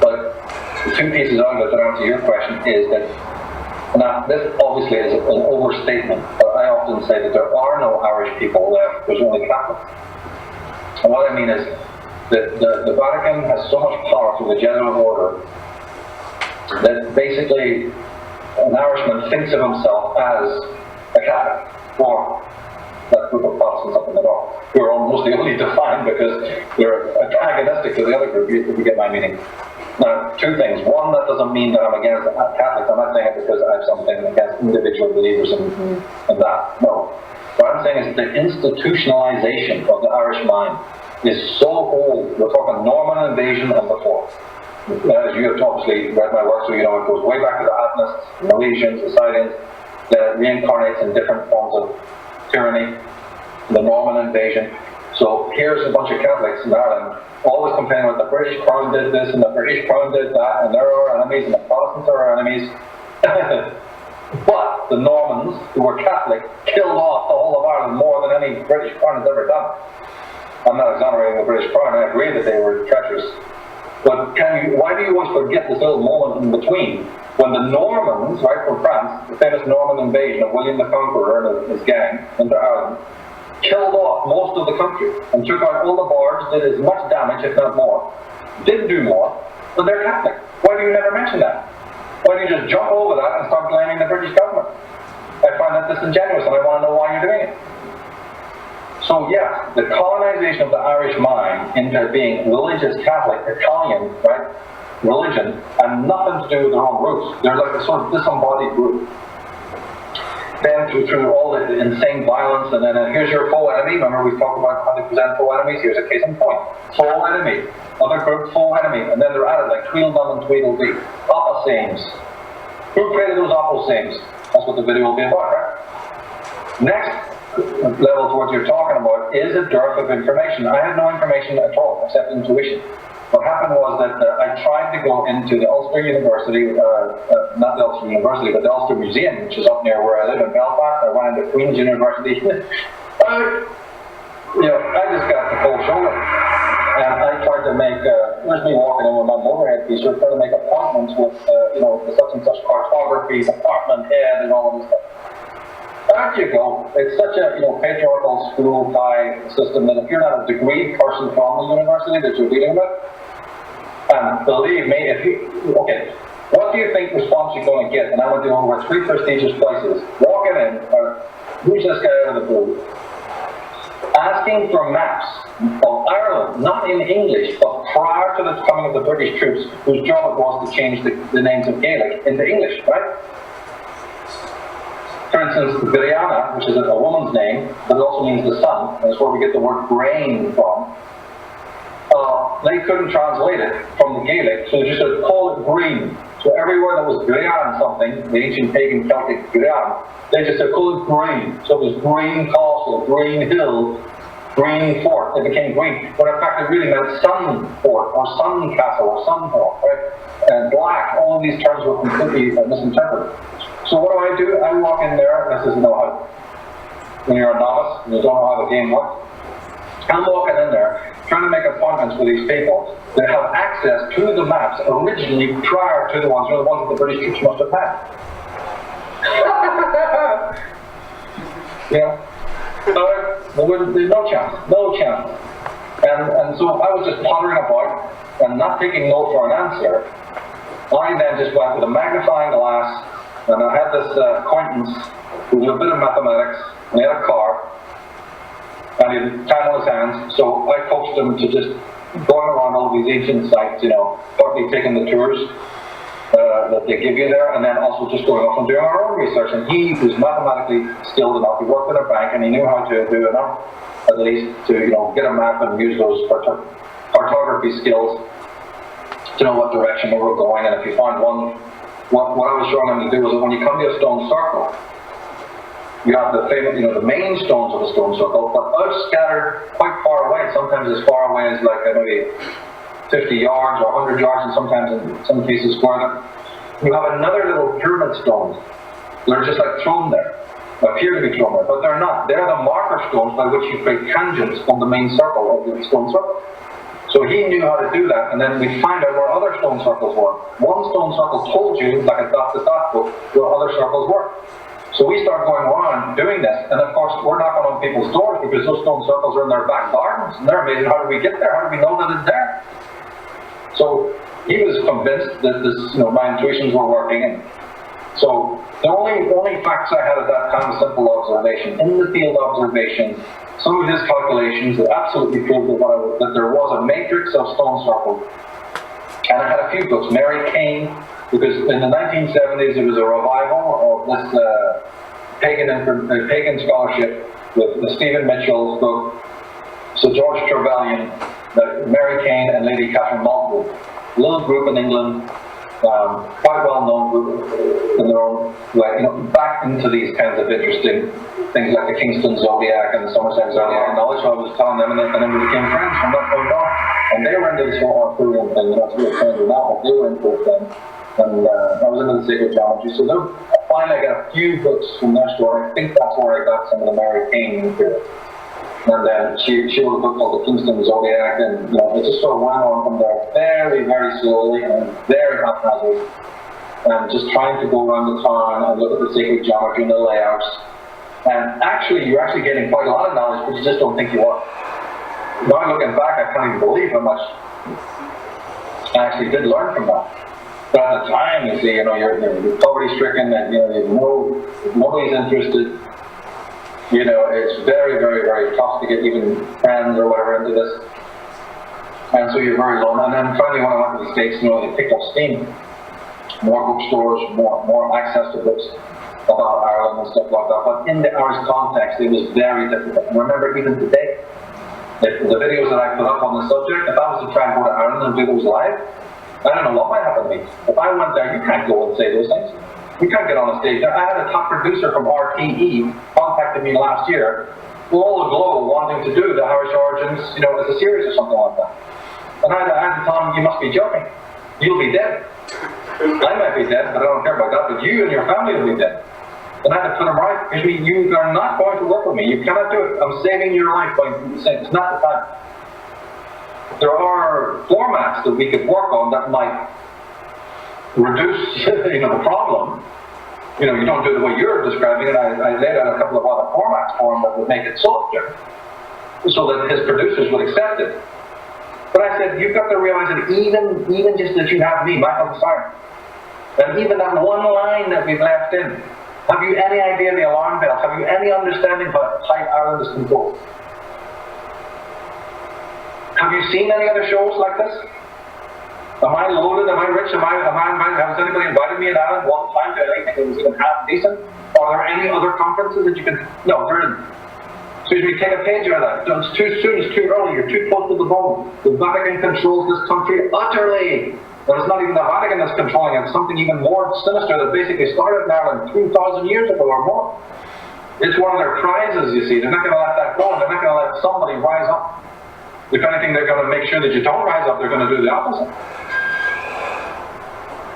[SPEAKER 10] But the two pieces out of it to answer your question is that, now this obviously is an overstatement, but I often say that there are no Irish people left, there's only Catholics. And what I mean is that the Vatican has so much power through the Jesuit order that basically an Irishman thinks of himself as a Catholic, or that group of Protestants up in the north, who are mostly only defined because they're antagonistic to the other group, if you get my meaning. Now, two things. One, that doesn't mean that I'm against Catholics. I'm not saying it because I have something against individual believers in that. No. What I'm saying is the institutionalization of the Irish mind is so old. We're talking Norman invasion and before. As you have obviously read my work, so you know it goes way back to the Athenists, the Milesians, the Tsarions, that reincarnates in different forms of tyranny, the Norman invasion. So here's a bunch of Catholics in Ireland always complaining about the British Crown did this and the British Crown did that, and they're our enemies and the Protestants are our enemies. But the Normans, who were Catholic, killed off the whole of Ireland more than any British Crown has ever done. I'm not exonerating the British Crown, I agree that they were treacherous. But why do you always forget this little moment in between when the Normans, right, from France, the famous Norman invasion of William the Conqueror and his gang into Ireland, killed off most of the country and took out all the bards, did as much damage, if not more, did do more, but they're Catholic. Why do you never mention that? Why do you just jump over that and start blaming the British government? I find that disingenuous and I want to know why you're doing it. So yeah, the colonization of the Irish mind into being religious Catholic, Italian, right, religion, and nothing to do with their own roots. They're like a sort of disembodied group. Then through all the insane violence, and then here's your foe enemy. Remember we talked about how they present foe enemies? Here's a case in point. Foe enemy. Other group, foe enemy. And then they're added like Tweedledum and Tweedledee. Opposames. Who created those opposames? That's what the video will be about, right? Next level to what you're talking about is a dearth of information. I had no information at all, except intuition. What happened was that I tried to go into the Ulster University, not the Ulster University, but the Ulster Museum, which is up near where I live in Belfast. I went into Queen's University. I just got the cold shoulder. And I tried to make, here's me walking in with my motorhead t-shirt, trying to make appointments with, the such and such cartography, department head, and all of this stuff. Back you go. It's such a patriarchal school tie system that if you're not a degree person from the university that you're dealing with, and believe me, what do you think response you're going to get? And I went to over 3 prestigious places, walking in, who's this guy out of the blue? Asking for maps of Ireland, not in English, but prior to the coming of the British troops, whose job it was to change the names of Gaelic into English, right? For instance, Brianna, which is a woman's name, but it also means the sun, and that's where we get the word grain from. They couldn't translate it from the Gaelic, so they just said, call it green. So everywhere that was Grian something, the ancient pagan Celtic Grian, they just said, call it green. So it was Green Castle, Green Hill, Green Fort. It became green, but in fact it really meant Sun Fort, or Sun Castle, or Sun Fort, right? And black, all of these terms were completely misinterpreted. So what do? I walk in there, this is how, when you're a novice, and you don't know how the game works. I'm walking in there, trying to make appointments with these people that have access to the maps originally prior to the ones that the British troops must have had. There's no chance. And so I was just pottering about and not taking no for an answer. I then just went with a magnifying glass, and I had this acquaintance who did a bit of mathematics, and he had a car, and he had time on his hands, so I coached him to just going around all these ancient sites, partly taking the tours that they give you there, and then also just going off and doing our own research. And he was mathematically skilled enough. He worked in a bank, and he knew how to do enough, at least, to get a map and use those cartography skills to know what direction we were going. And if you found one, what I was showing him to do was that when you come to a stone circle, you have the famous, the main stones of the stone circle, but out scattered quite far away, sometimes as far away as like maybe 50 yards or 100 yards, and sometimes in some cases further. You have another little pyramid stones. They're just like thrown there, appear to be thrown there, but they're not. They're the marker stones by which you create tangents on the main circle of the stone circle. So he knew how to do that, and then we find out where other stone circles were. One stone circle told you, like a dot-to-dot book, where other circles were. So we start going around doing this, and of course we're knocking on people's doors because those stone circles are in their back gardens, and they're amazing. How do we get there? How do we know that it's there? So he was convinced that this, my intuitions were working, and so the only facts I had at that time was simple observation. In the field observation, some of his calculations that absolutely proved that there was a matrix of stone circles. And I had a few books, Mary Kane, because in the 1970s there was a revival of this pagan scholarship with Stephen Mitchell's book, Sir George Trevelyan, Mary Kane and Lady Catherine Maltwood. A little group in England, quite well known group in their own way, back into these kinds of interesting things like the Kingston Zodiac and the Somerset Zodiac and all this. So I was telling them, and then we became friends from that point on. And they were into this whole Arthurian thing, it's really changing now, but they were into it then. And I was into the sacred geometry. So then finally I got a few books from their store. I think that's where I got some of the Mary Kane material. And then she wrote a book called the Kingston Zodiac, and it just sort of went on from there very, very slowly and very haphazard. And just trying to go around the town and look at the sacred geometry and the layouts. And you're actually getting quite a lot of knowledge, but you just don't think you are. Now looking back, I can't even believe how much I actually did learn from that. But at the time, you see, you're poverty-stricken, and nobody's interested. It's very, very, very tough to get even friends or whatever into this. And so you're very alone. And then finally, when I went to the States, it picked up steam. More bookstores, more access to books about Ireland and stuff like that. But in the Irish context, it was very difficult. And remember, even today, the videos that I put up on the subject, if I was to try and go to Ireland and do those live, I don't know what might happen to me. If I went there, you can't go and say those things. You can't get on a stage. I had a top producer from RTE contacted me last year, all aglow wanting to do the Irish Origins, as a series or something like that. And I had to tell him, you must be joking. You'll be dead. I might be dead, but I don't care about that, but you and your family will be dead. And I had to put him right, because you are not going to work with me. You cannot do it. I'm saving your life by saying it's not the time. There are formats that we could work on that might reduce the problem. You don't do it the way you're describing it. I laid out a couple of other formats for him that would make it softer, so that his producers would accept it. But I said, you've got to realize that even just that you have me, Michael Mtsar, and even that one line that we've left in, have you any idea of the alarm bells? Have you any understanding of how Ireland is controlled? Have you seen any other shows like this? Am I loaded? Am I rich? Am I invited? Has anybody invited me in Ireland one time to anything that was even half decent? Are there any other conferences that you can? No, there isn't. Excuse me, take a page out of that. It's too soon, it's too early, you're too close to the bone. The Vatican controls this country utterly. But it's not even the Vatican that's controlling it, it's something even more sinister that basically started in Ireland 2,000 years ago or more. It's one of their prizes, you see. They're not going to let that go, and they're not going to let somebody rise up. If anything, they're going to make sure that you don't rise up, they're going to do the opposite.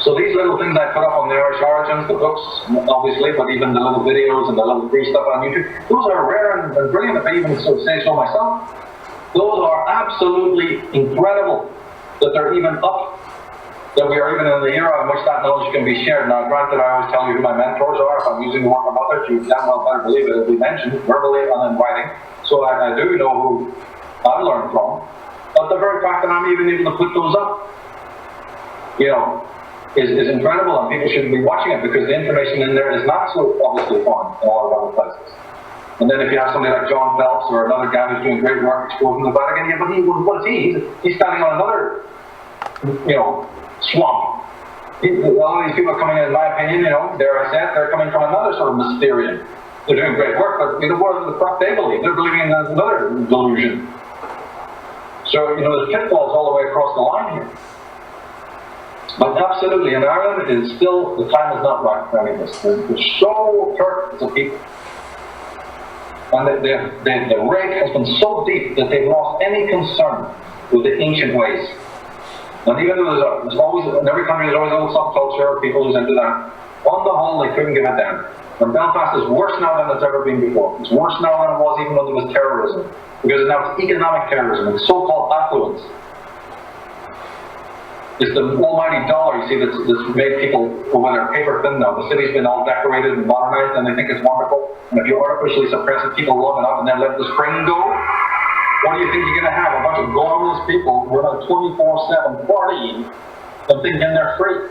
[SPEAKER 10] So these little things I put up on the Irish Origins, the books, obviously, but even the little videos and the little free stuff on YouTube, those are rare and brilliant, if I even say so myself. Those are absolutely incredible that they're even up, that we are even in the era in which that knowledge can be shared. Now, granted, I always tell you who my mentors are. If I'm using the work of others, you damn well better believe it will be mentioned verbally and in writing. So I do know who I learned from. But the very fact that I'm even able to put those up, is incredible, and people should be watching it because the information in there is not so obviously found in a lot of other places. And then if you have somebody like John Phelps or another guy who's doing great work exposing the Vatican, but what is he? He's standing on another, swamp. A lot of these people are coming in my opinion, dare I say it, they're coming from another sort of Mysterion. They're doing great work, but what are the fuck they believe? They're believing in another delusion. So, there's pitfalls all the way across the line here. But absolutely, in Ireland, it's still, the time is not right for any of this. They're so hurt as a people. And the rake has been so deep that they've lost any concern with the ancient ways. And even though there's always, in every country there's always a little subculture of people who's into that, on the whole they couldn't give a damn. And Belfast is worse now than it's ever been before. It's worse now than it was even when there was terrorism. Because now it's economic terrorism, it's so-called affluence. It's the almighty dollar, you see, that's made people go with their paper thin now. The city's been all decorated and modernized and they think it's wonderful. And if you artificially suppress it, people love it up and then let the spring go, what do you think you're going to have? A bunch of gormless people who are 24/7 partying and thinking they're free.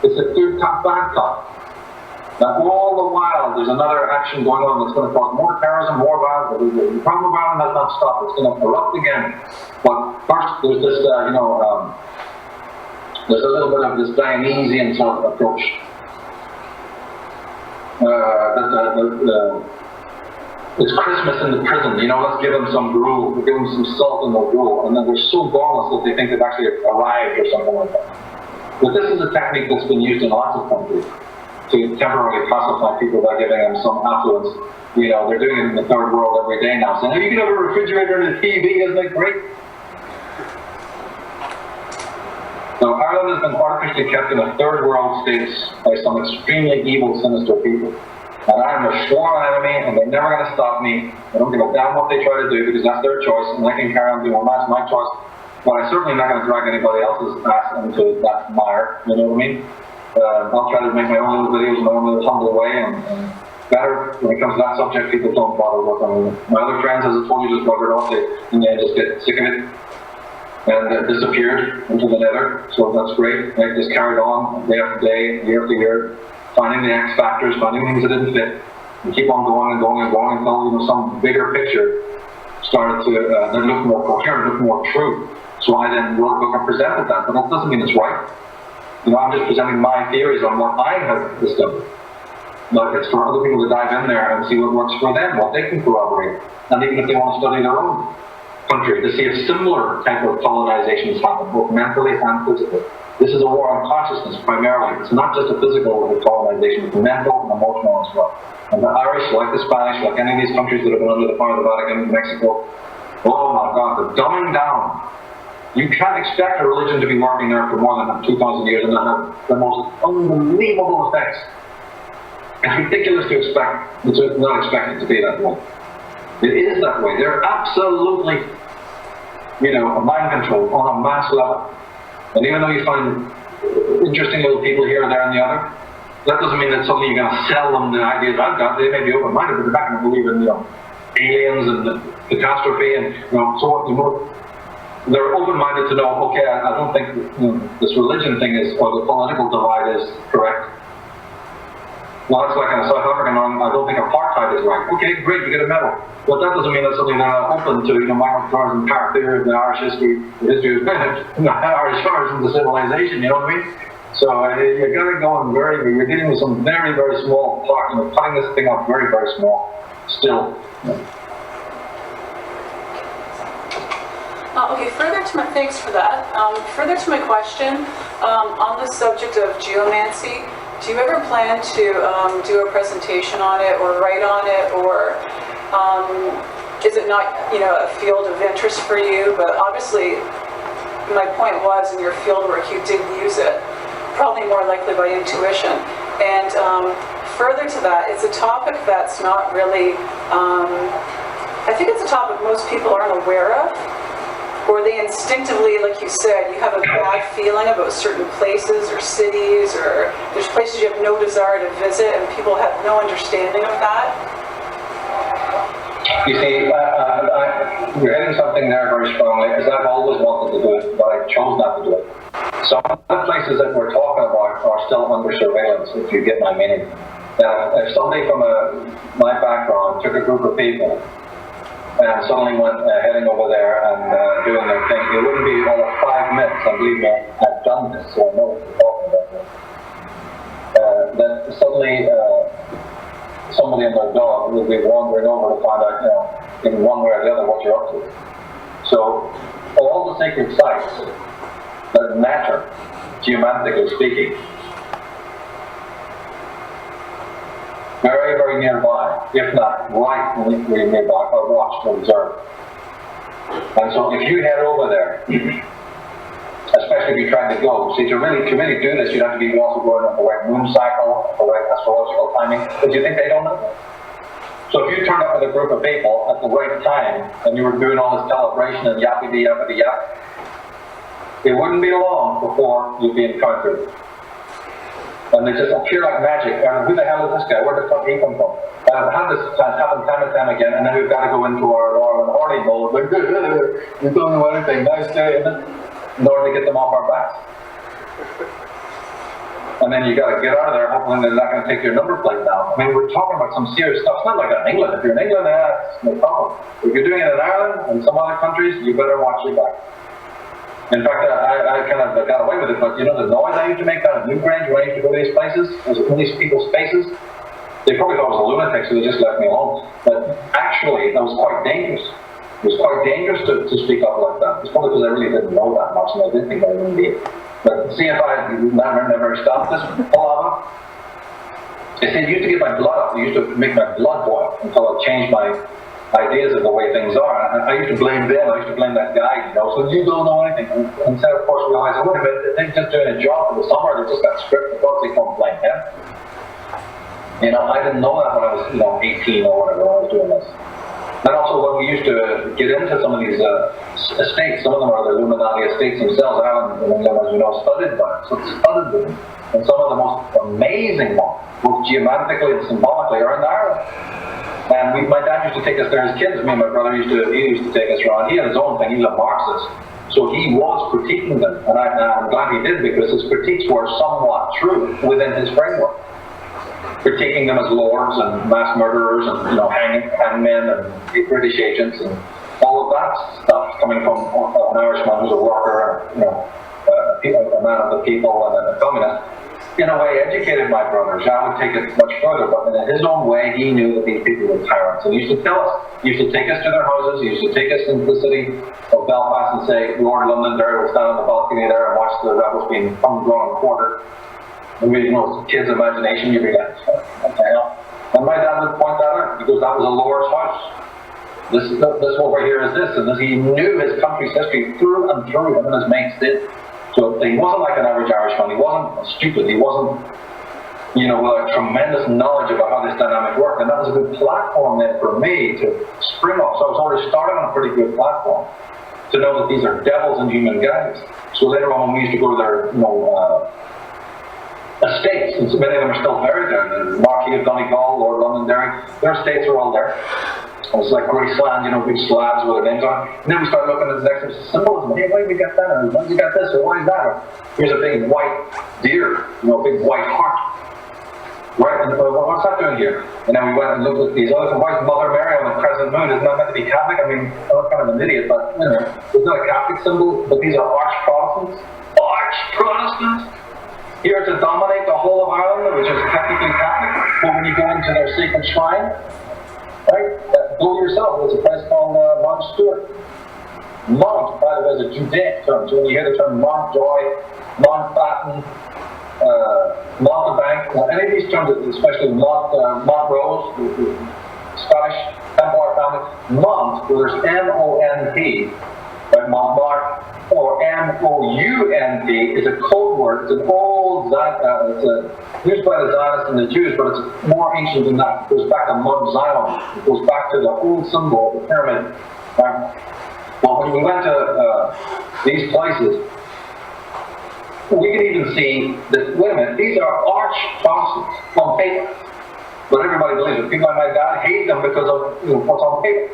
[SPEAKER 10] It's a good cop, bad cop. Now, all the while, there's another action going on that's going to cause more terrorism, more violence. The problem of violence has not stopped. It's going to erupt again. But first, there's this, there's a little bit of this Dionysian sort of approach. It's Christmas in the prison, let's give them some gruel, we'll give them some salt in the gruel, and then they're so gormless that they think they've actually arrived or something like that. But this is a technique that's been used in lots of countries to temporarily classify people by giving them some affluence. They're doing it in the third world every day now, saying, oh, you can have a refrigerator and a TV, isn't it great? So Ireland has been artificially kept in a third world state by some extremely evil, sinister people. And I am their sworn enemy, and they're never going to stop me. I don't give a damn what they try to do, because that's their choice, and I can carry on doing that's my choice. But I'm certainly not going to drag anybody else's ass into that mire, you know what I mean? I'll try to make my own little videos, my own little humble way, and better, when it comes to that subject, people don't bother working on it. My other friends, as I told you, just buggered off, and they just get sick of it. And disappeared into the nether, so that's great. They just carried on day after day, year after year, finding the X factors, finding things that didn't fit, and keep on going and going and going until some bigger picture started to then look more coherent, look more true. So I then wrote a book and presented that, but that doesn't mean it's right. I'm just presenting my theories on what I have discovered. But it's for other people to dive in there and see what works for them, what they can corroborate, and even if they want to study their own country, to see if similar type of colonizations happen, both mentally and physically. This is a war on consciousness primarily. It's not just a physical colonization, it's mental and emotional as well. And the Irish, like the Spanish, like any of these countries that have been under the power of the Vatican, Mexico, oh my God, the dumbing down. You can't expect a religion to be working there for more than 2,000 years and not have the most unbelievable effects. It's ridiculous to not expect it to be that way. It is that way. They're absolutely, mind control on a mass level. And even though you find interesting little people here and there and the other, that doesn't mean that suddenly you're going to sell them the ideas I've got. They may be open-minded, but they're not going to believe in, aliens and the catastrophe and, so on. They're open-minded to know, okay, I don't think this religion thing is, or the political divide is correct. Well, that's like in a South African one, I don't think apartheid is right. Okay, great, you get a medal. But that doesn't mean that's something they're not open to, Michael Clark's and Park theory of the Irish history, the history of Irish origins of civilization, you know what I mean? So you got to go in you're dealing with some very, very small part, cutting this thing off very, very small, still.
[SPEAKER 3] Okay, thanks for that. Further to my question, on the subject of geomancy, do you ever plan to do a presentation on it or write on it, or is it not, a field of interest for you? But obviously, my point was, in your field work, you did use it, probably more likely by intuition. And further to that, it's a topic that's not really, I think it's a topic most people aren't aware of. Or they instinctively, like you said, you have a bad feeling about certain places or cities, or there's places you have no desire to visit, and people have no understanding of that.
[SPEAKER 10] You see, you're hitting something there very strongly, as I've always wanted to do it, but I chose not to do it. Some of the places that we're talking about are still under surveillance, if you get my meaning. If somebody from my background took a group of people and suddenly went heading over there and doing their thing, it wouldn't be all of 5 minutes, and believe me, I've done this, so I know what you're talking about. Then suddenly somebody and their dog will be wandering over to find out, in one way or the other, what you're up to. So all the sacred sites that matter, geomantically speaking, very, very nearby, if not right nearby, are watched and observed. And so if you head over there, as actually be trying to go. See, to really do this, you'd have to be also going on the right moon cycle, the right astrological timing. But do you think they don't know? So if you turned up with a group of people at the right time, and you were doing all this calibration and yappity-yappity-yap, it wouldn't be long before you'd be encountered. And they just appear like magic. Who the hell is this guy? Where the fuck he come from? I've had this happen time and time again, and then we've got to go into our horny mode, like, you don't know anything, nice day, in order to get them off our backs. And then you got to get out of there, hopefully they're not going to take your number plate down. I mean, we're talking about some serious stuff. It's not like that in England. If you're in England, it's no problem. If you're doing it in Ireland and some other countries, you better watch your back. In fact, I kind of got away with it, but you know the noise I used to make down at Newgrange when I used to go to these places, in these people's faces, they probably thought I was a lunatic, so they just left me alone. But actually, that was quite dangerous. It was quite dangerous to speak up like that. It's probably because I really didn't know that much, and I didn't think I would be. But see if I never stopped this palaver. It used to get my blood up. It used to make my blood boil until I changed my ideas of the way things are. And I used to blame them. I used to blame that guy, you know. So you don't know anything. And instead, of course, realizing, wait a minute, they're just doing a job for the summer. They just got stripped. Of course, they don't blame him. You know, I didn't know that when I was, 18 or whatever when I was doing this. And also, when we used to get into some of these estates, some of them are the Illuminati estates themselves. Ireland, as you know, studied by it. So it's studied with them. And some of the most amazing ones, both geometrically and symbolically, are in Ireland. And my dad used to take us there as kids. Me and my brother used to take us around. He had his own thing. He was a Marxist. So he was critiquing them. And I'm glad he did, because his critiques were somewhat true within his framework. Critiquing them as lords and mass murderers and, hangmen and British agents and all of that stuff coming from an Irishman who's a worker, a man of the people and a communist. In a way, educated my brothers. I would take it much further, but in his own way, he knew that these people were tyrants. And he used to tell us, he used to take us to their houses, he used to take us into the city of Belfast and say, Lord Londonderry will stand on the balcony there and watch the rebels being hung, drawn, and quartered. And we, kids' imagination, you'd be like, what the hell? And my dad would point that out, because that was a lord's house. This over here is this, and he knew his country's history through and through, him and his mates did. So he wasn't like an average Irishman. He wasn't stupid. He wasn't, with a tremendous knowledge about how this dynamic worked. And that was a good platform then for me to spring off. So I was already starting on a pretty good platform to know that these are devils in human guise. So later on, when we used to go to their, estates, and so many of them are still buried there. The Marquis of Donegal, Lord Londonderry, their estates are all there. It was like Graceland, big slabs with their names on. And then we started looking at the next symbolism. Hey, why did we get that? Or why did you got this? Or why is that? Or here's a big white deer, a big white heart. Right? And what's that doing here? And then we went and looked at these others. And why is Mother Mary on the crescent moon? Isn't that meant to be Catholic? I mean, I'm kind of an idiot, but it's not a Catholic symbol. But these are arch Protestants. Arch Protestants! Here to dominate the whole of Ireland, which is technically Catholic. But when you go into their sacred shrine, right? Go yourself. There's a place called Mount Stewart. Mount, by the way, is a Judaic term. So when you hear the term Mountjoy, Mountbatten, Montebank, any of these terms, especially Montrose, Scottish Templar family, Mont, where there's M-O-N-T, right? Montmartre, or M-O-U-N-T is a code word. It's an old, it's used by the Zionists and the Jews, but it's more ancient than that. It goes back to Mount Zion. It goes back to the old symbol of the pyramid. Right? Well, when we went to these places, we can even see that, wait a minute, these are arch Protestants on paper. But everybody believes it. People like my dad hate them because of what's on paper.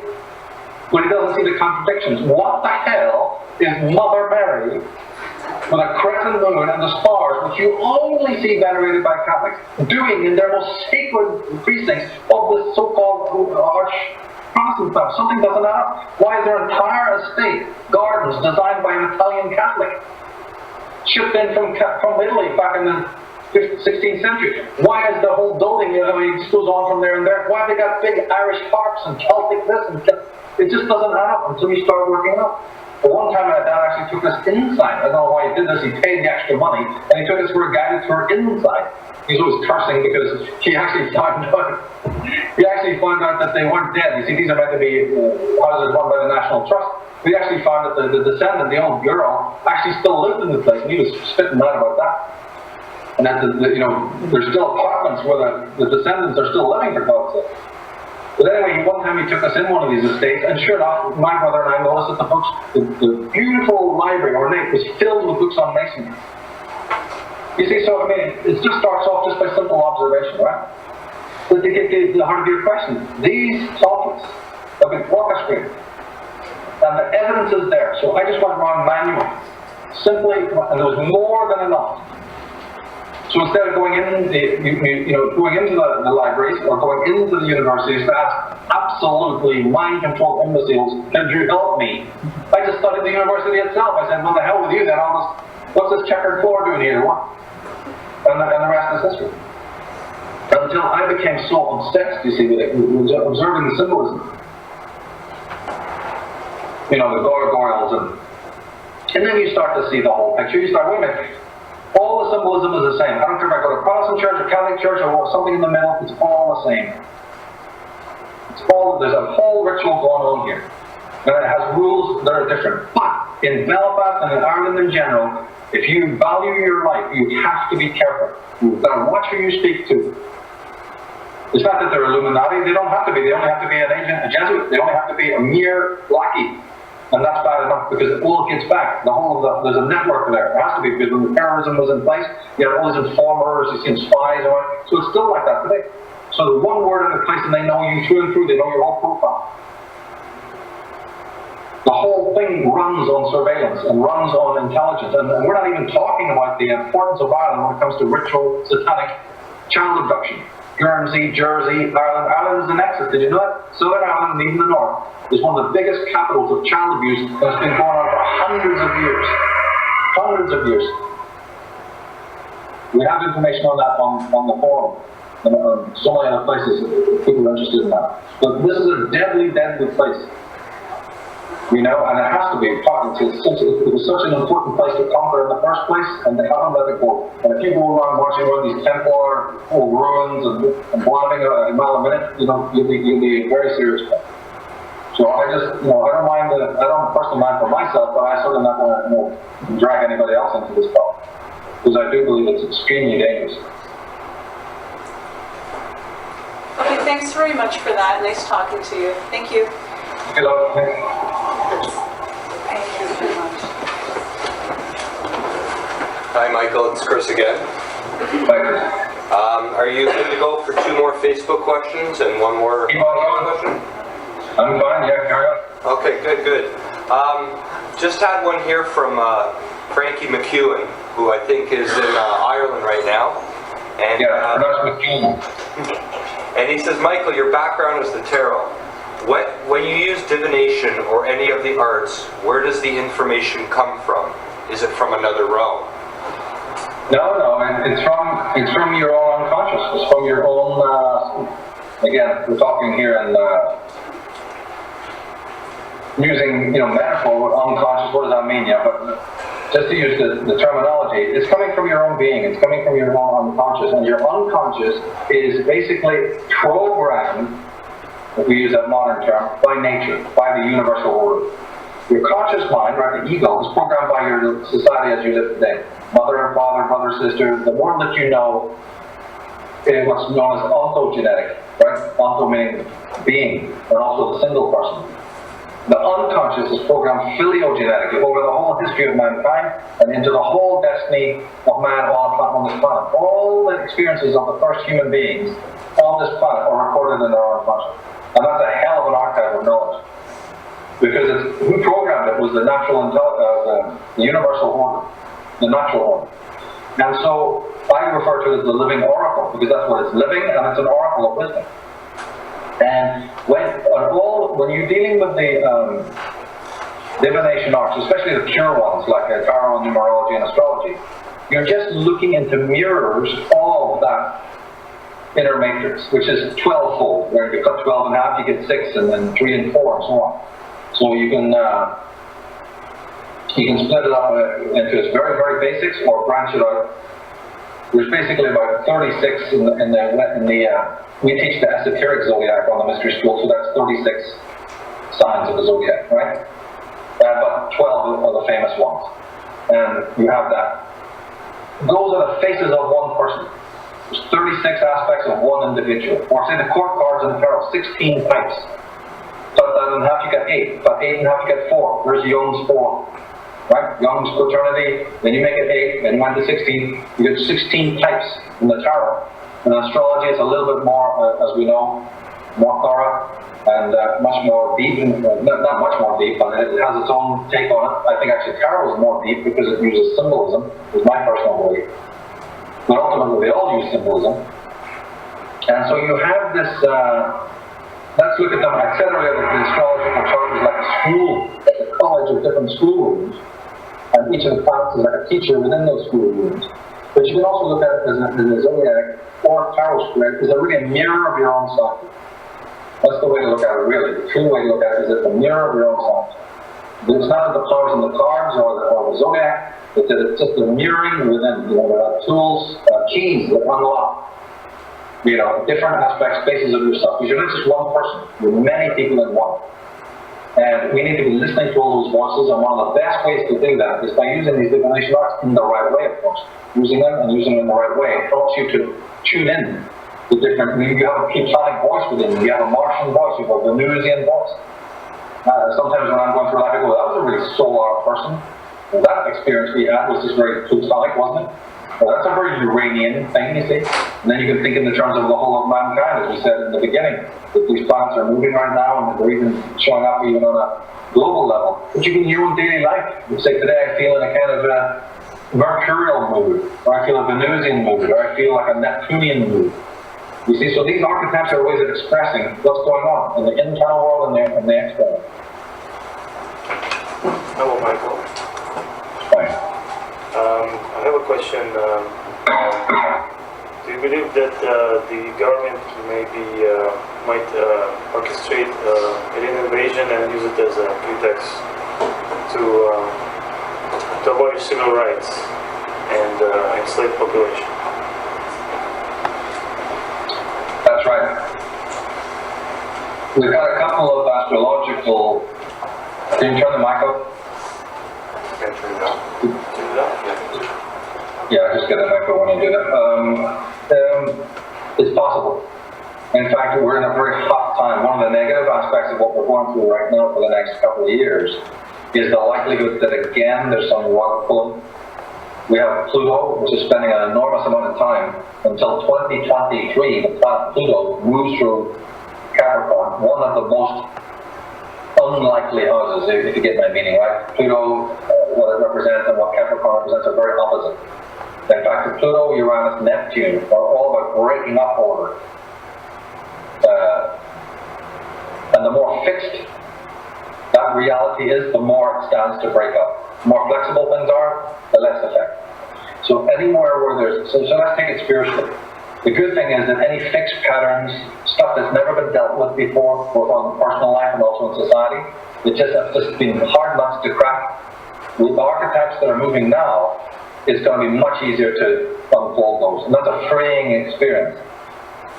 [SPEAKER 10] But he doesn't see the contradictions. What the hell is Mother Mary with a crescent moon and the stars, which you only see venerated by Catholics, doing in their most sacred precincts of this so-called arch Protestant stuff? Something doesn't add up. Why is their entire estate gardens designed by an Italian Catholic, shipped in from Italy back in the 16th century? Why is the whole building, it just goes on from there and there? Why have they got big Irish harps and Celtic this and that? It just doesn't add up until you start working it out. But one time my dad actually took us inside. I don't know why he did this. He paid the extra money, and he took us for a guided tour inside. He was always cursing because he actually actually found out that they weren't dead. You see, these are meant to be houses run by the National Trust. We actually found that the descendant, the old girl, actually still lived in the place, and he was spitting mad about that. And that, there's still apartments where the descendants are still living, for God's sake. But anyway, one time he took us in one of these estates, and sure enough, my brother and I noticed that the books, the beautiful library, ornate, was filled with books on masonry. You see, so I mean, it just starts off just by simple observation, right? But to get to the heart of your question, these topics have been orchestrated, and the evidence is there. So I just went around manual, simply, and there was more than enough. So instead of going in, going into the libraries or going into the universities to ask absolutely mind-controlled imbeciles, "Can you help me?" I just studied the university itself. I said, "Well, the hell with you then. What's this checkered floor doing here? What?" And the rest is history. Until I became so obsessed, you see, with observing the symbolism. The gargoyles, and then you start to see the whole picture. You start, wait a minute. All the symbolism is the same. I don't care if I go to Protestant church or Catholic church or something in the middle, it's all the same. There's a whole ritual going on here. And it has rules that are different. But in Belfast and in Ireland in general, if you value your life, you have to be careful. You've got to watch who you speak to. It's not that they're Illuminati, they don't have to be. They only have to be an agent, a Jesuit. They only have to be a mere lackey. And that's bad enough because it all gets back. There's a network there. It has to be because when the terrorism was in place, you had all these informers, you see spies, so it's still like that today. So the one word in a place and they know you through and through, they know your whole profile. The whole thing runs on surveillance and runs on intelligence. And we're not even talking about the importance of Ireland when it comes to ritual, satanic child abduction. Guernsey, Jersey, Ireland. Ireland is the nexus. Did you know that? Southern Ireland and even the north is one of the biggest capitals of child abuse that's been going on for hundreds of years. Hundreds of years. We have information on that on the forum. And so many other places if people are interested in that. But this is a deadly, deadly place. And it has to be. It was such an important place to conquer in the first place, and they haven't let it go. And if you go around watching all these Templar ruins and blabbing a mile a minute, you'll be very serious. So I just, I don't personally mind for myself, but I certainly not want to drag anybody else into this problem. Because I do believe it's extremely dangerous.
[SPEAKER 3] Okay, thanks very much for that. Nice talking to you. Thank you.
[SPEAKER 10] Hello.
[SPEAKER 3] Thank you very much.
[SPEAKER 11] Hi, Michael. It's Chris again.
[SPEAKER 10] Hi, Chris.
[SPEAKER 11] Are you good to go for 2 more Facebook questions and 1 more question?
[SPEAKER 10] I'm fine. Yeah, carry on.
[SPEAKER 11] Okay, good. Just had one here from Frankie McEwen, who I think is in Ireland right now. And, and he says, Michael, your background is the tarot. When you use divination or any of the arts, where does the information come from? Is it from another realm?
[SPEAKER 10] No, it's from your own unconscious. It's from your own, again, we're talking here and using, metaphor, unconscious, what does that mean? Yeah, but just to use the terminology, it's coming from your own being, it's coming from your own unconscious, and your unconscious is basically programmed, if we use that modern term, by nature, by the universal order. Your conscious mind, right, the ego, is programmed by your society as you live today. Mother and father, brother, sister, the more that you know is what's known as ontogenetic, right? Onto meaning being, and also the single person. The unconscious is programmed filiogenetically over the whole history of mankind and into the whole destiny of man on this planet. All the experiences of the first human beings on this planet are recorded in their unconscious. And that's a hell of an archive of knowledge. Because who programmed it was the natural, the universal order, the natural order. And so I refer to it as the living oracle, because that's what it's living, and it's an oracle of wisdom. And when you're dealing with the divination arts, especially the pure ones like tarot, numerology, and astrology, you're just looking into mirrors of that inner matrix, which is 12-fold. Where you cut 12 in half, you get 6, and then 3 and 4, and so on. So you can split it up into its very, very basics, or branch it out There's basically about 36 in the we teach the esoteric zodiac on the mystery school, so that's 36 signs of the zodiac, right? But 12 are the famous ones. And you have that. Those are the faces of one person. There's 36 aspects of one individual. Or say the court cards in the tarot, 16 types. Cut that in half, you get 8. Cut 8 in half, you get 4. There's Jung's 4. Right? Jung's fraternity, then you make it 8, then you went to 16. You get 16 types in the tarot. In astrology, it's a little bit more, as we know, more thorough and much more deep. Not much more deep, but it has its own take on it. I think actually tarot is more deep because it uses symbolism, is my personal belief. But ultimately, they all use symbolism. And so you have this, let's look at them. I said earlier that the astrological chart is like a school, like a college of different schoolrooms. And each of the planets is like a teacher within those schoolrooms. But you can also look at it as a zodiac or tarot square is really a mirror of your own sign. That's the way to look at it, really. The true way to look at it is it's a mirror of your own sign. It's not that the powers in the cards or the zodiac, it's that it's just the mirroring within. You know, there are tools, keys that unlock, you know, different aspects, spaces of yourself. Because you're not just one person, you're many people in one. And we need to be listening to all those voices, and one of the best ways to do that is by using these divination arts in the right way, of course. Using them and using them in the right way. It helps you to tune in to different, I mean, you have a Plutonic voice within you, you have a Martian voice, you have a Venusian voice. Sometimes when I'm going through life, I go, that was a really solar person. Well, that experience we had was just very Plutonic, wasn't it? Well, that's a very Uranian thing, you see. And then you can think in the terms of the whole of mankind, as we said in the beginning, that these planets are moving right now, and they're even showing up even on a global level. But you can in your own daily life. You say, today I feel in a kind of a Mercurial mood, or I feel a Venusian mood, or I feel like a Neptunian mood. You see, so these archetypes are ways of expressing what's going on in the internal world and the external.
[SPEAKER 12] Hello, Michael.
[SPEAKER 10] Fine.
[SPEAKER 12] I have a question. Do you believe that the government might orchestrate alien invasion and use it as a pretext to abolish civil rights and enslave population?
[SPEAKER 10] That's right. We've got a couple of astrological. Can you turn the mic up?
[SPEAKER 12] Can turn it up.
[SPEAKER 10] Yeah, just get the mic up when you do that. It's possible. In fact, we're in a very hot time. One of the negative aspects of what we're going through right now for the next couple of years is the likelihood that again there's some rug pulling. We have Pluto, which is spending an enormous amount of time until 2023. The planet Pluto moves through Capricorn, one of the most unlikely houses, if you get my meaning, right? Pluto, what it represents and what Capricorn represents are very opposite. In fact, Pluto, Uranus, Neptune are all about breaking up order. And the more fixed that reality is, the more it stands to break up. The more flexible things are, the less effect. So anywhere where there's, so let's take it spiritually. The good thing is that any fixed patterns, stuff that's never been dealt with before, both on personal life and also in society, it just has just been hard nuts to crack. With the archetypes that are moving now, it's going to be much easier to unfold those. And that's a freeing experience.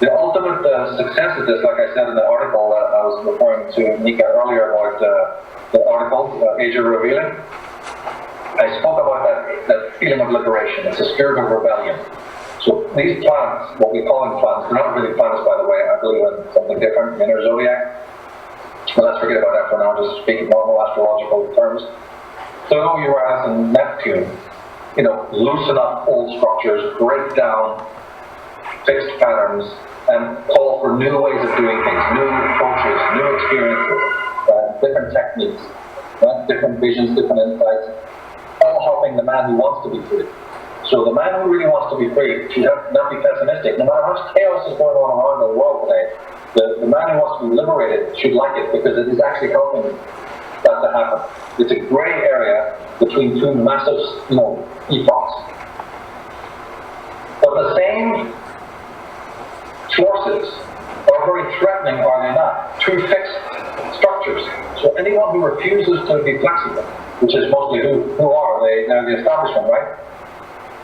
[SPEAKER 10] The ultimate success of this, like I said in the article that I was referring to Nika earlier about the article, Age of Revealing, I spoke about that feeling of liberation. It's a spirit of rebellion. So these planets, what we call them planets, they're not really planets by the way, I believe in something different, inner zodiac. But let's forget about that for now, just speak in normal astrological terms. Pluto, Uranus, and Neptune, you know, loosen up old structures, break down fixed patterns, and call for new ways of doing things, new approaches, new experiences, different techniques, different visions, different insights, all helping the man who wants to be free. So the man who really wants to be free should not be pessimistic. No matter how much chaos is going on around the world today, the man who wants to be liberated should like it because it is actually helping that to happen. It's a gray area between two massive, epochs. But the same forces are very threatening, are they not, to fixed structures. So anyone who refuses to be flexible, which is mostly who are they? They're the establishment, right?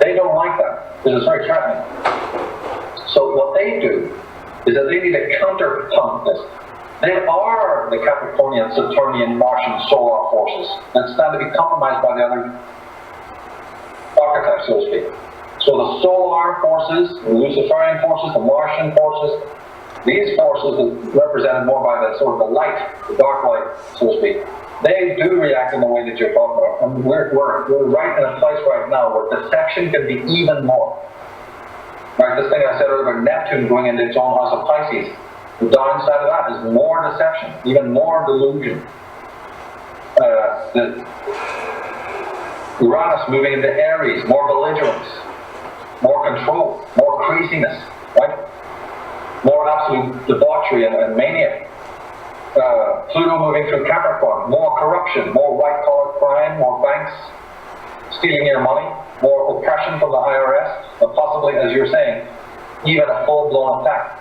[SPEAKER 10] They don't like that. because it's very threatening. So what they do is that they need to counterpunch this. They are the Capricornian, Saturnian, Martian, solar forces that stand to be compromised by the other archetypes, so to speak. So the solar forces, the Luciferian forces, the Martian forces, these forces are represented more by the sort of the light, the dark light, so to speak. They do react in the way that you're talking about. And we're right in a place right now where deception can be even more. Right, this thing I said earlier about Neptune going into its own house of Pisces. The downside of that is more deception, even more delusion. Uranus moving into Aries, more belligerence, more control, more craziness, right? More absolute debauchery and mania. Pluto moving through Capricorn, more corruption, more white-collar crime, more banks stealing your money, more oppression from the IRS, and possibly, as you're saying, even a full-blown attack.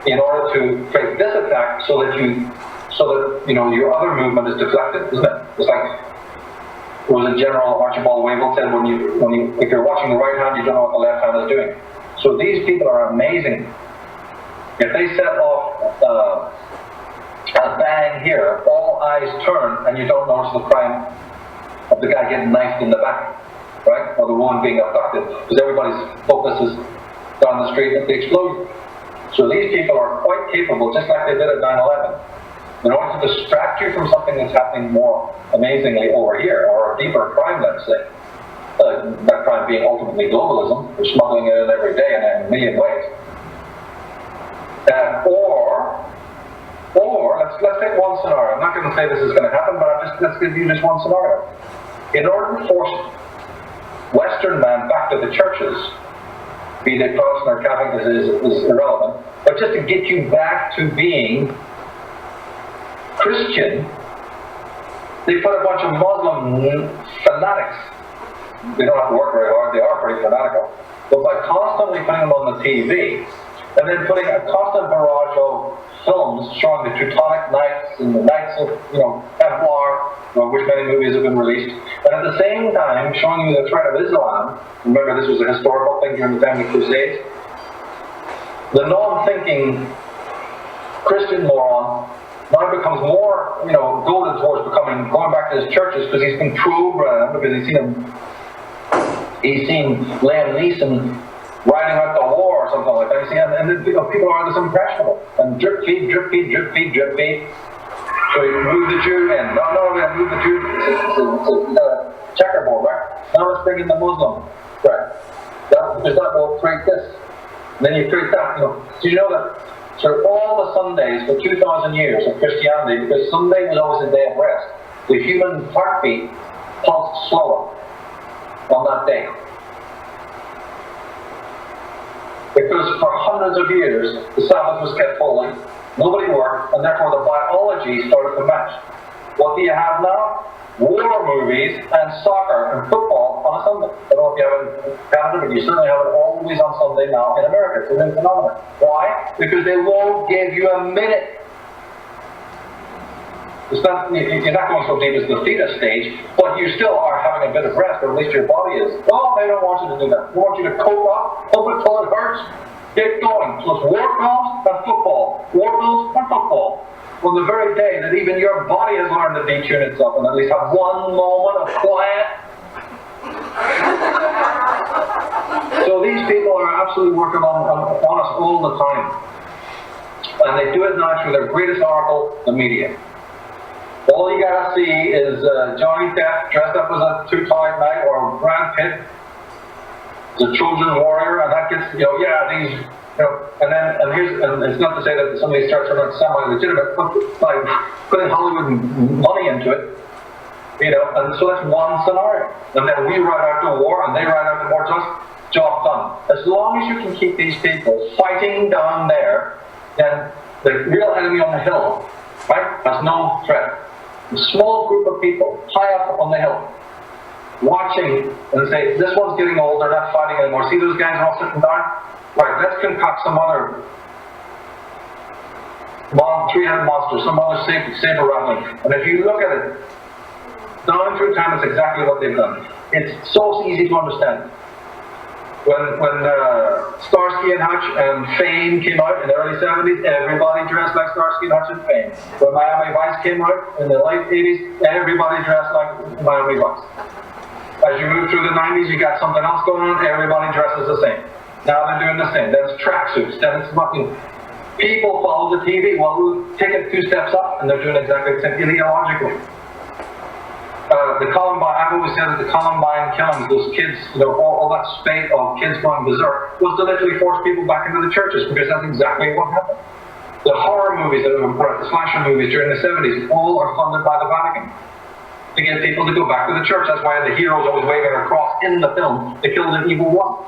[SPEAKER 10] In order to create this attack so that your other movement is deflected, isn't it? It's like it was a General Archibald Wavell said, if you're watching the right hand, you don't know what the left hand is doing. So these people are amazing. If they set off a bang here, all eyes turn, and you don't notice the crime of the guy getting knifed in the back, right? Or the woman being abducted, because everybody's focus is down the street at the explosion. So these people are quite capable, just like they did at 9/11, in order to distract you from something that's happening more amazingly over here, or a deeper crime, let's say. That crime being ultimately globalism, they're smuggling it in every day in a million ways. Or let's take one scenario. I'm not going to say this is going to happen, but let's give you just one scenario. In order to force Western man back to the churches, be they Protestant or Catholic is irrelevant, but just to get you back to being Christian, they put a bunch of Muslim fanatics. They don't have to work very hard, they are pretty fanatical. But by constantly putting them on the TV, and then putting a constant barrage of films showing the Teutonic Knights and the Knights of, Templar, which many movies have been released, and at the same time showing you the threat of Islam. Remember, this was a historical thing during the time of the Crusades. The non-thinking Christian moron now becomes more, goaded towards going back to his churches because he's been programmed, because he's seen Liam Neeson riding out the war or something like that. And people are this impressionable. And drip feed. So you move the Jew in. No, we have to move the Jew. It's a checkerboard, right? Now let's bring in the Muslim. Right. Because that will create this. And then you create that. Do you know that? So all the Sundays for 2,000 years of Christianity, because Sunday was always a day of rest, the human heartbeat pulsed slower on that day. Because for hundreds of years, the Sabbath was kept holy, nobody worked, and therefore the biology started to match. What do you have now? War movies and soccer and football on a Sunday. I don't know if you have it in Canada, but you certainly have it always on Sunday now in America. It's a new phenomenon. Why? Because they won't give you a minute. You're not going so deep as the fetus stage, but you still are having a bit of rest, or at least your body is. Well, they don't want you to do that. They want you to cope up, pump it till it hurts, get going. So it's war films and football. War films and football. On the very day that even your body has learned to detune itself and at least have one moment of quiet. So these people are absolutely working on us all the time. And they do it now through their greatest oracle, the media. All you gotta see is Johnny Depp dressed up as a Teutonic Knight, or Brad Pitt as a Trojan warrior, and that gets, and it's not to say that some of these starts are not semi-legitimate, but by putting Hollywood money into it, and so that's one scenario. And then we ride out to war, and they ride out to war to us, job done. As long as you can keep these people fighting down there, then the real enemy on the hill, right, has no threat. A small group of people, high up on the hill, watching and say, this one's getting old, they're not fighting anymore. See those guys all sitting down? Right, let's concoct some other three-headed monster, some other saber rattling. And if you look at it, down through time, it's exactly what they've done. It's so easy to understand. When Starsky and Hutch and Fame came out in the early 70s, everybody dressed like Starsky and Hutch and Fame. When Miami Vice came out in the late 80s, everybody dressed like Miami Vice. As you move through the 90s, you got something else going on, everybody dresses the same. Now they're doing the same. Then it's tracksuits, then it's fucking... People follow the TV, well, we'll take it 2 steps up, and they're doing exactly the same, ideologically. The Columbine, I've always said that the Columbine killings, those kids, all that spate of kids going berserk, was to literally force people back into the churches, because that's exactly what happened. The horror movies that were brought, the slasher movies during the 70s, all are funded by the Vatican. To get people to go back to the church. That's why the hero's always waving a cross in the film to kill the evil one.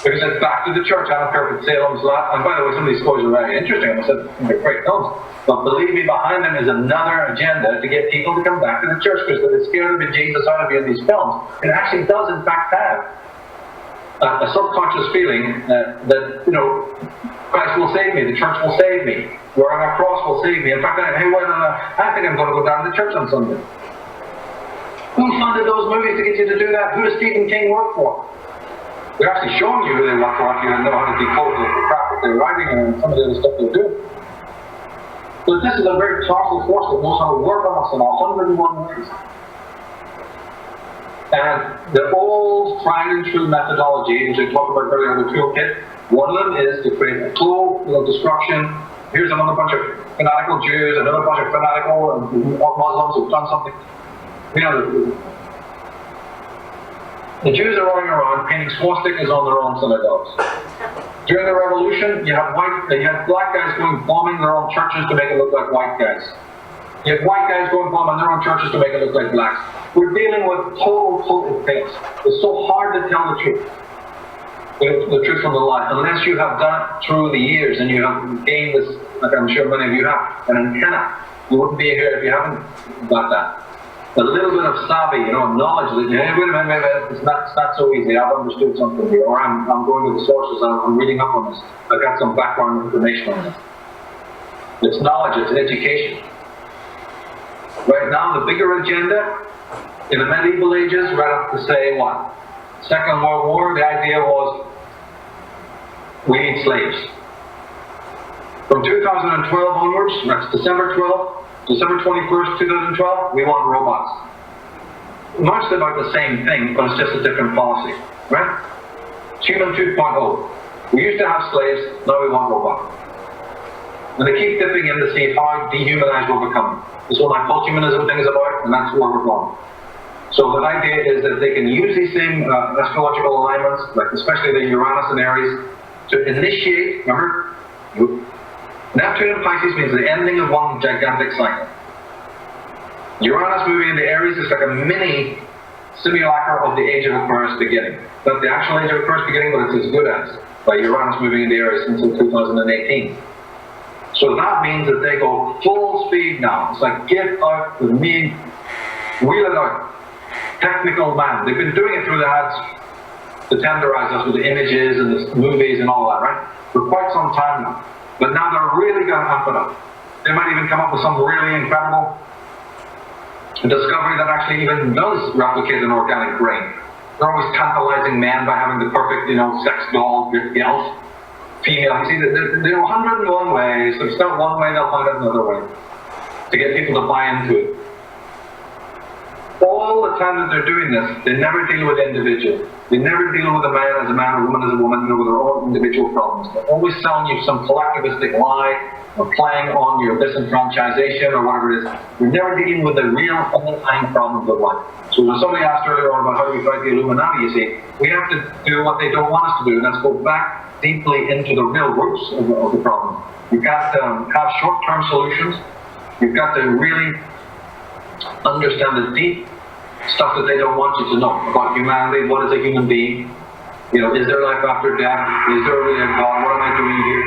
[SPEAKER 10] Because it's back to the church. I don't care if it's Salem's Lot. And by the way, some of these stories are very interesting. I said they're great films. But believe me, behind them is another agenda to get people to come back to the church, because they're scared of the Jesus out of you in these films. It actually does, in fact, have a subconscious feeling that, Christ will save me, the church will save me, wearing a cross will save me. In fact, I think I'm going to go down to the church on Sunday. Who funded those movies to get you to do that? Who does Stephen King work for? They're actually showing you who they work for if you know how to decode the crap that they're writing and some of the other stuff they do. But this is a very powerful force that knows how to work on us in 101 ways. And the old tried and true methodology, which I talked about earlier, the toolkit, one of them is to create a tool, destruction. Here's another bunch of fanatical Jews, another bunch of fanatical Muslims who've done something. The Jews are running around painting swastikas on their own synagogues. During the revolution, you had black guys going bombing their own churches to make it look like white guys. You had white guys going bombing their own churches to make it look like blacks. We're dealing with total chaos. It's so hard to tell the truth. The truth from the lie, unless you have done it through the years and you have gained this, like I'm sure many of you have, an antenna. You wouldn't be here if you haven't got that. A little bit of savvy, knowledge that, hey, wait a minute, it's not so easy. I've understood something here, or I'm going to the sources, I'm reading up on this. I've got some background information on this. It's knowledge, it's education. Right now, the bigger agenda in the medieval ages, right up to say what? Second World War, the idea was we need slaves. From 2012 onwards, that's December 21st, 2012, we want robots. Much about the same thing, but it's just a different policy, right? Human 2.0. We used to have slaves, now we want robots. And they keep dipping in to see how dehumanized we're becoming. This is what my posthumanism thing is about, and that's where we're going. So the idea is that they can use these same astrological alignments, like especially the Uranus and Aries, to initiate, remember? Neptune in Pisces means the ending of one gigantic cycle. Uranus moving into Aries is like a mini simulacra of the Age of Aquarius beginning. Not the actual Age of Aquarius beginning, but it's as good as by Uranus moving into Aries until 2018. So that means that they go full speed now. It's like, get out with me, wheel it out. Technical man. They've been doing it through the ads to tenderize us with the images and the movies and all that, right? For quite some time now. But now they're really going to amp it up. They might even come up with some really incredible discovery that actually even does replicate an organic brain. They're always tantalizing men by having the perfect, sex doll, girl, female. You see, there are 101 ways. If it's not one way, they'll find another way to get people to buy into it. All the time that they're doing this, they never deal with individuals. They never deal with a man as a man, a woman as a woman, with their own individual problems. They're always selling you some collectivistic lie, or playing on your disenfranchisation, or whatever it is. They're never dealing with the real underlying problems of life. So when somebody asked earlier on about how do we fight the Illuminati, you see, we have to do what they don't want us to do, and that's go back deeply into the real roots of the problem. You've got to have short-term solutions. You've got to really understand the deep stuff that they don't want you to know about humanity. What is a human being? Is there life after death? Is there really a God? What am I doing here?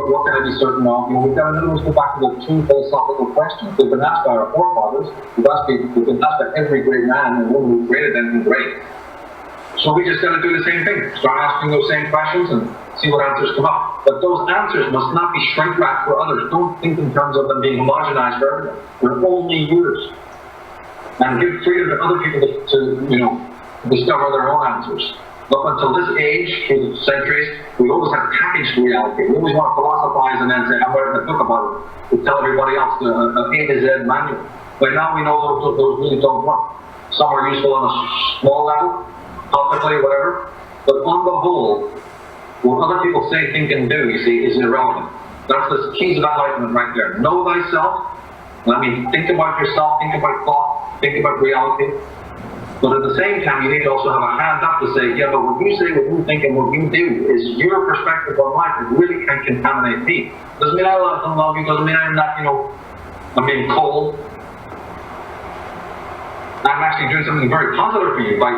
[SPEAKER 10] What can I be certain of? We've got to go back to the two philosophical questions. They've been asked by our forefathers. They've been asked by every great man and woman who created anything great. So we just got to do the same thing. Start asking those same questions and see what answers come up. But those answers must not be shrink wrapped for others. Don't think in terms of them being homogenized for everyone. They're only yours. And give freedom to other people to discover their own answers. Up until this age, through the centuries, we always have packaged reality. We always want to philosophize and then say, I'm writing a book about it, to tell everybody else, an A to Z manual. But now we know those really don't work. Some are useful on a small level, topically, whatever. But on the whole, what other people say, think, and do, you see, is irrelevant. That's the keys of enlightenment right there. Know thyself. I mean, think about yourself, think about thought, think about reality. But at the same time, you need to also have a hand up to say, yeah, but what you say, what you think, and what you do is your perspective on life. It really can contaminate me. Doesn't mean I don't love you, doesn't mean I'm not, I'm being cold. I'm actually doing something very positive for you by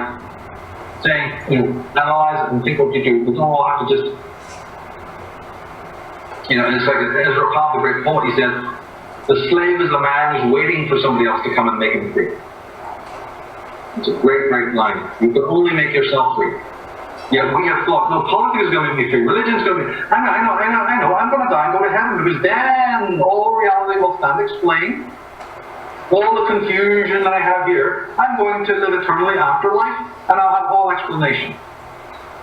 [SPEAKER 10] saying, analyze it and think what you do. We don't all have to just, and it's like Ezra Pound, the great poet, he said, the slave is the man who's waiting for somebody else to come and make him free. It's a great, great line. You can only make yourself free. Yet we have thought, no, politics is going to make me free. Religion's going to be, I know, I'm going to die and go to heaven, because then all reality will stand explained. All the confusion that I have here, I'm going to live eternally after life, and I'll have all explanation.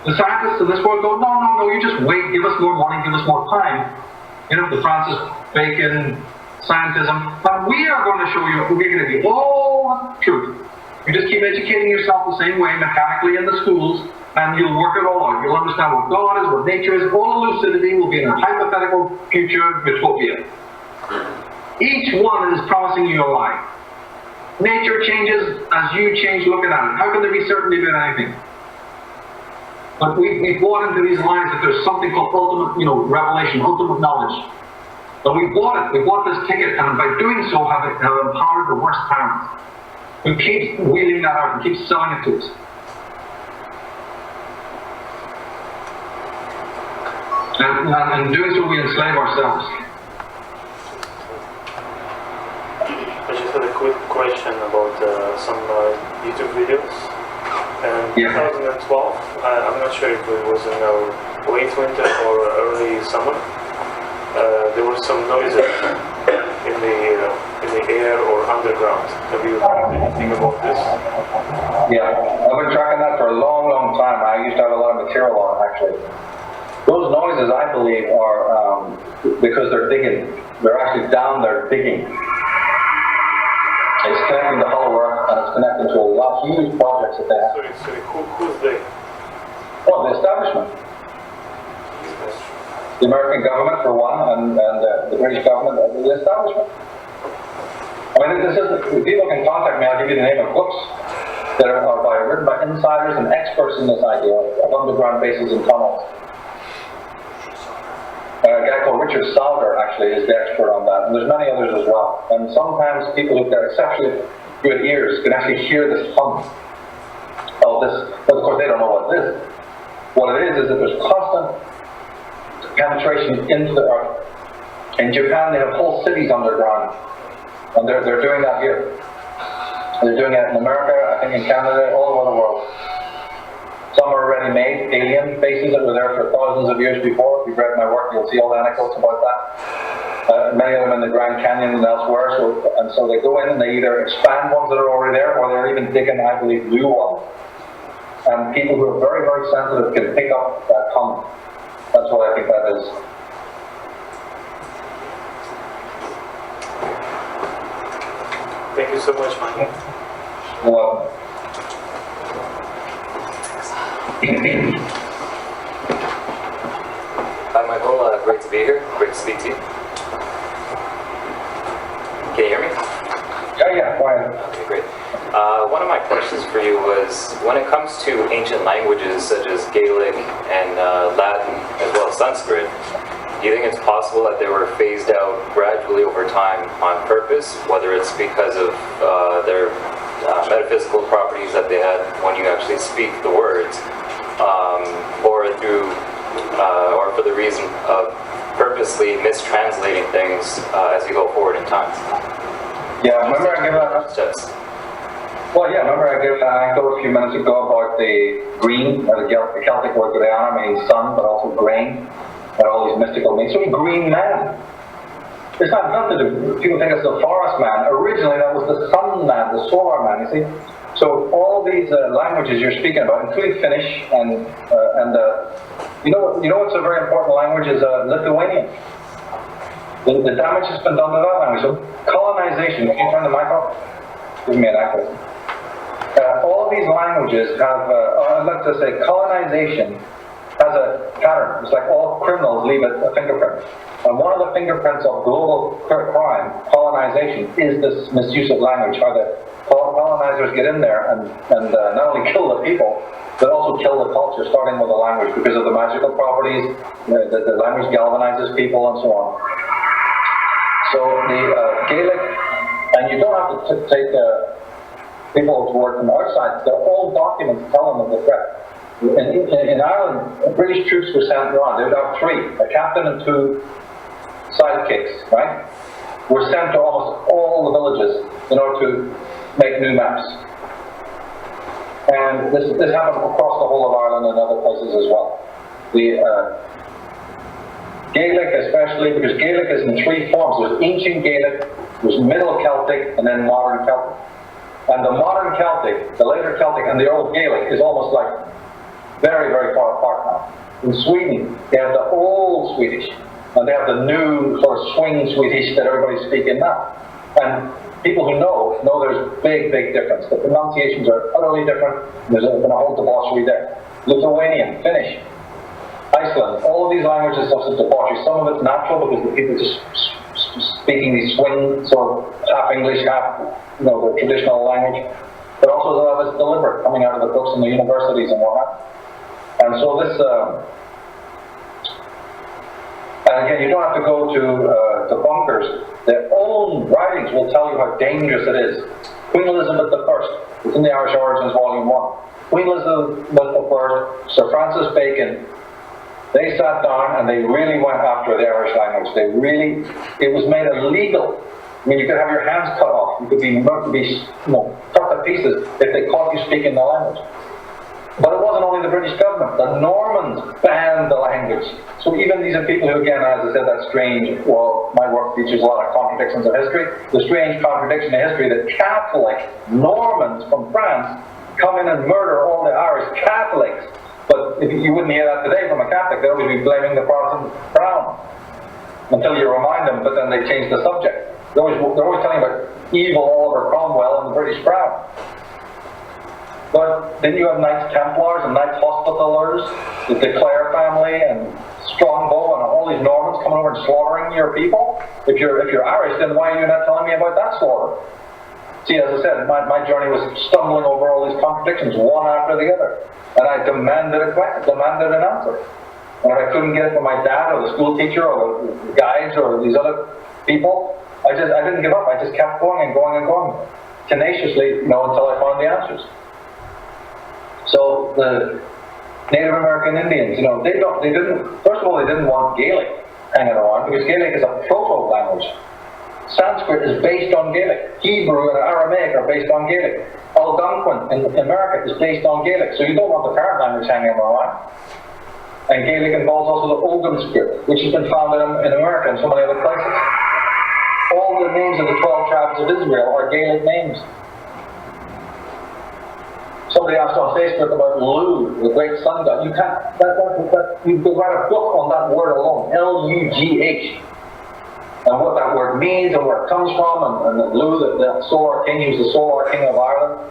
[SPEAKER 10] The scientists in this world go, no, you just wait, give us more money, give us more time. The Francis Bacon scientism. But we are going to show you, we're going to be all the truth. You just keep educating yourself the same way, mechanically in the schools, and you'll work it all out. You'll understand what God is, what nature is. All lucidity will be in a hypothetical future utopia. Each one is promising you a lie. Nature changes as you change looking at it. How can there be certainty about anything? But we bought into these lies that there's something called ultimate, revelation, ultimate knowledge. But we bought it. We bought this ticket, and by doing so, have empowered the worst tyrants, who keeps wheeling that out and keeps selling it to us. And in doing so, we enslave ourselves.
[SPEAKER 12] I just had a quick question about some YouTube videos. And in 2012, I'm not sure if it was in late winter or early summer, there were some noises in the air or underground. Have you heard anything about this?
[SPEAKER 10] Yeah, I've been tracking that for a long, long time. I used to have a lot of material on it, actually. Those noises, I believe, are because they're digging. They're actually down there digging. It's connecting to hollow earth, and it's connecting to a lot of huge projects that they have.
[SPEAKER 12] Sorry, who's they?
[SPEAKER 10] Well, the establishment. The American government, for one, and the British government, the establishment. I mean, if people can contact me, I'll give you the name of books that are written by insiders and experts in this idea of underground bases and tunnels. A guy called Richard Sauder actually is the expert on that, and there's many others as well. And sometimes people who've got exceptionally good ears can actually hear this hum of this, but of course they don't know what it is. What it is that there's constant penetration into the earth. In Japan, they have whole cities underground, and they're doing that here. They're doing it in America, I think in Canada, all over the world. Some are already made, alien bases that were there for thousands of years before. If you've read my work, you'll see all the anecdotes about that. Many of them in the Grand Canyon and elsewhere. So they go in and they either expand ones that are already there, or they're even digging, I believe, new ones. And people who are very, very sensitive can pick up that hum. That's what I think that is.
[SPEAKER 12] Thank you so much, Michael.
[SPEAKER 10] You're welcome.
[SPEAKER 13] Hi, Michael. Great to be here. Great to speak to you. Can you hear me?
[SPEAKER 10] Yeah, go ahead.
[SPEAKER 13] Okay, great. One of my questions for you was, when it comes to ancient languages such as Gaelic and Latin, as well as Sanskrit, do you think it's possible that they were phased out gradually over time on purpose, whether it's because of their metaphysical properties that they had when you actually speak the words, or for the reason of purposely mistranslating things as you go forward in time?
[SPEAKER 10] Yeah, remember I gave an anecdote a few minutes ago about the green, or the Celtic word Griana means sun, but also grain, and all these mystical meanings. So green man. It's not nothing to do. People think it's the forest man. Originally that was the sun man, the solar man, you see. So all all these languages you're speaking about, including Finnish and you know what's a very important language is Lithuanian. The damage has been done to that language. So colonization. Can you turn the mic off? Give me an echo. All these languages have, let's just say, colonization has a pattern. It's like all criminals leave a fingerprint. And one of the fingerprints of global crime, colonization, is this misuse of language, how the colonizers get in there and not only kill the people, but also kill the culture, starting with the language, because of the magical properties, the language galvanizes people and so on. So the Gaelic, and you don't have to take people's word from outside, their own documents tell them of the threat. In Ireland, British troops were sent around. They would have 3, a captain and 2 sidekicks, right? Were sent to almost all the villages in order to make new maps. And this happened across the whole of Ireland and other places as well. The Gaelic especially, because Gaelic is in 3 forms. There's ancient Gaelic, there's Middle Celtic, and then modern Celtic. And the modern Celtic, the later Celtic, and the old Gaelic is almost like very, very far apart now. In Sweden, they have the old Swedish, and they have the new sort of swing Swedish that everybody's speaking now. And people who know there's big, big difference. The pronunciations are utterly different. There's been a whole debauchery there. Lithuanian, Finnish, Iceland, all of these languages have some debauchery. Some of it's natural because the people just speaking these swing, sort of half English, half, the traditional language. But also a lot of it's deliberate, coming out of the books in the universities and whatnot. And so this, and again, you don't have to go to the bunkers. Their own writings will tell you how dangerous it is. Queen Elizabeth I, it's in the Irish Origins, Volume 1. Queen Elizabeth I, Sir Francis Bacon, they sat down and they really went after the Irish language. It was made illegal. I mean, you could have your hands cut off. You could be cut to pieces if they caught you speaking the language. But it wasn't only the British government. The Normans banned the language. So even these are people who, again, as I said, that strange, well, my work features a lot of contradictions of history. The strange contradiction of history that Catholic Normans from France come in and murder all the Irish Catholics. But you wouldn't hear that today from a Catholic. They'll be blaming the Protestant crown until you remind them, but then they change the subject. They're always telling about evil Oliver Cromwell and the British crown. But then you have Knights Templars and Knights Hospitallers, the De Clare family, and Strongbow, and all these Normans coming over and slaughtering your people. If you're Irish, then why are you not telling me about that slaughter? See, as I said, my journey was stumbling over all these contradictions, one after the other. And I demanded an answer. And if I couldn't get it from my dad, or the school teacher, or the guides, or these other people, I didn't give up. I just kept going and going and going, tenaciously, until I found the answers. So the Native American Indians, first of all, they didn't want Gaelic hanging around, because Gaelic is a proto-language. Sanskrit is based on Gaelic. Hebrew and Aramaic are based on Gaelic. Algonquin in America is based on Gaelic. So you don't want the current language hanging around. And Gaelic involves also the Ogham script, which has been found in America and so many other places. All the names of the 12 tribes of Israel are Gaelic names. Somebody asked on Facebook about Lu, the great sun god. You can't, you could write a book on that word alone, L-U-G-H. And what that word means and where it comes from, and Lu, the Solar King, he was the Solar King of Ireland.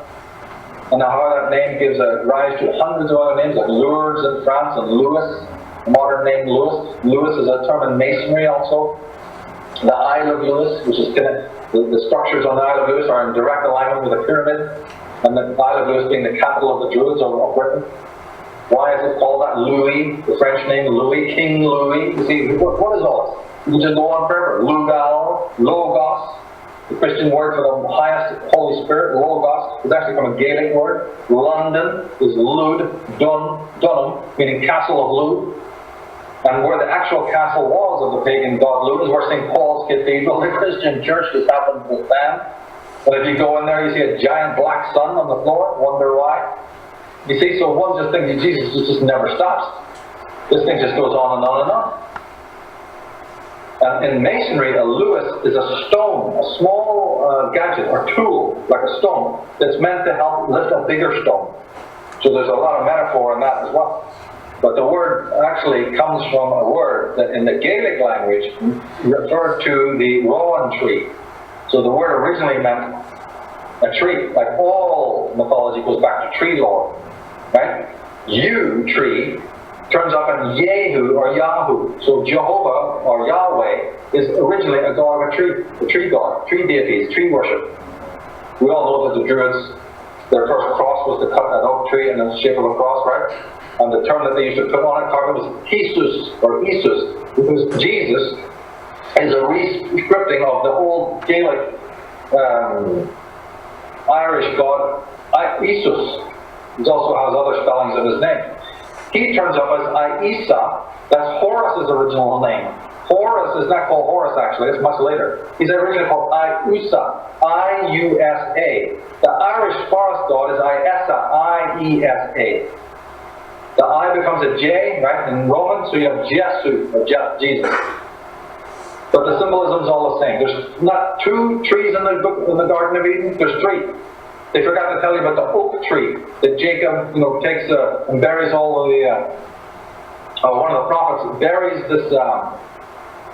[SPEAKER 10] And how that name gives a rise to hundreds of other names, like Lourdes in France and Louis, the modern name Louis. Louis is a term in masonry also. The Isle of Lewis, which is the structures on the Isle of Lewis are in direct alignment with the pyramid. And the Isle of Lewis being the capital of the Druids of Britain. Why is it called that? Louis, the French name Louis, King Louis. You see, what is all this? You can just go on forever. Lugal, Logos, the Christian word for the highest Holy Spirit, Logos, is actually from a Gaelic word. London is Lud, Dunham, meaning castle of Lud. And where the actual castle was of the pagan god Lud is where St. Paul's Cathedral, the Christian church, just happened to stand. And if you go in there, you see a giant black sun on the floor, wonder why. You see, so one just thinks Jesus just never stops. This thing just goes on and on and on. And in masonry, a luis is a stone, a small gadget or tool, like a stone, that's meant to help lift a bigger stone. So there's a lot of metaphor in that as well. But the word actually comes from a word that in the Gaelic language referred to the rowan tree. So the word originally meant a tree. Like all mythology goes back to tree lore, right? Yew tree turns up in Yehu or Yahoo. So Jehovah or Yahweh is originally a god of a tree god, tree deities, tree worship. We all know that the Druids, their first cross was to cut an oak tree in the shape of a cross, right? And the term that they used to put on it, was Jesus or Isus, because Jesus is a re-scripting of the old Gaelic Irish god Isus. He also has other spellings of his name. He turns up as Isa. That's Horus's original name. Horus is not called Horus actually, it's much later. He's originally called Iusa, I-U-S-A. The Irish forest god is Iesa, I-E-S-A. The I becomes a J, right, in Roman, so you have Jesu, or Jesus. But the symbolism is all the same. There's not two trees in the Garden of Eden, there's three. They forgot to tell you about the oak tree that Jacob, takes and buries all of the, one of the prophets buries this,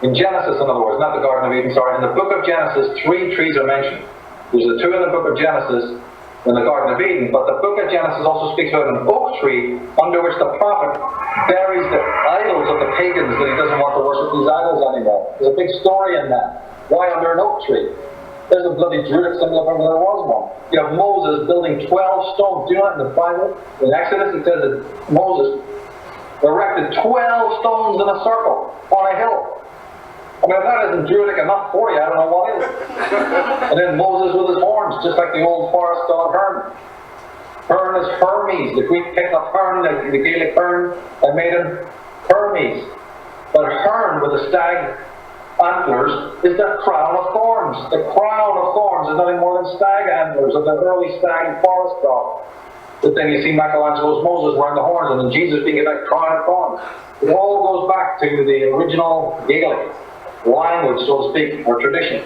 [SPEAKER 10] in Genesis in other words, not the Garden of Eden, sorry. In the book of Genesis, 3 trees are mentioned. There's the 2 in the book of Genesis in the Garden of Eden, but the book of Genesis also speaks about an oak tree under which the prophet buries the idols of the pagans that he doesn't want to worship these idols anymore. There's a big story in that. Why under an oak tree? There's a bloody Druidic symbol if ever there was one. You have Moses building 12 stones. Do you know that in the Bible? In Exodus it says that Moses erected 12 stones in a circle on a hill. I mean, if that isn't Druidic enough for you, I don't know what is. And then Moses with his horns, just like the old forest god Hern. Hern is Hermes. The Greek picked up Hern, the Gaelic Hern, and made him Hermes. But Hern with the stag antlers is the crown of thorns. The crown of thorns is nothing more than stag antlers of the early stag forest god. But then you see Michelangelo's Moses wearing the horns and then Jesus being that crown of thorns. It all goes back to the original Gaelic language, so to speak, or tradition.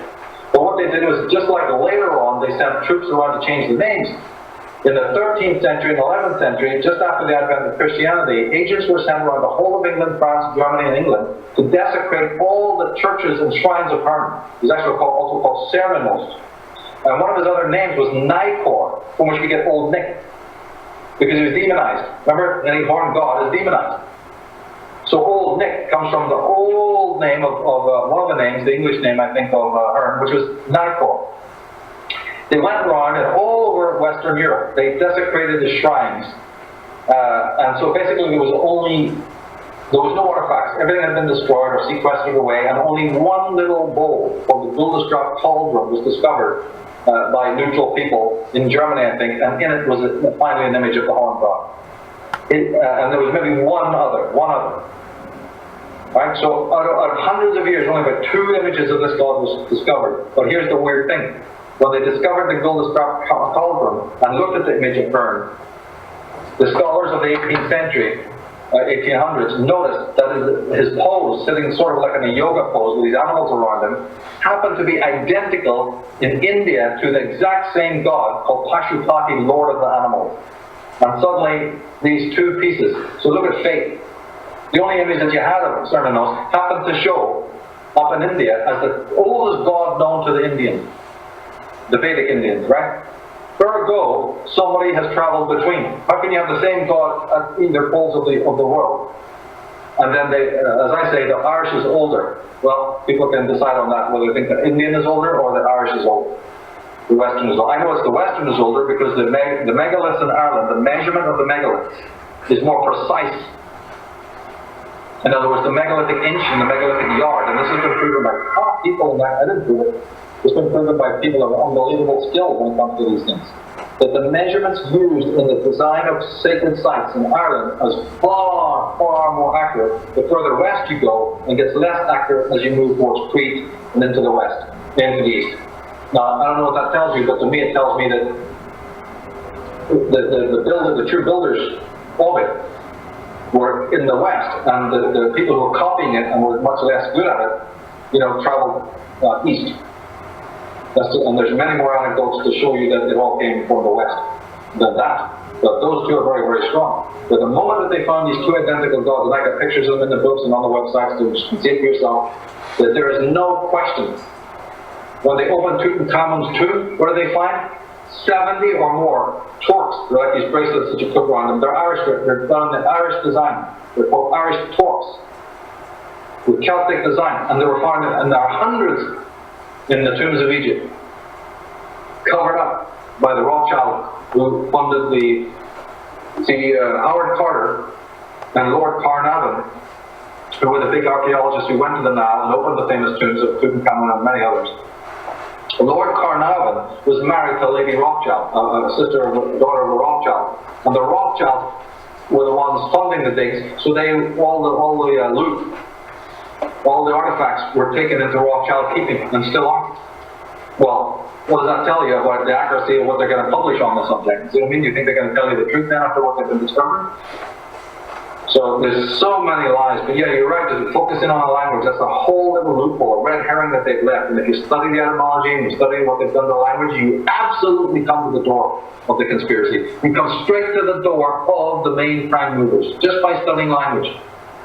[SPEAKER 10] But what they did was, just like later on, they sent troops around to change the names. In the 13th century and 11th century, just after the advent of Christianity, agents were sent around the whole of England, France, Germany, and England to desecrate all the churches and shrines of Hern. He's actually also called Tsarion. And one of his other names was Nicor, from which we get Old Nick, because he was demonized. Remember, any born god is demonized. So Old Nick comes from the old name of one of the names, the English name, I think, of Hern, which was Nicor. They went around and all over Western Europe, they desecrated the shrines. And so basically there was no artifacts. Everything had been destroyed or sequestered away, and only one little bowl called the Guldestrap cauldron was discovered by neutral people in Germany, I think, and in it was finally an image of the horn god. And there was maybe one other. Right? So out of hundreds of years, only about 2 images of this god was discovered. But here's the weird thing. When they discovered the Guldestrap cauldron and looked at the image of Hern, the scholars of the 18th century, 1800s, noticed that his pose, sitting sort of like in a yoga pose with these animals around him, happened to be identical in India to the exact same god called Pashupati, Lord of the Animals. And suddenly, these 2 pieces, so look at fate. The only image that you had of Cernunnos happened to show up in India as the oldest god known to the Indians. The Vedic Indians, right? Ergo, somebody has traveled between. How can you have the same god at either poles of the world? And then as I say, the Irish is older. Well, people can decide on that, whether they think the Indian is older or the Irish is older. The Western is older. I know it's the Western is older because the megaliths in Ireland, the measurement of the megaliths is more precise. In other words, the megalithic inch and the megalithic yard, and this has been proven by people, and I didn't prove it. It's been proven by people of unbelievable skill when it comes to these things. That the measurements used in the design of sacred sites in Ireland is far, far more accurate the further west you go, and gets less accurate as you move towards Crete and into the west, into the east. Now, I don't know what that tells you, but to me it tells me that the true builders of it were in the west, and the people who were copying it and were much less good at it traveled east. And there's many more anecdotes to show you that it all came from the west than that. But those two are very, very strong. But the moment that they found these two identical gods, and I got pictures of them in the books and on the websites, so you can see it for yourself, that there is no question. When they opened Tutankhamun's tomb, what do they find? 70 or more torques. They're like these bracelets that you put around them. They're Irish, they're done in Irish design. They're called Irish torques with Celtic design. And they were found, and there are hundreds in the tombs of Egypt, covered up by the Rothschild who funded Howard Carter and Lord Carnarvon, who were the big archaeologists who went to the Nile and opened the famous tombs of Tutankhamun and many others. Lord Carnarvon was married to Lady Rothschild, a sister, daughter of a Rothschild, and the Rothschilds were the ones funding the digs. So all the loot, all the artifacts were taken into Rothschild keeping and still are. Well, what does that tell you about the accuracy of what they're going to publish on the subject? See what I mean? You think they're going to tell you the truth then after what they've been discovering? So there's so many lies, but yeah, you're right, to focus in on the language, that's a whole little loophole, a red herring that they've left. And if you study the etymology and you study what they've done to the language, you absolutely come to the door of the conspiracy. You come straight to the door of the main prime movers, just by studying language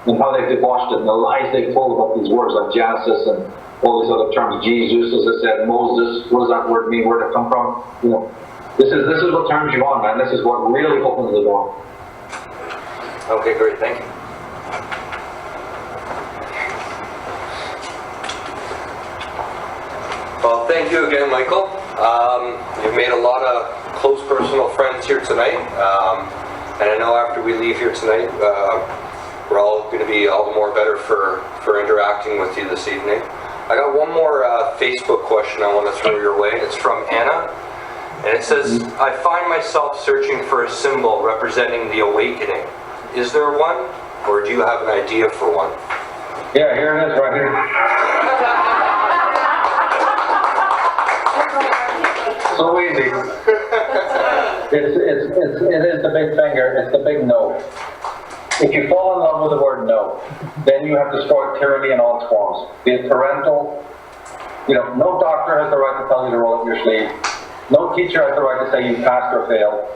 [SPEAKER 10] and how they've debauched it and the lies they've told about these words like Genesis and all these other terms, Jesus, as I said, Moses, what does that word mean, where did it come from? This is what turns you on, man. This is what really opens the door.
[SPEAKER 11] Okay, great, thank you. Well, thank you again, Michael. You've made a lot of close personal friends here tonight, and I know after we leave here tonight, we're all going to be all the more better for interacting with you this evening. I got one more Facebook question I want to throw your way. It's from Anna, and it says, I find myself searching for a symbol representing the awakening. Is there one, or do you have an idea for one?
[SPEAKER 10] Yeah, here it is, right here. So easy. It is the big finger. It's the big no. If you fall in love with the word no, then you have destroyed tyranny in all its forms. Be it parental. No doctor has the right to tell you to roll up your sleeve. No teacher has the right to say you passed or failed.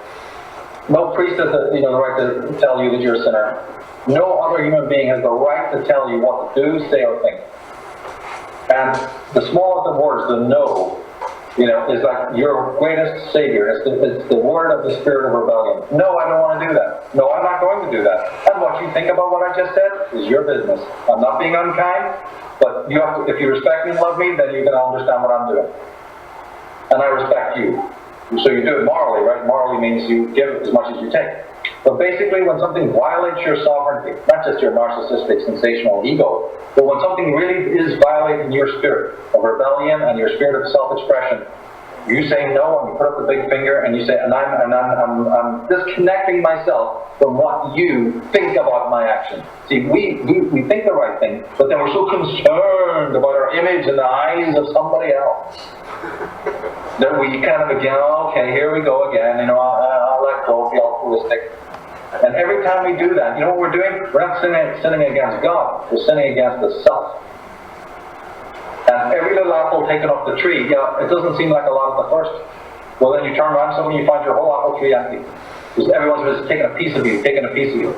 [SPEAKER 10] No priest has the right to tell you that you're a sinner. No other human being has the right to tell you what to do, say, or think. And the smallest of words, the no, is like your greatest savior. It's the word of the spirit of rebellion. No, I don't want to do that. No, I'm not going to do that. And what you think about what I just said is your business. I'm not being unkind, but you have to, if you respect me and love me, then you're going to understand what I'm doing. And I respect you. So you do it morally, right? Morally means you give as much as you take. But basically, when something violates your sovereignty, not just your narcissistic, sensational ego, but when something really is violating your spirit of rebellion and your spirit of self-expression, you say no, and you put up the big finger, and you say, and I'm disconnecting myself from what you think about my action. See, we think the right thing, but then we're so concerned about our image in the eyes of somebody else that we kind of again, okay, here we go again, I'll let go, be altruistic. And every time we do that, you know what we're doing? We're not sinning against God, we're sinning against the self. And every little apple taken off the tree, it doesn't seem like a lot at the first. Well, then you turn around suddenly you find your whole apple tree empty. Because everyone's just taking a piece of you,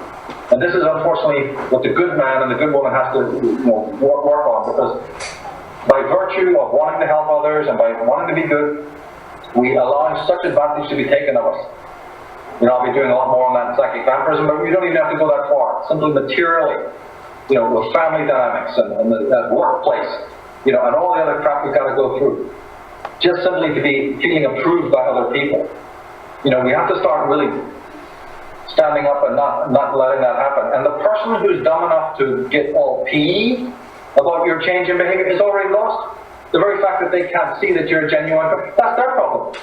[SPEAKER 10] And this is unfortunately what the good man and the good woman has to work on, because by virtue of wanting to help others and by wanting to be good, we allow such advantage to be taken of us. I'll be doing a lot more on that in psychic vampirism, but we don't even have to go that far. Simply materially, with family dynamics and the workplace, and all the other crap we've got to go through. Just simply to be feeling approved by other people. We have to start really standing up and not letting that happen. And the person who's dumb enough to get all peeved about your change in behavior is already lost. The very fact that they can't see that you're a genuine, that's their problem.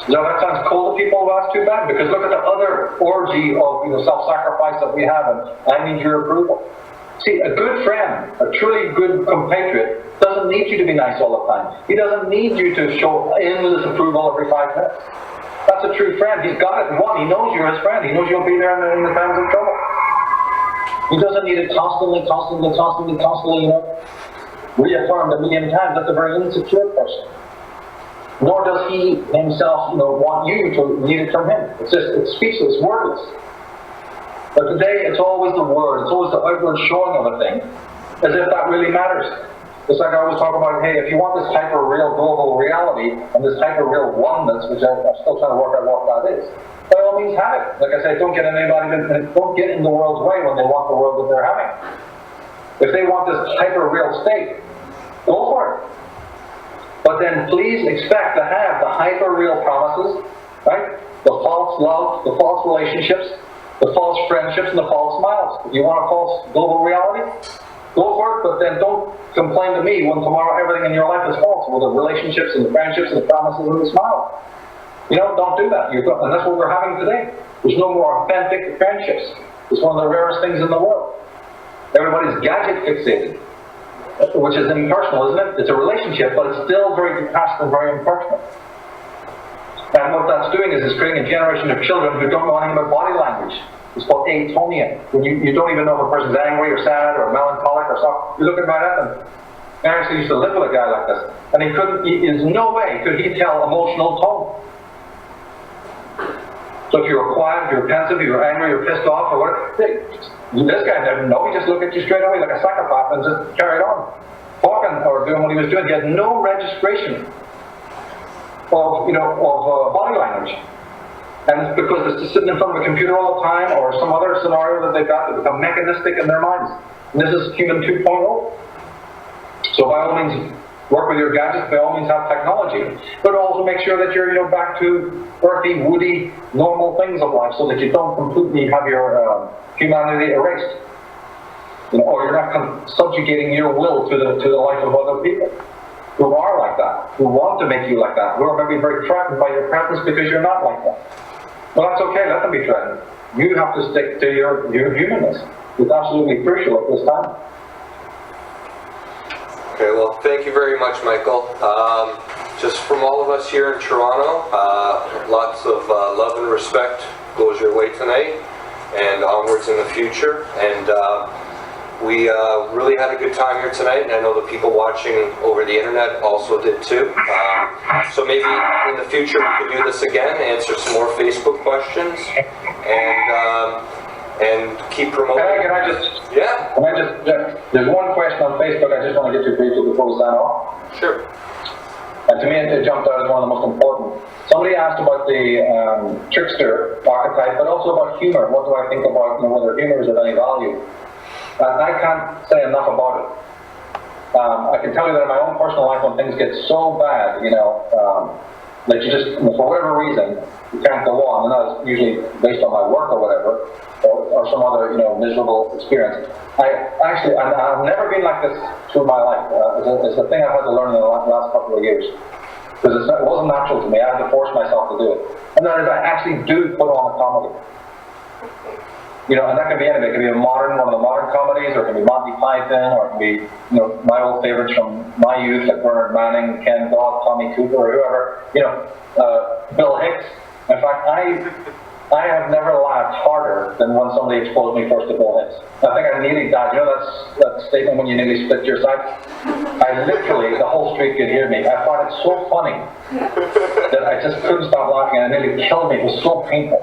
[SPEAKER 10] Now that sounds cold to people, that's too bad, because look at the other orgy of self-sacrifice that we have, and I need your approval. See, a good friend, a truly good compatriot, doesn't need you to be nice all the time. He doesn't need you to show endless approval every 5 minutes. That's a true friend. He's got it. One, he knows you're his friend. He knows you'll be there in the times of trouble. He doesn't need it constantly, reaffirmed a million times. That's a very insecure person. Nor does he himself, want you to need it from him. It's just, it's speechless, wordless. But today, it's always the word, it's always the outward showing of a thing, as if that really matters. It's like I always talk about, hey, if you want this hyper-real global reality, and this hyper-real oneness, which I'm still trying to work out what that is, by all means have it. Like I say, don't get in the world's way when they want the world that they're having. If they want this hyper-real state, go for it. But then please expect to have the hyper-real promises, right? The false love, the false relationships, the false friendships, and the false smiles. If you want a false global reality, go for it, but then don't complain to me when tomorrow everything in your life is false. Well, the relationships and the friendships and the promises and the smiles. Don't do that. And that's what we're having today. There's no more authentic friendships. It's one of the rarest things in the world. Everybody's gadget fixated, which is impersonal, isn't it? It's a relationship, but it's still very detached and very impersonal. And what that's doing is it's creating a generation of children who don't know anything about body language. It's called atonia. When you don't even know if a person's angry or sad or melancholic or something. You look right at them. I actually used to live with a guy like this, and in no way could he tell emotional tone. So if you were quiet, if you were pensive, if you were angry, or pissed off, or whatever, this guy didn't know. He just looked at you straight away like a psychopath and just carried on, talking or doing what he was doing. He had no registration of body language, and it's because it's just sitting in front of a computer all the time, or some other scenario that they've got to become mechanistic in their minds. And this is human 2.0. So by all means, work with your gadgets, by all means have technology, but also make sure that you're back to earthy, woody, normal things of life, so that you don't completely have your humanity erased. Or you're not subjugating your will to the life of other people who are like that, who want to make you like that, who are maybe very threatened by your presence because you're not like that. Well, that's okay, let them be threatened. You have to stick to your humanness. It's absolutely crucial at this time.
[SPEAKER 11] Okay, well, thank you very much, Michael. Just from all of us here in Toronto, lots of love and respect goes your way tonight and onwards in the future. And we really had a good time here tonight, and I know the people watching over the internet also did too. So maybe in the future we could do this again, answer some more Facebook questions, and keep promoting.
[SPEAKER 10] Can I just?
[SPEAKER 11] Yeah.
[SPEAKER 10] There's one question on Facebook I just want to get to briefly before we sign off.
[SPEAKER 11] Sure.
[SPEAKER 10] And to me, it jumped out as one of the most important. Somebody asked about the trickster archetype, but also about humor. What do I think about whether humor is of any value? I can't say enough about it. I can tell you that in my own personal life, when things get so bad, that you just, for whatever reason, you can't go on, and that's usually based on my work or whatever, or some other, miserable experience. I've never been like this through my life. It's a thing I've had to learn in the last couple of years. Because it wasn't natural to me. I had to force myself to do it. And that is, I actually do put on a comedy. And that can be anything. It can be one of the modern comedies, or it can be Monty Python, or it can be, my old favorites from my youth, like Bernard Manning, Ken Dodd, Tommy Cooper, or whoever, Bill Hicks. In fact, I have never laughed harder than when somebody exposed me first to Bill Hicks. I think I nearly died. That statement when you nearly split your sides? I literally, the whole street could hear me. I found it so funny that I just couldn't stop laughing, and it nearly killed me. It was so painful.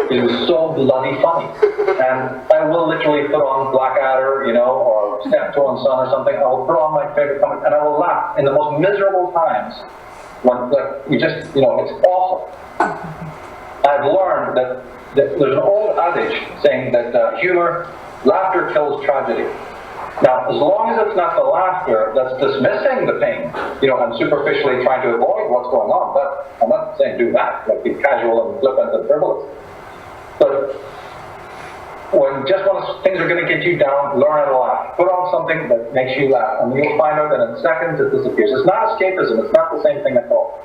[SPEAKER 10] It was so bloody funny. And I will literally put on Blackadder, or Steptoe and Son or something. I will put on my favorite comic, and I will laugh in the most miserable times when, it's awful. I've learned that there's an old adage saying that laughter kills tragedy. Now, as long as it's not the laughter that's dismissing the pain, and superficially trying to avoid what's going on, I'm not saying do that, be casual and flippant and frivolous. But when things are going to get you down, learn how to laugh. Put on something that makes you laugh, and you'll find out that in seconds it disappears. It's not escapism, it's not the same thing at all.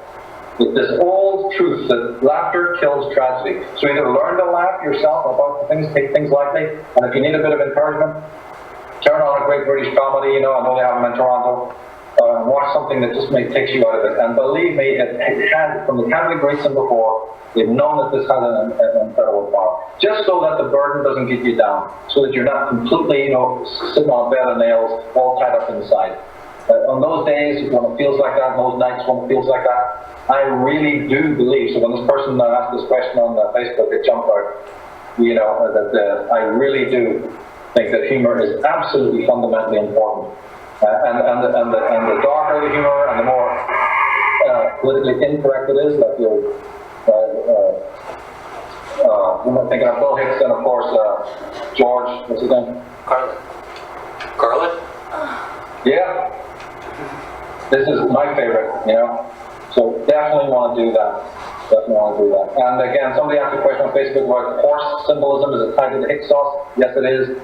[SPEAKER 10] It's this old truth that laughter kills tragedy. So either learn to laugh yourself about the things, take things lightly, and if you need a bit of encouragement, turn on a great British comedy, I know they have them in Toronto. watch something that just takes you out of it. And believe me, it had, from the Catholic Greeks and before, they've known that this has an incredible power. Just so that the burden doesn't get you down, so that you're not completely, sitting on a bed of nails, all tied up inside. On those days when it feels like that, those nights when it feels like that, I really do believe, so when this person asked this question on Facebook, it jumped out, that I really do think that humor is absolutely fundamentally important. And the darker the humor and the more politically incorrect it is, like I'm thinking of Bill Hicks and of course George, what's his name?
[SPEAKER 11] Carlin?
[SPEAKER 10] Yeah. This is my favorite, So definitely want to do that. And again, somebody asked a question on Facebook about horse symbolism. Is it tied to the Hyksos? Yes, it is.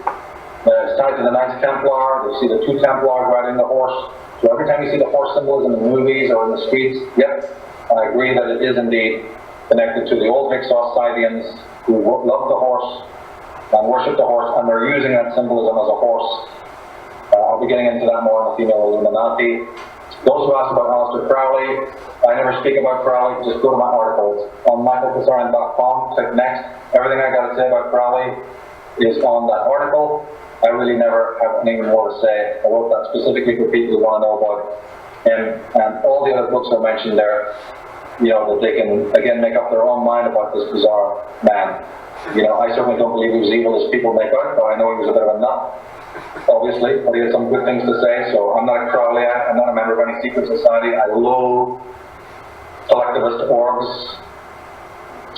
[SPEAKER 10] It's tied to the Knights Templar. You see the two Templars riding the horse. So every time you see the horse symbolism in the movies or in the streets, yep, I agree that it is indeed connected to the old Hyksos Scythians who loved the horse and worshipped the horse, and they're using that symbolism as a horse. I'll be getting into that more in the female Illuminati. Those who asked about Aleister Crowley, I never speak about Crowley, just go to my articles on michaeltsarion.com, click next. Everything I got to say about Crowley is on that article. I really never have anything more to say. I wrote that specifically for people who want to know about him, and all the other books are mentioned there, that they can, again, make up their own mind about this bizarre man. I certainly don't believe he was evil as people make out, but I know he was a bit of a nut. Obviously, but he had some good things to say, so I'm not a Crowleyite, I'm not a member of any secret society. I loathe collectivist orgs,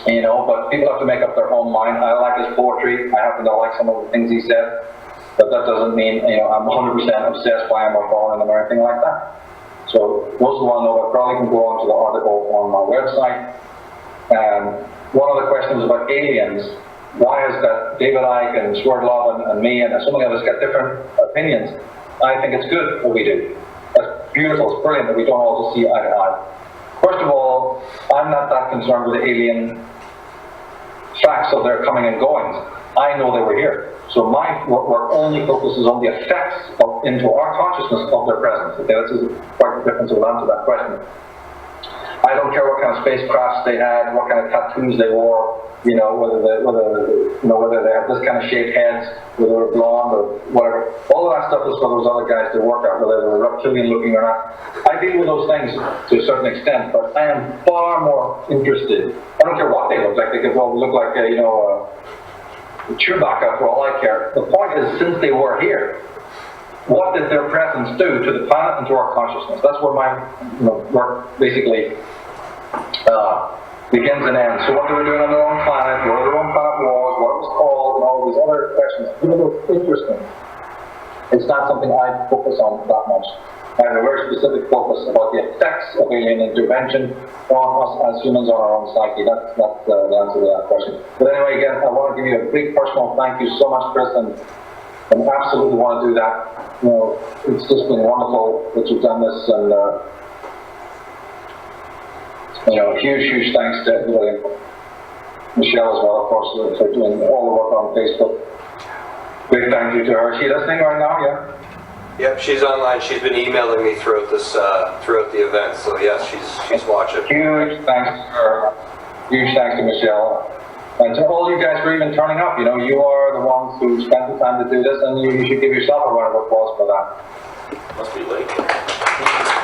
[SPEAKER 10] but people have to make up their own mind. I like his poetry, I happen to like some of the things he said, but that doesn't mean, I'm 100% obsessed by him or following him or anything like that. So, those who want to know about Crowley can go on to the article on my website. One of the questions about aliens. Why is that David Icke and Swerdlov and me and so many of us got different opinions? I think it's good what we do. That's beautiful, it's brilliant that we don't all just see eye to eye. First of all, I'm not that concerned with the alien facts of their coming and goings. I know they were here. So my work only focuses on the effects into our consciousness of their presence. Okay, this is quite the difference. We'll answer that question. I don't care what kind of spacecrafts they had, what kind of tattoos they wore, whether they have this kind of shaped heads, whether they're blonde or whatever. All of that stuff is for those other guys to work out, whether they're reptilian looking or not. I deal with those things to a certain extent, but I am far more interested. I don't care what they look like. They could well look like Chewbacca for all I care. The point is, since they were here, what did their presence do to the planet and to our consciousness? That's where my work basically begins and ends. So what they were doing on their own planet, where their own planet was, what it was called, and all these other questions. Even though it's interesting, it's not something I focus on that much. I have a very specific focus about the effects of alien intervention on us as humans on our own psyche. That's the answer to that question. But anyway, again, I want to give you a big personal thank you so much, Chris, and absolutely want to do that. It's just been wonderful that you've done this, and huge thanks to everybody. Michelle as well, of course, for doing all the work on Facebook. Big thank you to her. Is she listening right now? Yeah.
[SPEAKER 11] Yep, she's online. She's been emailing me throughout this throughout the event. So yes, she's watching.
[SPEAKER 10] Huge thanks to her. Huge thanks to Michelle. And to all you guys for even turning up. You are the ones who spent the time to do this, and you should give yourself a round of applause for that.
[SPEAKER 11] Must be late.